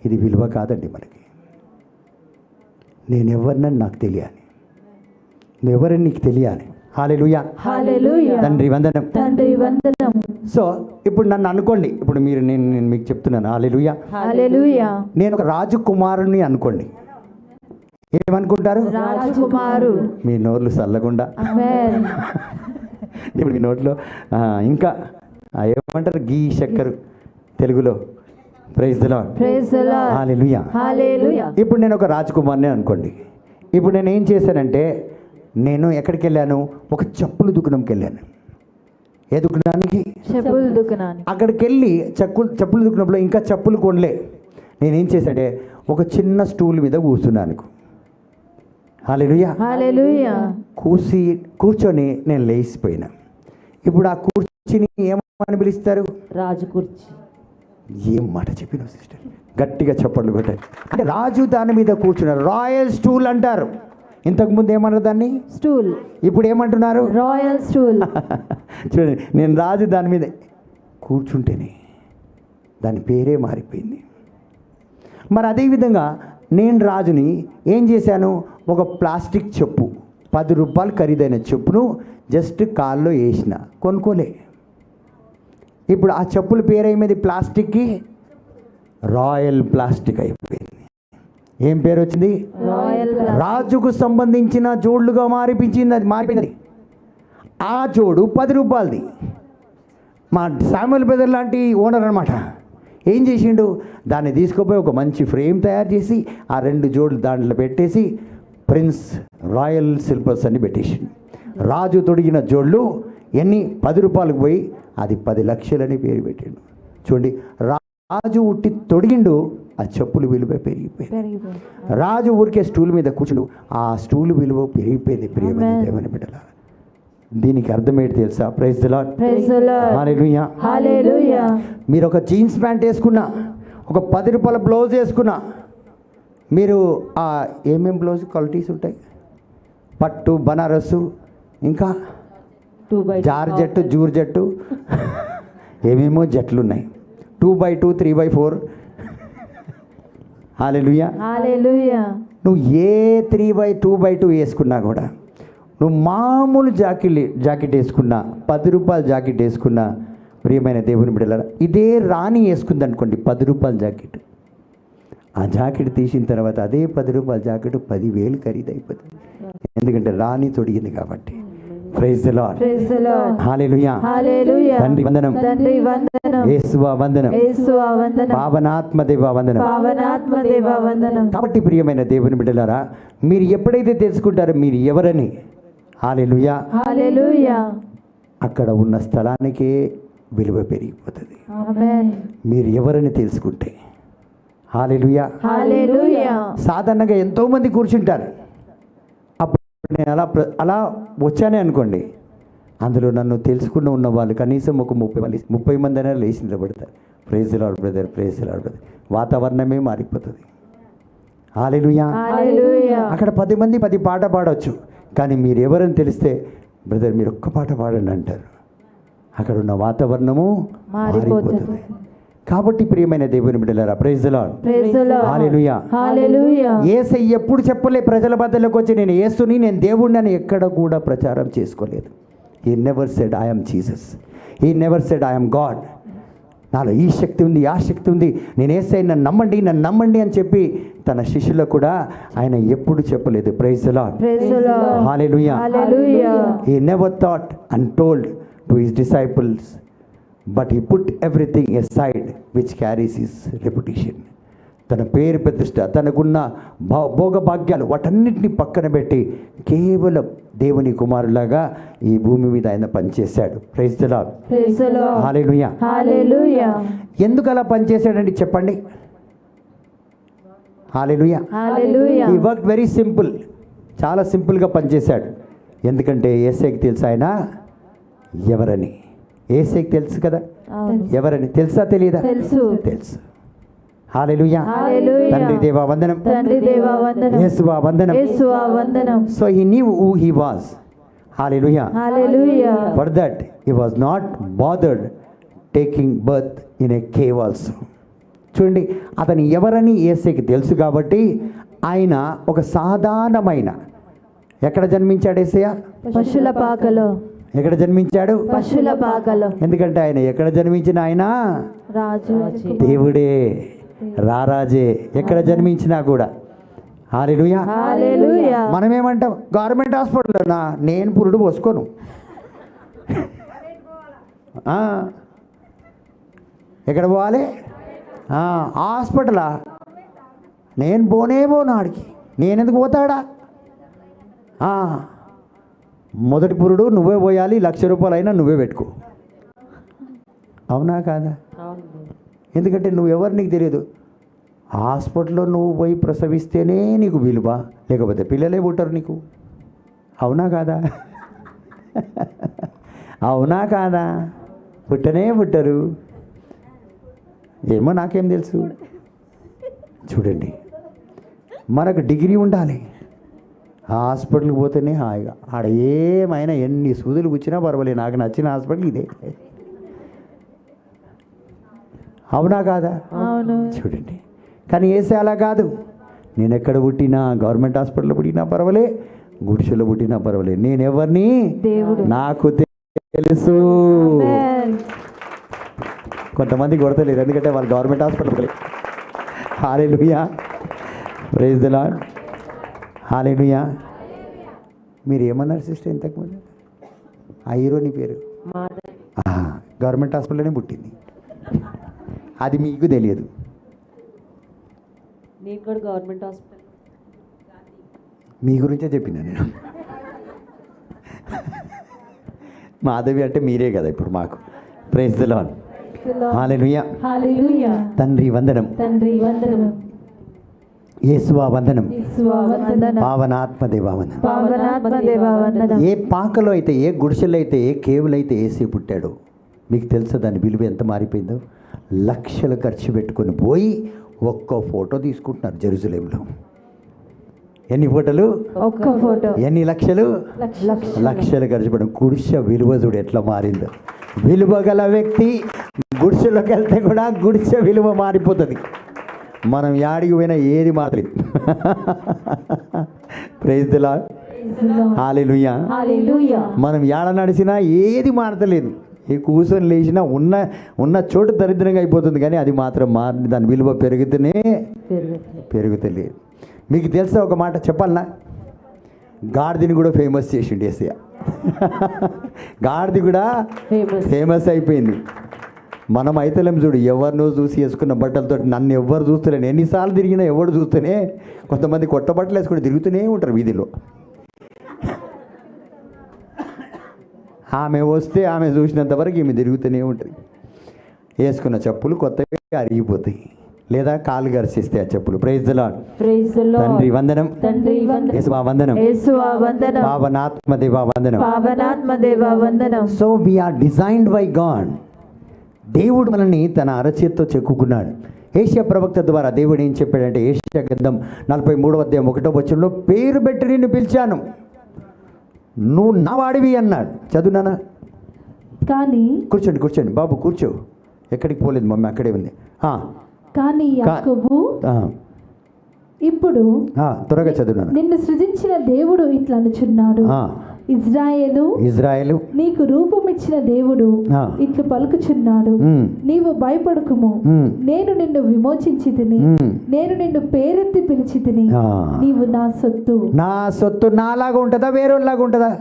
Speaker 1: ఇది విలువ కాదండి మనకి. నేను ఎవరినని నాకు తెలియాలి, నువ్వెవరని నీకు తెలియాలి. హల్లెలూయా.
Speaker 2: హల్లెలూయా.
Speaker 1: తండ్రి వందనం.
Speaker 2: తండ్రి వందనం.
Speaker 1: సో ఇప్పుడు నన్ను అనుకోండి, ఇప్పుడు నేను మీకు చెప్తున్నాను. హల్లెలూయా.
Speaker 2: హల్లెలూయా.
Speaker 1: నేను ఒక రాజకుమారుని అనుకోండి, ఏమనుకుంటారు?
Speaker 2: రాజకుమారు.
Speaker 1: మీ నోర్లు చల్లకుండా.
Speaker 2: ఆమేన్.
Speaker 1: ఇప్పుడు మీ నోట్లో ఇంకా ఏమంటారు, గీ చక్కెర తెలుగులో. Praise the Lord.
Speaker 2: Praise the Lord.
Speaker 1: Hallelujah.
Speaker 2: Hallelujah.
Speaker 1: ఇప్పుడు నేను ఒక రాజకుమార్ని అనుకోండి. ఇప్పుడు నేను ఏం చేశానంటే, నేను ఎక్కడికి వెళ్ళాను, ఒక చెప్పుల దుకాణంకి వెళ్ళాను. ఏ దుకాణానికి?
Speaker 2: చెప్పుల దుకాణానికి.
Speaker 1: అక్కడికి వెళ్ళి చెప్పుల దుకాణంలో ఇంకా చెప్పులు కొనలే. నేనేం చేశానంటే, ఒక చిన్న స్టూల్ మీద కూర్చున్నాను. హల్లెలూయా.
Speaker 2: హల్లెలూయా.
Speaker 1: కూర్చొని నేను లేచిపోయినా. ఇప్పుడు ఆ కుర్చీని ఏమని పిలుస్తారు?
Speaker 2: రాజు కుర్చీ.
Speaker 1: ఏం మాట చెప్పిన సిస్టర్, గట్టిగా చప్పట్లు కొట్టారు. అంటే రాజు దాని మీద కూర్చున్నారు, రాయల్ స్టూల్ అంటారు. ఇంతకుముందు ఏమన్నారు దాన్ని?
Speaker 2: స్టూల్.
Speaker 1: ఇప్పుడు ఏమంటున్నారు?
Speaker 2: Royal stool.
Speaker 1: చూడండి, నేను రాజు దాని మీద కూర్చుంటేనే దాని పేరే మారిపోయింది. మరి అదేవిధంగా నేను రాజుని ఏం చేశాను, ఒక ప్లాస్టిక్ చెప్పు, 10 రూపాయలు ఖరీదైన చెప్పును జస్ట్ కాల్లో వేసిన, కొనుక్కోలే. ఇప్పుడు ఆ చెప్పుల పేరేమైంది? ప్లాస్టిక్కి రాయల్ ప్లాస్టిక్ అయిపోయింది. ఏం పేరు వచ్చింది?
Speaker 2: రాయల్.
Speaker 1: రాజుకు సంబంధించిన జోడ్లుగా మారిపించింది, అది మారిపోయింది. ఆ జోడు 10 రూపాయలది. మా శామ్యుల్ బ్రదర్ లాంటి ఓనర్ అనమాట. ఏం చేసిండు, దాన్ని తీసుకుపోయి ఒక మంచి ఫ్రేమ్ తయారు చేసి ఆ 2 జోడ్లు దాంట్లో పెట్టేసి ప్రిన్స్ రాయల్ సిల్వర్స్ అని పెట్టేసిండు. రాజు తొడిగిన జోడ్లు ఎన్ని? 10 రూపాయలకు పోయి అది 10 లక్షలని పేరు పెట్టిండు. చూడండి, రాజు ఉట్టి తొడిగిండు, ఆ చెప్పులు విలువ పెరిగిపోయింది. రాజు ఊరికే స్టూల్ మీద కూర్చుండు, ఆ స్టూల్ విలువ పెరిగిపోయింది. ప్రియమైన దేవుని బిడ్డలారా, దీనికి అర్థం ఏంటి తెలుసా? Praise the Lord.
Speaker 2: Praise the Lord.
Speaker 1: Hallelujah.
Speaker 2: Hallelujah.
Speaker 1: మీరు ఒక జీన్స్ ప్యాంట్ వేసుకున్నా, ఒక 10 రూపాయల బ్లౌజ్ వేసుకున్నా, మీరు ఏమేం బ్లౌజ్ క్వాలిటీస్ ఉంటాయి? పట్టు, బనారస్సు, ఇంకా జార్జెట్, జూర్జెట్టు, ఏమేమో జట్లు ఉన్నాయి. 2x2, 3x4. హల్లెలూయా.
Speaker 2: హల్లెలూయా.
Speaker 1: నువ్వు ఏ 2x2 వేసుకున్నా కూడా, నువ్వు మామూలు జాకెట్ వేసుకున్నా, 10 రూపాయల జాకెట్ వేసుకున్నా, ప్రియమైన దేవుని బిడ్డలారా, ఇదే రాణి వేసుకుంది అనుకోండి 10 రూపాయల జాకెట్, ఆ జాకెట్ తీసిన తర్వాత అదే 10 రూపాయల జాకెట్ 10,000 ఖరీదైపోతుంది. ఎందుకంటే రాణి తొడిగింది కాబట్టి. Praise the Lord.
Speaker 2: Praise the Lord.
Speaker 1: Hallelujah.
Speaker 2: Hallelujah.
Speaker 1: తండ్రి వందనం.
Speaker 2: తండ్రి వందనం.
Speaker 1: యేసువా వందనం.
Speaker 2: యేసువా వందనం.
Speaker 1: పావనాత్మ దేవా వందనం.
Speaker 2: పావనాత్మ దేవా వందనం.
Speaker 1: కాబట్టి ప్రియమైన దేవుని బిడ్డలారా, మీరు ఎప్పుడైతే తెలుసుకుంటారో మీరు ఎవరని, హల్లెలూయా,
Speaker 2: హల్లెలూయా,
Speaker 1: అక్కడ ఉన్న స్థలానికే విలువ పెరిగిపోతుంది.
Speaker 2: ఆమేన్.
Speaker 1: మీరు ఎవరని తెలుసుకుంటే. హల్లెలూయా.
Speaker 2: హల్లెలూయా.
Speaker 1: సాధారణంగా ఎంతోమంది కూర్చుంటారు. అప్పుడు నేను అలా వచ్చానే అనుకోండి, అందులో నన్ను తెలుసుకున్న ఉన్న వాళ్ళు కనీసం ఒక 30 మంది అయినా లేచి నిలబడతారు. Praise Lord brother, praise Lord brother. వాతావరణమే మారిపోతుంది. హల్లెలూయా.
Speaker 2: హల్లెలూయా.
Speaker 1: అక్కడ 10 మంది 10 పాట పాడవచ్చు, కానీ మీరు ఎవరని తెలిస్తే బ్రదర్ మీరు ఒక్క పాట పాడండి అంటారు. అక్కడ ఉన్న వాతావరణము మారిపోతుంది. కాబట్టి ప్రియమైన దేవుని బిడ్డలారా, praise the Lord,
Speaker 2: praise the Lord.
Speaker 1: Hallelujah.
Speaker 2: Hallelujah.
Speaker 1: Yesayya ఎప్పుడు చెప్పలే ప్రజల మధ్యలోకి వచ్చి నేను యేసుని, నేను దేవుడిని అని ఎక్కడ కూడా ప్రచారం చేసుకోలేదు. He never said I am Jesus, he never said I am God. నాలో ఈ శక్తి ఉంది, ఆ శక్తి ఉంది, నేను యేసయ్య నన్ను నమ్మండి, నన్ను నమ్మండి అని చెప్పి తన శిష్యులకు కూడా ఆయన ఎప్పుడు చెప్పలేదు. Praise the Lord,
Speaker 2: praise the Lord.
Speaker 1: Hallelujah.
Speaker 2: Hallelujah.
Speaker 1: He never thought and told to his disciples, but he put everything aside which carries his reputation. తన పేరు ప్రతిష్ట, తనకున్న భోగభాగ్యాలు వాటన్నిటిని పక్కన పెట్టి కేవలం దేవుని కుమారులాగా ఈ భూమి మీద ఆయన పనిచేశాడు. Praise the Lord,
Speaker 2: praise the Lord.
Speaker 1: Hallelujah.
Speaker 2: Hallelujah.
Speaker 1: ఎందుకు అలా పనిచేశాడండి చెప్పండి? Hallelujah.
Speaker 2: Hallelujah.
Speaker 1: He work very simple, చాలా సింపుల్గా పనిచేశాడు. ఎందుకంటే యేసయ్యకి తెలుసు ఆయన ఎవరని. యేసయ్యకి తెలుసు కదా
Speaker 2: అవును.
Speaker 1: ఎవరని. తెలుసా తెలియదా?
Speaker 2: తెలుసు.
Speaker 1: తెలుసు. హల్లెలూయా.
Speaker 2: హల్లెలూయా.
Speaker 1: తండ్రి దేవా వందనం,
Speaker 2: తండ్రి దేవా వందనం,
Speaker 1: యేసువా వందనం.
Speaker 2: యేసువా వందనం.
Speaker 1: So he knew who he was. Hallelujah.
Speaker 2: Hallelujah.
Speaker 1: For that he was not bothered taking birth in a cave also. చూడండి, అతను ఎవరని యేసయ్యకి తెలుసు కాబట్టి ఆయన ఒక సాధారణమైన, ఎక్కడ జన్మించాడు యేసయ్య?
Speaker 2: పశుల పాకలో.
Speaker 1: ఎక్కడ జన్మించాడు?
Speaker 2: పశుల పాకలో.
Speaker 1: ఎందుకంటే ఆయన ఎక్కడ జన్మించిన ఆయన
Speaker 2: రాజు.
Speaker 1: దేవుడే, రారాజే, ఎక్కడ జన్మించినా కూడా. హల్లెలూయా.
Speaker 2: హల్లెలూయా.
Speaker 1: మనం ఏమంటాం? గవర్నమెంట్ హాస్పిటల్లోనా? నేను పురుడు పోసుకోను. ఎక్కడ పోవాలి? హాస్పిటలా? నేను పోనే పోను ఆడికి. నేనెందుకు పోతాడా? మొదటి పురుడు నువ్వే పోయాలి, 1,00,000 రూపాయలు అయినా నువ్వే పెట్టుకో. అవునా కాదా? ఎందుకంటే నువ్వెవరు నీకు తెలియదు. హాస్పిటల్లో నువ్వు పోయి ప్రసవిస్తేనే నీకు విలువ, లేకపోతే పిల్లలే పుట్టరు నీకు. అవునా కాదా? అవునా కాదా? పుట్టనే పుట్టరు. ఏమో నాకేం తెలుసు. చూడండి, మనకు డిగ్రీ ఉండాలి. హాస్పిటల్కి పోతేనే హాయిగా, ఆడ ఏమైనా ఎన్ని సూదులు కూర్చున్నా పర్వాలేదు, నాకు నచ్చిన హాస్పిటల్ ఇదే. అవునా కాదా?
Speaker 2: అవును.
Speaker 1: చూడండి, కానీ యేసయ్య అలా కాదు. నేను ఎక్కడ పుట్టినా, గవర్నమెంట్ హాస్పిటల్లో పుట్టినా పర్వాలే, గుడిసెలో పుట్టినా పర్వాలేదు, నేను ఎవరిని
Speaker 2: దేవుడు
Speaker 1: నాకు తెలుసు.
Speaker 2: ఆమేన్.
Speaker 1: కొంతమంది కొడతలేరు, ఎందుకంటే వాళ్ళు government hospital. Hallelujah. Praise the Lord. Hallelujah. మీరు ఏమన్నారు సిస్టర్ ఇంతకుముందు? ఆ హీరోని పేరు గవర్నమెంట్ హాస్పిటల్లోనే పుట్టింది, అది మీకు తెలియదు.
Speaker 4: నేను కూడా గవర్నమెంట్ హాస్పిటల్.
Speaker 1: మీ గురించే చెప్పినా నేను. మాధవి అంటే మీరే కదా ఇప్పుడు మాకు. Praise the Lord. Hallelujah.
Speaker 3: Hallelujah.
Speaker 1: తండ్రి వందనం,
Speaker 3: తండ్రి వందనం,
Speaker 1: యేసువా వందనం,
Speaker 3: యేసువా వందనం,
Speaker 1: పావనాత్మ దేవా వందనం.
Speaker 2: పావనాత్మ దేవా వందనం.
Speaker 1: ఏ పాకలో అయితే, ఏ గుడిసెలో అయితే, ఏ కేవులో అయితే యేసు పుట్టాడో మీకు తెలుసా దాని విలువ ఎంత మారిపోయిందో? లక్షలు ఖర్చు పెట్టుకొని పోయి ఒక్క ఫోటో తీసుకుంటున్నారు జెరూసలేంలో. ఎన్ని ఫోటోలు?
Speaker 2: ఒక్క ఫోటో.
Speaker 1: ఎన్ని లక్షలు? లక్షలు ఖర్చు పెట్టడం. గుడిసె విలువ చూడు ఎట్లా మారిందో. విలువ గల వ్యక్తి గుడిసెలోకి వెళ్తే కూడా గుడిసె విలువ మారిపోతుంది. మనం యాడికి పోయినా ఏది మారలేదు. Praise the Lord. Hallelujah.
Speaker 3: Hallelujah.
Speaker 1: మనం యాడ నడిచినా ఏది మారతలేదు. ఏ కూర్చొని లేచినా ఉన్న చోటు దరిద్రంగా అయిపోతుంది, కానీ అది మాత్రం మారి దాని విలువ పెరుగుతలేదు. మీకు తెలుసా ఒక మాట చెప్పాలనా? గాడిదని కూడా ఫేమస్ చేసిండు యేసయ్య. గాడిది కూడా ఫేమస్ అయిపోయింది. మనం అయితలేం చూడు, ఎవరినో చూసి వేసుకున్న బట్టలతో. నన్ను ఎవరు చూస్తలేను, ఎన్నిసార్లు తిరిగినా ఎవరు చూస్తేనే, కొంతమంది కొత్త బట్టలు వేసుకుని తిరుగుతూనే ఉంటారు వీధిలో. ఆమె వస్తే ఆమె చూసినంత వరకు ఈమె తిరుగుతూనే ఉంటుంది. వేసుకున్న చెప్పులు కొత్తగా అరిగిపోతాయి, లేదా కాలు గరిసిస్తే ఆ చెప్పులు. Praise the Lord.
Speaker 3: Praise the Lord.
Speaker 1: తండ్రి వందనం,
Speaker 3: తండ్రి వందనం,
Speaker 1: యేసువా వందనం,
Speaker 2: యేసువా వందనం,
Speaker 1: పావనాత్మదేవా వందనం.
Speaker 2: పావనాత్మదేవా వందనం.
Speaker 1: So we are designed by God. దేవుడు మనల్ని తన అరచేత్తో చెక్కుకున్నాడు. ఏషియా ప్రవక్త ద్వారా దేవుడు ఏం చెప్పాడంటే, ఏషియా గ్రంథం 43:1 పేరు పెట్టి నిన్ను పిలిచాను, నువ్వు నా వాడివి అన్నాడు. చదువునానా?
Speaker 3: కానీ
Speaker 1: కూర్చోండి బాబు, కూర్చో. ఎక్కడికి పోలేదు మమ్మీ, అక్కడే ఉంది.
Speaker 3: కానీ యాకోబు ఇప్పుడు
Speaker 1: త్వరగా చదువునాను.
Speaker 3: నిన్ను సృజించిన దేవుడు ఇట్లా అనుచున్నాడు, ఇజ్రాయేలు నీకు రూపమిచ్చిన దేవుడు ఇట్లు పలుకుచున్నాడు, నీవు భయపడకుము, నేను నిన్ను విమోచించి తిని, నేను నిన్ను పేరెత్తి పిలిచి తిని, నీవు నా సొత్తు.
Speaker 1: నా సొత్తు నాలాగా ఉంటుందా, వేరేలాగా ఉంటుందా?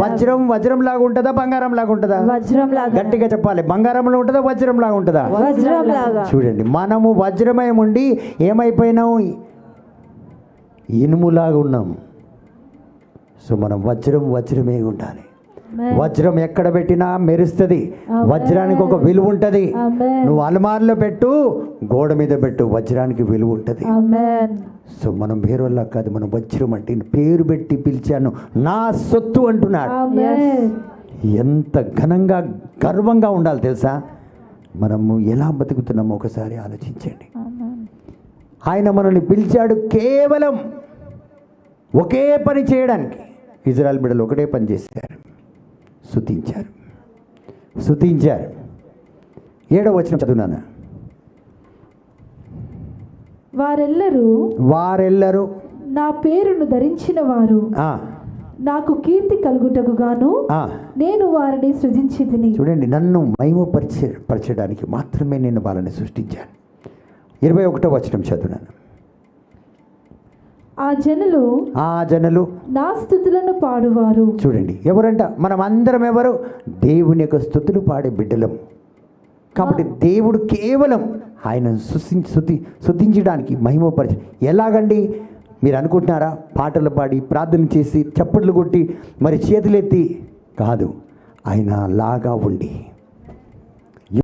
Speaker 1: వజ్రం లాగా ఉంటుందా, బంగారం లాగా ఉంటుందా?
Speaker 2: వజ్రం లాగా.
Speaker 1: గట్టిగా చెప్పాలి. బంగారంలో ఉంటుందా, వజ్రం లాగా ఉంటుందా?
Speaker 2: వజ్రం లాగా.
Speaker 1: చూడండి, మనము వజ్రమై ఉండి ఏమైపోయినాం? ఇనుములాగా ఉన్నాం. సో మనం వజ్రమే ఉండాలి. వజ్రం ఎక్కడ పెట్టినా మెరుస్తుంది. వజ్రానికి ఒక విలువ ఉంటుంది. నువ్వు అలమార్లో పెట్టు, గోడ మీద పెట్టు, వజ్రానికి విలువ ఉంటుంది. సో మనం వేరేలా కాదు, మనం వజ్రం అంటే పేరు పెట్టి పిలిచాను, నా సొత్తు అంటున్నాడు. ఎంత ఘనంగా గర్వంగా ఉండాలి తెలుసా? మనము ఎలా బతుకుతున్నామో ఒకసారి ఆలోచించండి. ఆయన మనల్ని పిలిచాడు కేవలం ఒకే పని చేయడానికి. ఇజ్రాయెల్ బిడ్డలు ఒకటే పని చేశారు, స్తుతించారు. 7వ వచనం చదువునాను. వారెల్లరూ
Speaker 3: నా పేరును ధరించిన వారు నాకు కీర్తి కలుగుటకు గాను నేను వారిని సృజించితిని.
Speaker 1: చూడండి, నన్ను మహిమపరచడానికి మాత్రమే నేను వాళ్ళని సృష్టించాను. 21వ వచనం చదువునాను.
Speaker 3: ఆ జనులు నా స్తుతులను పాడువారు.
Speaker 1: చూడండి, ఎవరంట? మనం అందరం ఎవరు? దేవుని యొక్క స్తుతులు పాడే బిడ్డలం. కాబట్టి దేవుడు కేవలం ఆయనను స్తుతించడానికి, మహిమపరిచి. ఎలాగండి మీరు అనుకుంటున్నారా? పాటలు పాడి, ప్రార్థన చేసి, చప్పట్లు కొట్టి, మరి చేతులెత్తి కాదు. ఆయన లాగా ఉండి, you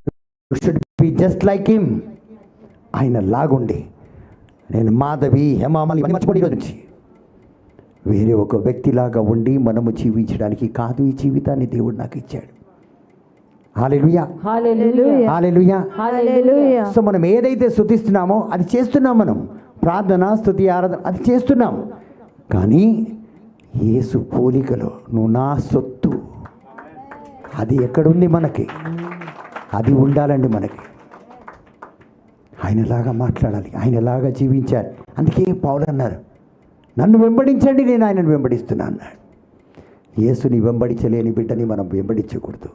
Speaker 1: should be just like him. ఆయన లాగుండి, నేను మాధవి, హేమామలి ఇవన్నీ మర్చిపోయి ఈరోజు నుంచి వేరే ఒక వ్యక్తిలాగా ఉండి మనము జీవించడానికి కాదు ఈ జీవితాన్ని దేవుడు నాకు ఇచ్చాడు. హల్లెలూయా,
Speaker 3: హల్లెలూయా,
Speaker 1: హల్లెలూయా,
Speaker 2: హల్లెలూయా.
Speaker 1: సో మనం ఏదైతే స్తుతిస్తున్నామో అది చేస్తున్నాం. మనం ప్రార్థన, స్తుతి, ఆరాధన అది చేస్తున్నాం. కానీ యేసు పోలికలో నువ్వు నా సొత్తు, అది ఎక్కడుంది? మనకి అది ఉండాలండి. మనకి ఆయనలాగా మాట్లాడాలి, ఆయనలాగా జీవించాలి. అందుకే పౌలు అన్నారు, నన్ను వెంబడించండి, నేను ఆయనను వెంబడిస్తున్నా అన్నాడు. యేసుని వెంబడించలేని బిడ్డని మనం వెంబడించకూడదు.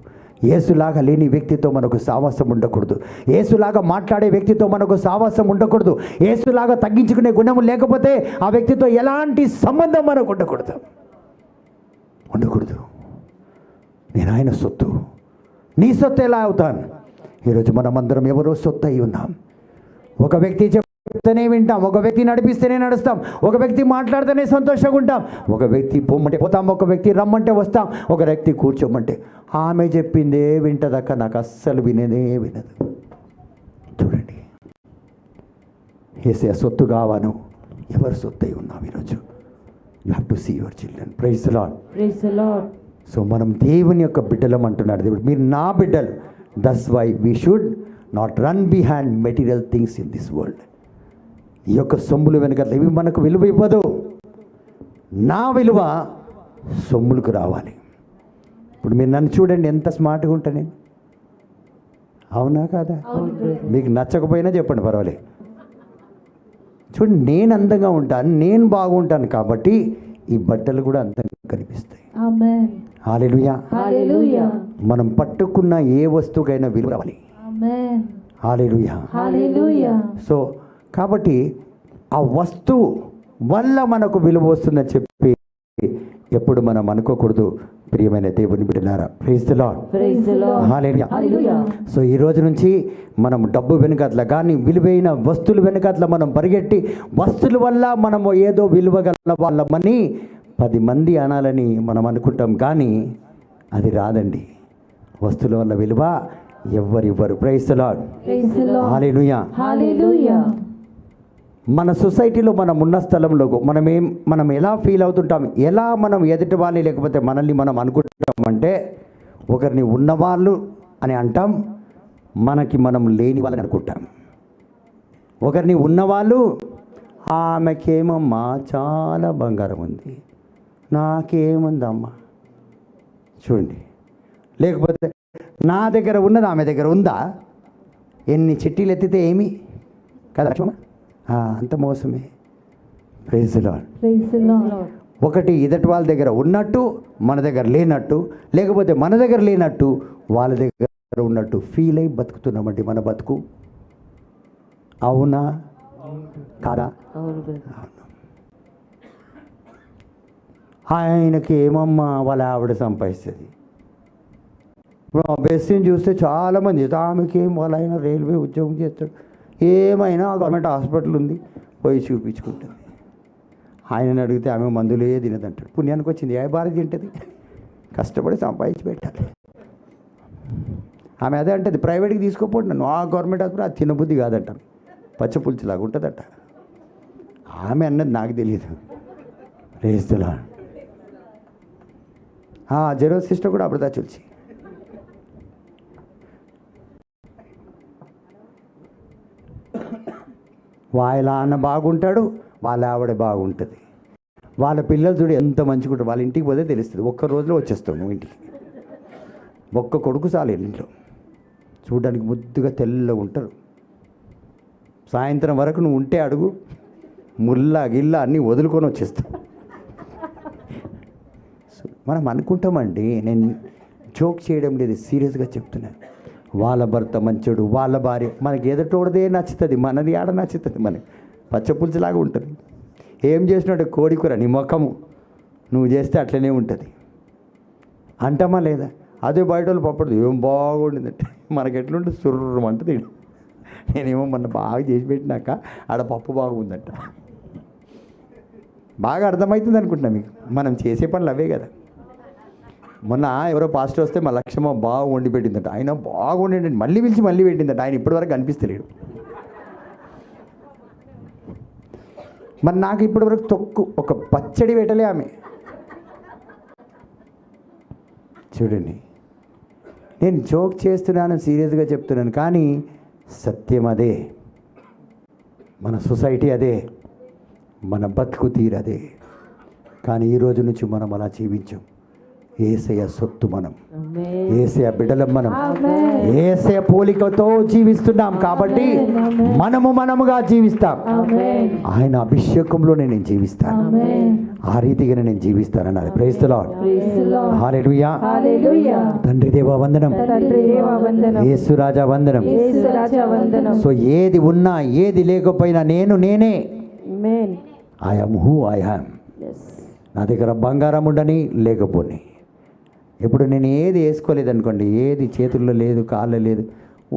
Speaker 1: యేసులాగా లేని వ్యక్తితో మనకు సావాసం ఉండకూడదు. యేసులాగా మాట్లాడే వ్యక్తితో మనకు సావాసం ఉండకూడదు. యేసులాగా తగ్గించుకునే గుణము లేకపోతే ఆ వ్యక్తితో ఎలాంటి సంబంధం మనకు ఉండకూడదు. నేను ఆయన సొత్తు. నీ సొత్తు ఎలా అవుతాను? ఈరోజు మనమందరం ఎవరో సొత్తు అయి ఉన్నాం. ఒక వ్యక్తి చెప్తేనే వింటాం, ఒక వ్యక్తి నడిపిస్తేనే నడుస్తాం, ఒక వ్యక్తి మాట్లాడితేనే సంతోషంగా ఉంటాం, ఒక వ్యక్తి పొమ్మంటే పోతాం, ఒక వ్యక్తి రమ్మంటే వస్తాం, ఒక వ్యక్తి కూర్చోమంటే ఆమె చెప్పిందే వింటదక్క, నాకు అస్సలు వినదే వినదు. చూడండి, యేసయ్య సొత్తు కావాను. ఎవరు సొత్తు అయి ఉన్నాం ఈరోజు? You have to see your children. Praise the Lord,
Speaker 3: praise the Lord.
Speaker 1: So మనం దేవుని యొక్క బిడ్డలం అంటున్నాడు దేవుడు. మీరు నా బిడ్డలు. That's why we should not run behind material things in this world. ఈ యొక్క సొమ్ములు వెనక ఇవి మనకు విలువ ఇవ్వదు. నా విలువ సొమ్ములకు రావాలి. ఇప్పుడు మీరు నన్ను చూడండి, ఎంత స్మార్ట్గా ఉంటా నేను. అవునా కాదా? మీకు నచ్చకపోయినా చెప్పండి, పర్వాలేదు. చూడండి, నేను అందంగా ఉంటాను, నేను బాగుంటాను కాబట్టి ఈ బట్టలు కూడా అందంగా కనిపిస్తాయి.
Speaker 3: ఆమేన్,
Speaker 1: హల్లెలూయా,
Speaker 3: హల్లెలూయా.
Speaker 1: మనం పట్టుకున్న ఏ వస్తువుకైనా విలువ రావాలి.
Speaker 3: ఆమేన్,
Speaker 1: హల్లెలూయా,
Speaker 3: హల్లెలూయా.
Speaker 1: సో కాబట్టి ఆ వస్తువు వల్ల మనకు విలువ వస్తుందని చెప్పి ఎప్పుడు మనం అనుకోకూడదు. ప్రియమైన దేవుని బిడ్డలారా, praise the Lord,
Speaker 3: praise the Lord,
Speaker 1: hallelujah,
Speaker 3: hallelujah.
Speaker 1: So ఈ రోజు నుంచి మనం డబ్బు వెనుకట్ల కానీ విలువైన వస్తువుల వెనుకట్ల మనం పరిగెట్టి వస్తువుల వల్ల మనము ఏదో విలువ గల వాళ్ళమని 10 మంది అనాలని మనం అనుకుంటాం, కానీ అది రాదండి. వస్తువుల వల్ల విలువ ఎవ్వరివ్వరు. Praise the Lord.
Speaker 3: Praise the Lord.
Speaker 1: Hallelujah.
Speaker 3: Hallelujah.
Speaker 1: మన సొసైటీలో మనం ఉన్న స్థలంలో మనం ఎలా ఫీల్ అవుతుంటాం, ఎలా మనం ఎదుటి వాళ్ళని లేకపోతే మనల్ని మనం అనుకుంటామంటే ఒకరిని ఉన్నవాళ్ళు అని అంటాం, మనకి మనం లేని వాళ్ళని అనుకుంటాం. ఒకరిని ఉన్నవాళ్ళు ఆమెకేమమ్మా చాలా బంగారం ఉంది, నాకేముందమ్మా చూడండి. లేకపోతే నా దగ్గర ఉన్నది ఆమె దగ్గర ఉందా, ఎన్ని చిట్టీలు ఎత్తితే ఏమి కదా, అంత మోసమే. Praise the Lord.
Speaker 3: Praise the Lord.
Speaker 1: ఒకటి ఎదుటి వాళ్ళ దగ్గర ఉన్నట్టు మన దగ్గర లేనట్టు, లేకపోతే మన దగ్గర లేనట్టు వాళ్ళ దగ్గర ఉన్నట్టు ఫీల్ అయి బతుకుతున్నామండి మన బతుకు. అవునా కాదా? ఆయనకి ఏమమ్మా వాళ్ళ ఆవిడ సంపాదిస్తుంది. ఇప్పుడు ఆ బెస్ట్ని చూస్తే చాలామంది ఆమెకి ఏం వాళ్ళ ఆయన రైల్వే ఉద్యోగం చేస్తాడు, ఏమైనా గవర్నమెంట్ హాస్పిటల్ ఉంది పోయి చూపించుకుంటుంది. ఆయనని అడిగితే ఆమె మందులే తినదంటాడు. పుణ్యానికి వచ్చింది ఏ భారత తింటుంది, కష్టపడి సంపాదించి పెట్టాలి. ఆమె అదే అంటది, ప్రైవేట్కి తీసుకోపోండి నన్ను, ఆ గవర్నమెంట్ హాస్పిటల్ అది తినబుద్ధి కాదంటాను, పచ్చపులుచులాగా ఉంటుందట. ఆమె అన్నది నాకు తెలియదు. రేస్తులా జెరో సిస్టర్ కూడా అప్పుడు చూసి వాళ్ళ అన్న బాగుంటాడు, వాళ్ళ ఆవిడ బాగుంటుంది, వాళ్ళ పిల్లలు చూడు ఎంత మంచిగా ఉంటారు. వాళ్ళ ఇంటికి పోతే తెలుస్తుంది, ఒక్క రోజులో వచ్చేస్తావు నువ్వు ఇంటికి. ఒక్క కొడుకు చాలు ఇంట్లో, చూడడానికి ముద్దుగా తెల్లగా ఉంటారు. సాయంత్రం వరకు నువ్వు ఉంటే అడుగు, ముల్లా గిల్లా అన్నీ వదులుకొని వచ్చేస్తావు. మనం అనుకుంటామండి, నేను జోక్ చేయడం లేదు, సీరియస్గా చెప్తున్నాను. వాళ్ళ భర్త మంచోడు, వాళ్ళ భార్య, మనకి ఎదుటోడదే నచ్చుతుంది, మనది ఆడ నచ్చుతుంది, మనకి పచ్చపులుసులాగా ఉంటుంది. ఏం చేసినట్టు కోడి కూర నీ ముఖము నువ్వు చేస్తే అట్లనే ఉంటుంది అంటామా లేదా? అదే బయట వాళ్ళు పప్పడు ఏం బాగుండిందంటే మనకి ఎట్లుంటుంది, సుర్రమంటుంది. నేనేమో మొన్న బాగా చేసి పెట్టినాక ఆడ పప్పు బాగుందంట. బాగా అర్థమవుతుంది అనుకుంటున్నా మీకు, మనం చేసే పనులు అవే కదా. మొన్న ఎవరో పాస్టర్ వస్తే మా లక్ష్యమ బాగా వండి పెట్టిందట, ఆయన బాగా వండిందండి, మళ్ళీ పిలిచి మళ్ళీ పెట్టిందట. ఆయన ఇప్పటివరకు కనిపిస్తలేడు. మరి నాకు ఇప్పటివరకు తొక్కు ఒక పచ్చడి పెట్టలే ఆమె. చూడండి, నేను జోక్ చేస్తున్నాను, సీరియస్గా చెప్తున్నాను, కానీ సత్యం అదే, మన సొసైటీ అదే, మన బతుకు తీరు అదే. కానీ ఈ రోజు నుంచి మనం అలా జీవించాం. యేసయ్య సొత్తు మనం, యేసయ్య బిడ్డలం మనం, యేసయ్య పోలికతో జీవిస్తున్నాం కాబట్టి మనముగా జీవిస్తాం. ఆయన అభిషేకంలో నేను జీవిస్తాను, ఆ రీతిగా నేను జీవిస్తాను అన్నారు. Praise the Lord. హల్లెలూయా. తండ్రి దేవా వందనం, యేసు రాజా వందనం. సో ఏది ఉన్నా ఏది లేకపోయినా నేనే. I am who I am. నా దగ్గర బంగారం ఉండని లేకపోని, ఇప్పుడు నేను ఏది వేసుకోలేదనుకోండి, ఏది చేతుల్లో లేదు, కాళ్ళు లేదు,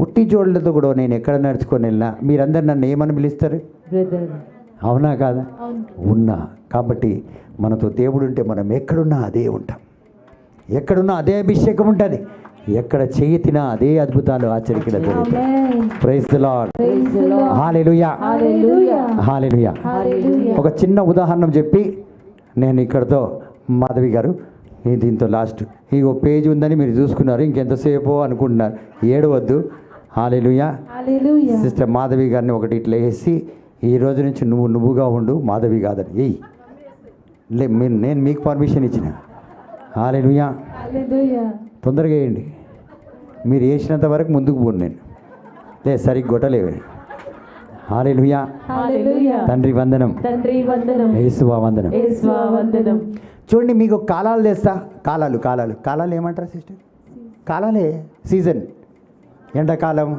Speaker 1: ఉట్టి జోళ్ళతో కూడా నేను ఎక్కడ నడుచుకొని వెళ్ళినా మీరందరు నన్ను ఏమని పిలుస్తారు? అవునా కాదా? ఉన్నా. కాబట్టి మనతో దేవుడు ఉంటే మనం ఎక్కడున్నా అదే ఉంటాం, ఎక్కడున్నా అదే అభిషేకం ఉంటుంది, ఎక్కడ చెయ్యి తినా అదే అద్భుతాలు ఆశ్చర్యకరంగా జరుగుతాయి. Praise the Lord. Hallelujah. Hallelujah. ఒక చిన్న ఉదాహరణ చెప్పి నేను ఇక్కడతో మాధవి గారు దీంతో లాస్ట్ ఇగో పేజ్ ఉందని మీరు చూసుకున్నారు, ఇంకెంతసేపో అనుకుంటున్నారు, ఏడవద్దు. హల్లెలూయా. సిస్టర్ మాధవి గారిని ఒకటి ఇట్లా వేసి, ఈ రోజు నుంచి నువ్వుగా ఉండు, మాధవి కాదని ఏయ్ నేను మీకు పర్మిషన్ ఇచ్చిన. హల్లెలూయా. తొందరగా వేయండి, మీరు వేసినంత వరకు ముందుకు పోను నేను, లేదు సరిగ్గా కొట్టలేవు. హల్లెలూయా. తండ్రి వందనం, యేసువా వందనం. చూడండి, మీకు కాలాలు తెస్తా. కాలాలు ఏమంటారు సిస్టర్? కాలాలే, సీజన్, ఎండాకాలం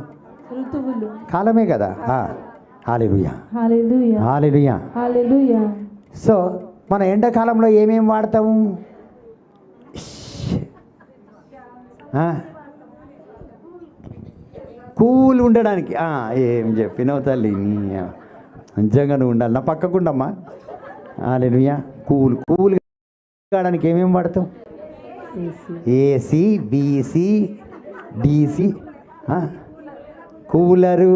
Speaker 1: కాలమే కదా. హల్లెలూయా. హల్లెలూయా. సో మన ఎండాకాలంలో ఏమేమి వాడతాము? కూల్ ఉండడానికి. ఏం చెప్పినావు తల్లి, నిజంగా నువ్వు ఉండాలి నా పక్కకుండమ్మా. హల్లెలూయా. కూల్ కావడానికి ఏమేమి వాడతాం? AC, BC, DC, cooler,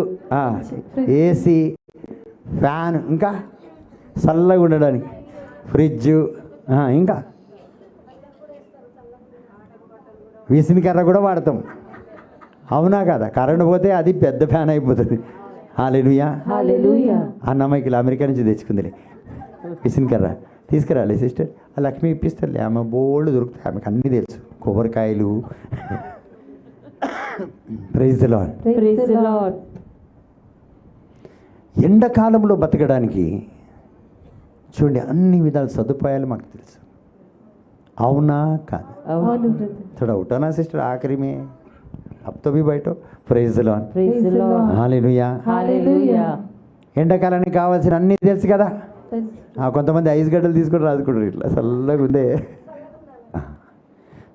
Speaker 1: AC, fan, ఇంకా చల్లగా ఉండడానికి ఫ్రిడ్జ్, ఇంకా విసినికర్ర కూడా వాడతాం. అవునా కదా? కరెంట్ పోతే అది పెద్ద ఫ్యాన్ అయిపోతుంది. హల్లెలూయా.
Speaker 3: హల్లెలూయా.
Speaker 1: అన్నమ్మకి అమెరికా నుంచి తెచ్చుకుందిలే విసినికర్ర. తీసుకురాలే సిస్టర్, ఆ లక్ష్మి ఇప్పిస్తారులే, ఆమె బోల్డ్ దొరుకుతాయి, ఆమెకు అన్నీ తెలుసు. కొబ్బరికాయలు. Praise the Lord.
Speaker 3: Praise the Lord.
Speaker 1: ఎండాకాలంలో బతకడానికి చూడండి అన్ని విధాల సదుపాయాలు మాకు తెలుసు. అవునా కాదు?
Speaker 3: అవును.
Speaker 1: थोड़ा उठा ना सिस्टर, आखिरी में अब तो भी बैठो. Praise the Lord.
Speaker 3: Praise the Lord.
Speaker 1: Hallelujah.
Speaker 3: Hallelujah.
Speaker 1: ఎండాకాలానికి కావాల్సిన అన్నీ తెలుసు కదా. కొంతమంది ఐస్ గడ్డలు తీసుకొని రాసుకుంటారు, ఇట్లా చల్లగా ఉందే.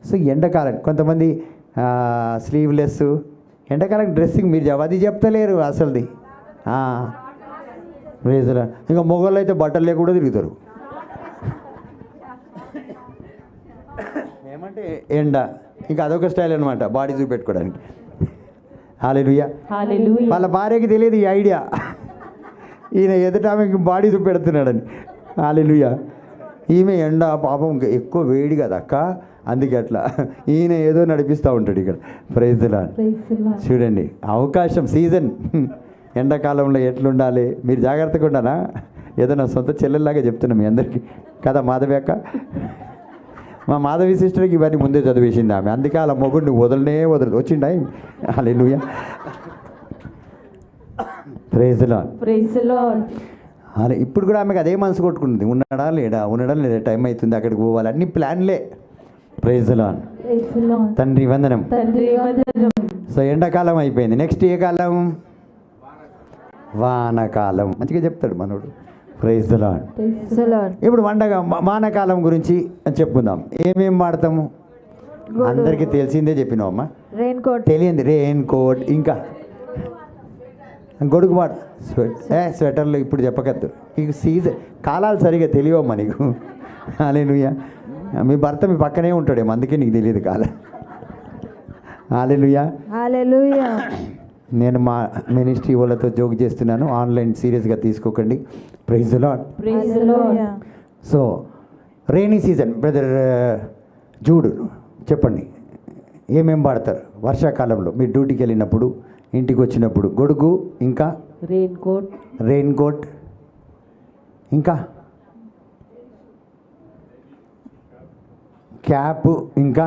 Speaker 1: సో ఎండాకాలం కొంతమంది స్లీవ్లెస్, ఎండాకాలం డ్రెస్సింగ్ మీరు అది చెప్తలేరు అసలుది. Praise the Lord. ఇంకా మొగోళ్ళు అయితే బట్టలు లేకుండా తిరుగుతారు. ఏమంటే ఎండ, ఇంకా అదొక స్టైల్ అనమాట బాడీ చూపెట్టుకోవడానికి. హల్లెలూయా.
Speaker 3: హల్లెలూయా.
Speaker 1: వాళ్ళ భార్యకి తెలియదు ఈ ఐడియా, ఈయన ఎదుట ఆమెకి బాడీ చూపెడుతున్నాడని. హల్లెలూయా. ఈమె ఎండ పాపం ఎక్కువ వేడి కదా అక్క, అందుకే అట్లా ఈయన ఏదో నడిపిస్తూ ఉంటాడు ఇక్కడ. Praise the Lord.
Speaker 3: Praise the Lord.
Speaker 1: చూడండి అవకాశం, సీజన్. ఎండాకాలంలో ఎట్లుండాలి మీరు జాగ్రత్తగా ఉండాలా. ఏదో నా సొంత చెల్లెల్లాగా చెప్తున్నా మీ అందరికీ కదా. మాధవి అక్క, మా మాధవి సిస్టర్కి ఇవన్నీ ముందే చదివేసింది ఆమె, అందుకే అలా మొగుడిని వదలదు. వచ్చిండా? Hallelujah. Praise the Lord.
Speaker 3: Praise the Lord.
Speaker 1: అలా ఇప్పుడు కూడా ఆమెకు అదే మనసు కొట్టుకుంటుంది, ఉన్నాడా లేదా, టైం అవుతుంది అక్కడికి పోవాలి, అన్ని ప్లాన్లే. Praise the Lord.
Speaker 3: Praise the Lord.
Speaker 1: తండ్రి వందనం.
Speaker 3: తండ్రి వందనం.
Speaker 1: సో ఎండాకాలం అయిపోయింది, నెక్స్ట్ ఏ కాలం? వానకాలం. మంచిగా చెప్తాడు మనోడు. Praise the Lord.
Speaker 3: Praise the Lord.
Speaker 1: ఇప్పుడు వానకాలం గురించి చెప్పుకుందాం. ఏమేం వాడతాము? అందరికీ తెలిసిందే చెప్పినావమ్మా.
Speaker 2: రెయిన్ కోట్,
Speaker 1: తెలియంది రెయిన్ కోట్, ఇంకా గొడుగు వాడు, స్వెటర్లు ఇప్పుడు చెప్పకద్దు, నీకు సీజన్ కాలాలు సరిగా తెలియవమ్మా నీకు. హల్లెలూయా. మీ భర్త మీ పక్కనే ఉంటాడేమో, అందుకే నీకు తెలియదు కాలం. హల్లెలూయా.
Speaker 2: హల్లెలూయా.
Speaker 1: నేను మా మినిస్ట్రీ వాళ్ళతో జోక్ చేస్తున్నాను, ఆన్లైన్ సీరియస్గా తీసుకోకండి. Praise the Lord.
Speaker 3: Praise the Lord.
Speaker 1: So rainy season brother జూడు చెప్పండి, ఏమేం వాడతారు వర్షాకాలంలో? మీరు డ్యూటీకి వెళ్ళినప్పుడు, ఇంటికి వచ్చినప్పుడు గొడుగు, ఇంకా రెయిన్ కోట్, ఇంకా క్యాప్, ఇంకా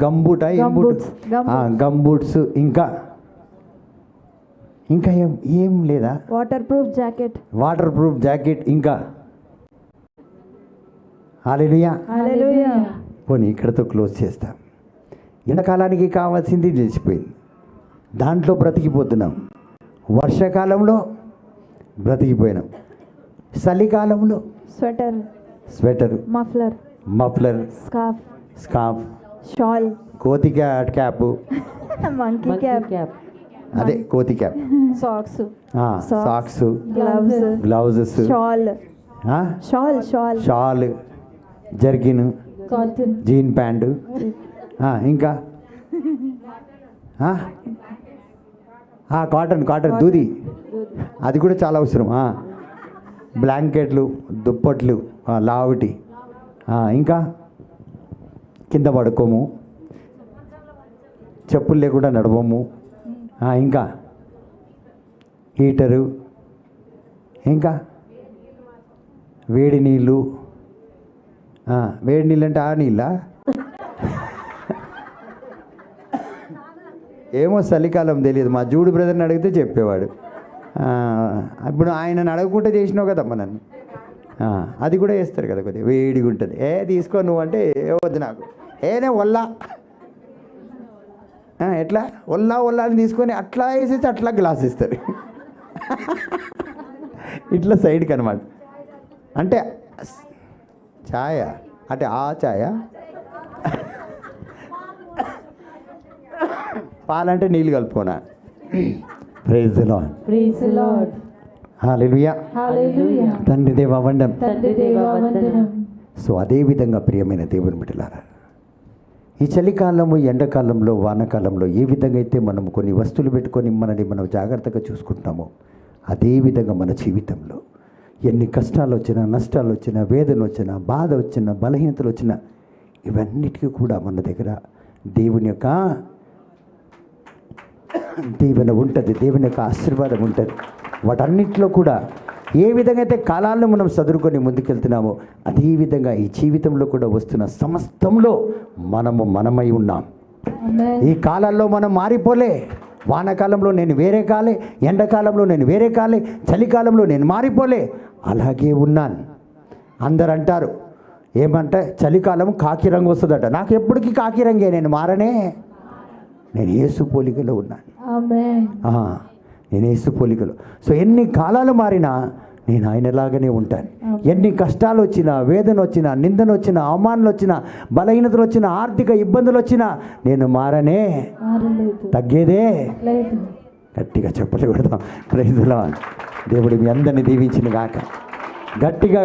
Speaker 1: గంబూట్, గంబూట్స్, ఇంకా ఏం లేదా?
Speaker 2: వాటర్ ప్రూఫ్ జాకెట్, ఇంకా హల్లెలూయా.
Speaker 3: హల్లెలూయా.
Speaker 1: పోనీ ఇక్కడతో క్లోజ్ చేస్తాం. ఎండాకాలానికి కావాల్సింది తెలిసిపోయింది, దాంట్లో బ్రతికిపోతున్నాం. వర్షాకాలంలో బ్రతికిపోయినాం, చలికాలంలో స్వెటర్, మఫ్లర్, స్కార్ఫ్,
Speaker 2: షాల్,
Speaker 1: కోతి క్యాప్,
Speaker 2: మంకీ క్యాప్,
Speaker 1: అదే కోతి cap, socks, gloves, shawl, jerkin, jean pant, ఇంకా కాటన్ దూది, అది కూడా చాలా అవసరం. బ్లాంకెట్లు, దుప్పట్లు, లావుటి, ఇంకా కింద పడుకోము, చెప్పులు లేకుండా నడవము, ఇంకా హీటరు, ఇంకా వేడి నీళ్ళు. వేడి నీళ్ళు అంటే ఆ నీళ్ళ ఏమో చలికాలం తెలియదు, మా జూడు బ్రదర్ని అడిగితే చెప్పేవాడు. ఇప్పుడు ఆయనను అడగకుండా చేసినావు కదమ్మా నన్ను. అది కూడా వేస్తారు కదా, కొద్దిగా వేడిగా ఉంటుంది. తీసుకో నువ్వు అంటే వద్దు నాకు, ఏనే ఒల్లా, ఎట్లా ఒల్లా అని తీసుకొని అట్లా వేసేసి అట్లా గ్లాస్ ఇస్తారు. ఇట్లా సైడ్కి అనమాట. అంటే ఛాయ అంటే ఆ ఛాయ, పాలంటే నీళ్ళు కలుపుకోనా. Praise the Lord.
Speaker 3: Praise the Lord.
Speaker 1: Hallelujah.
Speaker 3: Hallelujah.
Speaker 1: తండ్రి దేవా వందనం.
Speaker 3: తండ్రి దేవా వందనం.
Speaker 1: సో అదే విధంగా ప్రియమైన దేవుని బిడ్డలారా, ఈ చలికాలము, ఎండాకాలంలో, వానాకాలంలో ఏ విధంగా అయితే మనం కొన్ని వస్తువులు పెట్టుకొని మనని మనం జాగ్రత్తగా చూసుకుంటామో అదే విధంగా మన జీవితంలో ఎన్ని కష్టాలు వచ్చినా, నష్టాలు వచ్చినా, వేదన వచ్చినా, బాధ వచ్చినా, బలహీనతలు వచ్చినా ఇవన్నిటికీ కూడా మన దగ్గర దేవుని యొక్క దీవెన ఉంటుంది, దేవుని యొక్క ఆశీర్వాదం ఉంటుంది. వాటన్నిటిలో కూడా ఏ విధంగా అయితే కాలాల్లో మనం చదువుకొని ముందుకెళ్తున్నామో అదే విధంగా ఈ జీవితంలో కూడా వస్తున్న సమస్తంలో మనమై ఉన్నాం. ఈ కాలాల్లో మనం మారిపోలే. వానాకాలంలో నేను వేరే కాలే, ఎండాకాలంలో నేను వేరే కాలే, చలికాలంలో నేను మారిపోలే, అలాగే ఉన్నాను. అందరు అంటారు ఏమంటే చలికాలం కాకి రంగు వస్తుందట. నాకు ఎప్పటికీ కాకి రంగే, నేను మారనే, నేను యేసు పోలికలో ఉన్నాను. నేను యేసు పోలికలో. సో ఎన్ని కాలాలు మారినా నేను ఆయనలాగానే ఉంటాను. ఎన్ని కష్టాలు వచ్చినా, వేదన వచ్చినా, నిందన వచ్చినా, అవమానాలు వచ్చినా, బలహీనతలు వచ్చినా, ఆర్థిక ఇబ్బందులు వచ్చినా నేను మారనే, తగ్గేదే. గట్టిగా చెప్పలు కొడతాం. Praise the Lord. దేవుడు మీ అందరిని దీవించిన గాక. గట్టిగా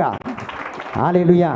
Speaker 1: హల్లెలూయా.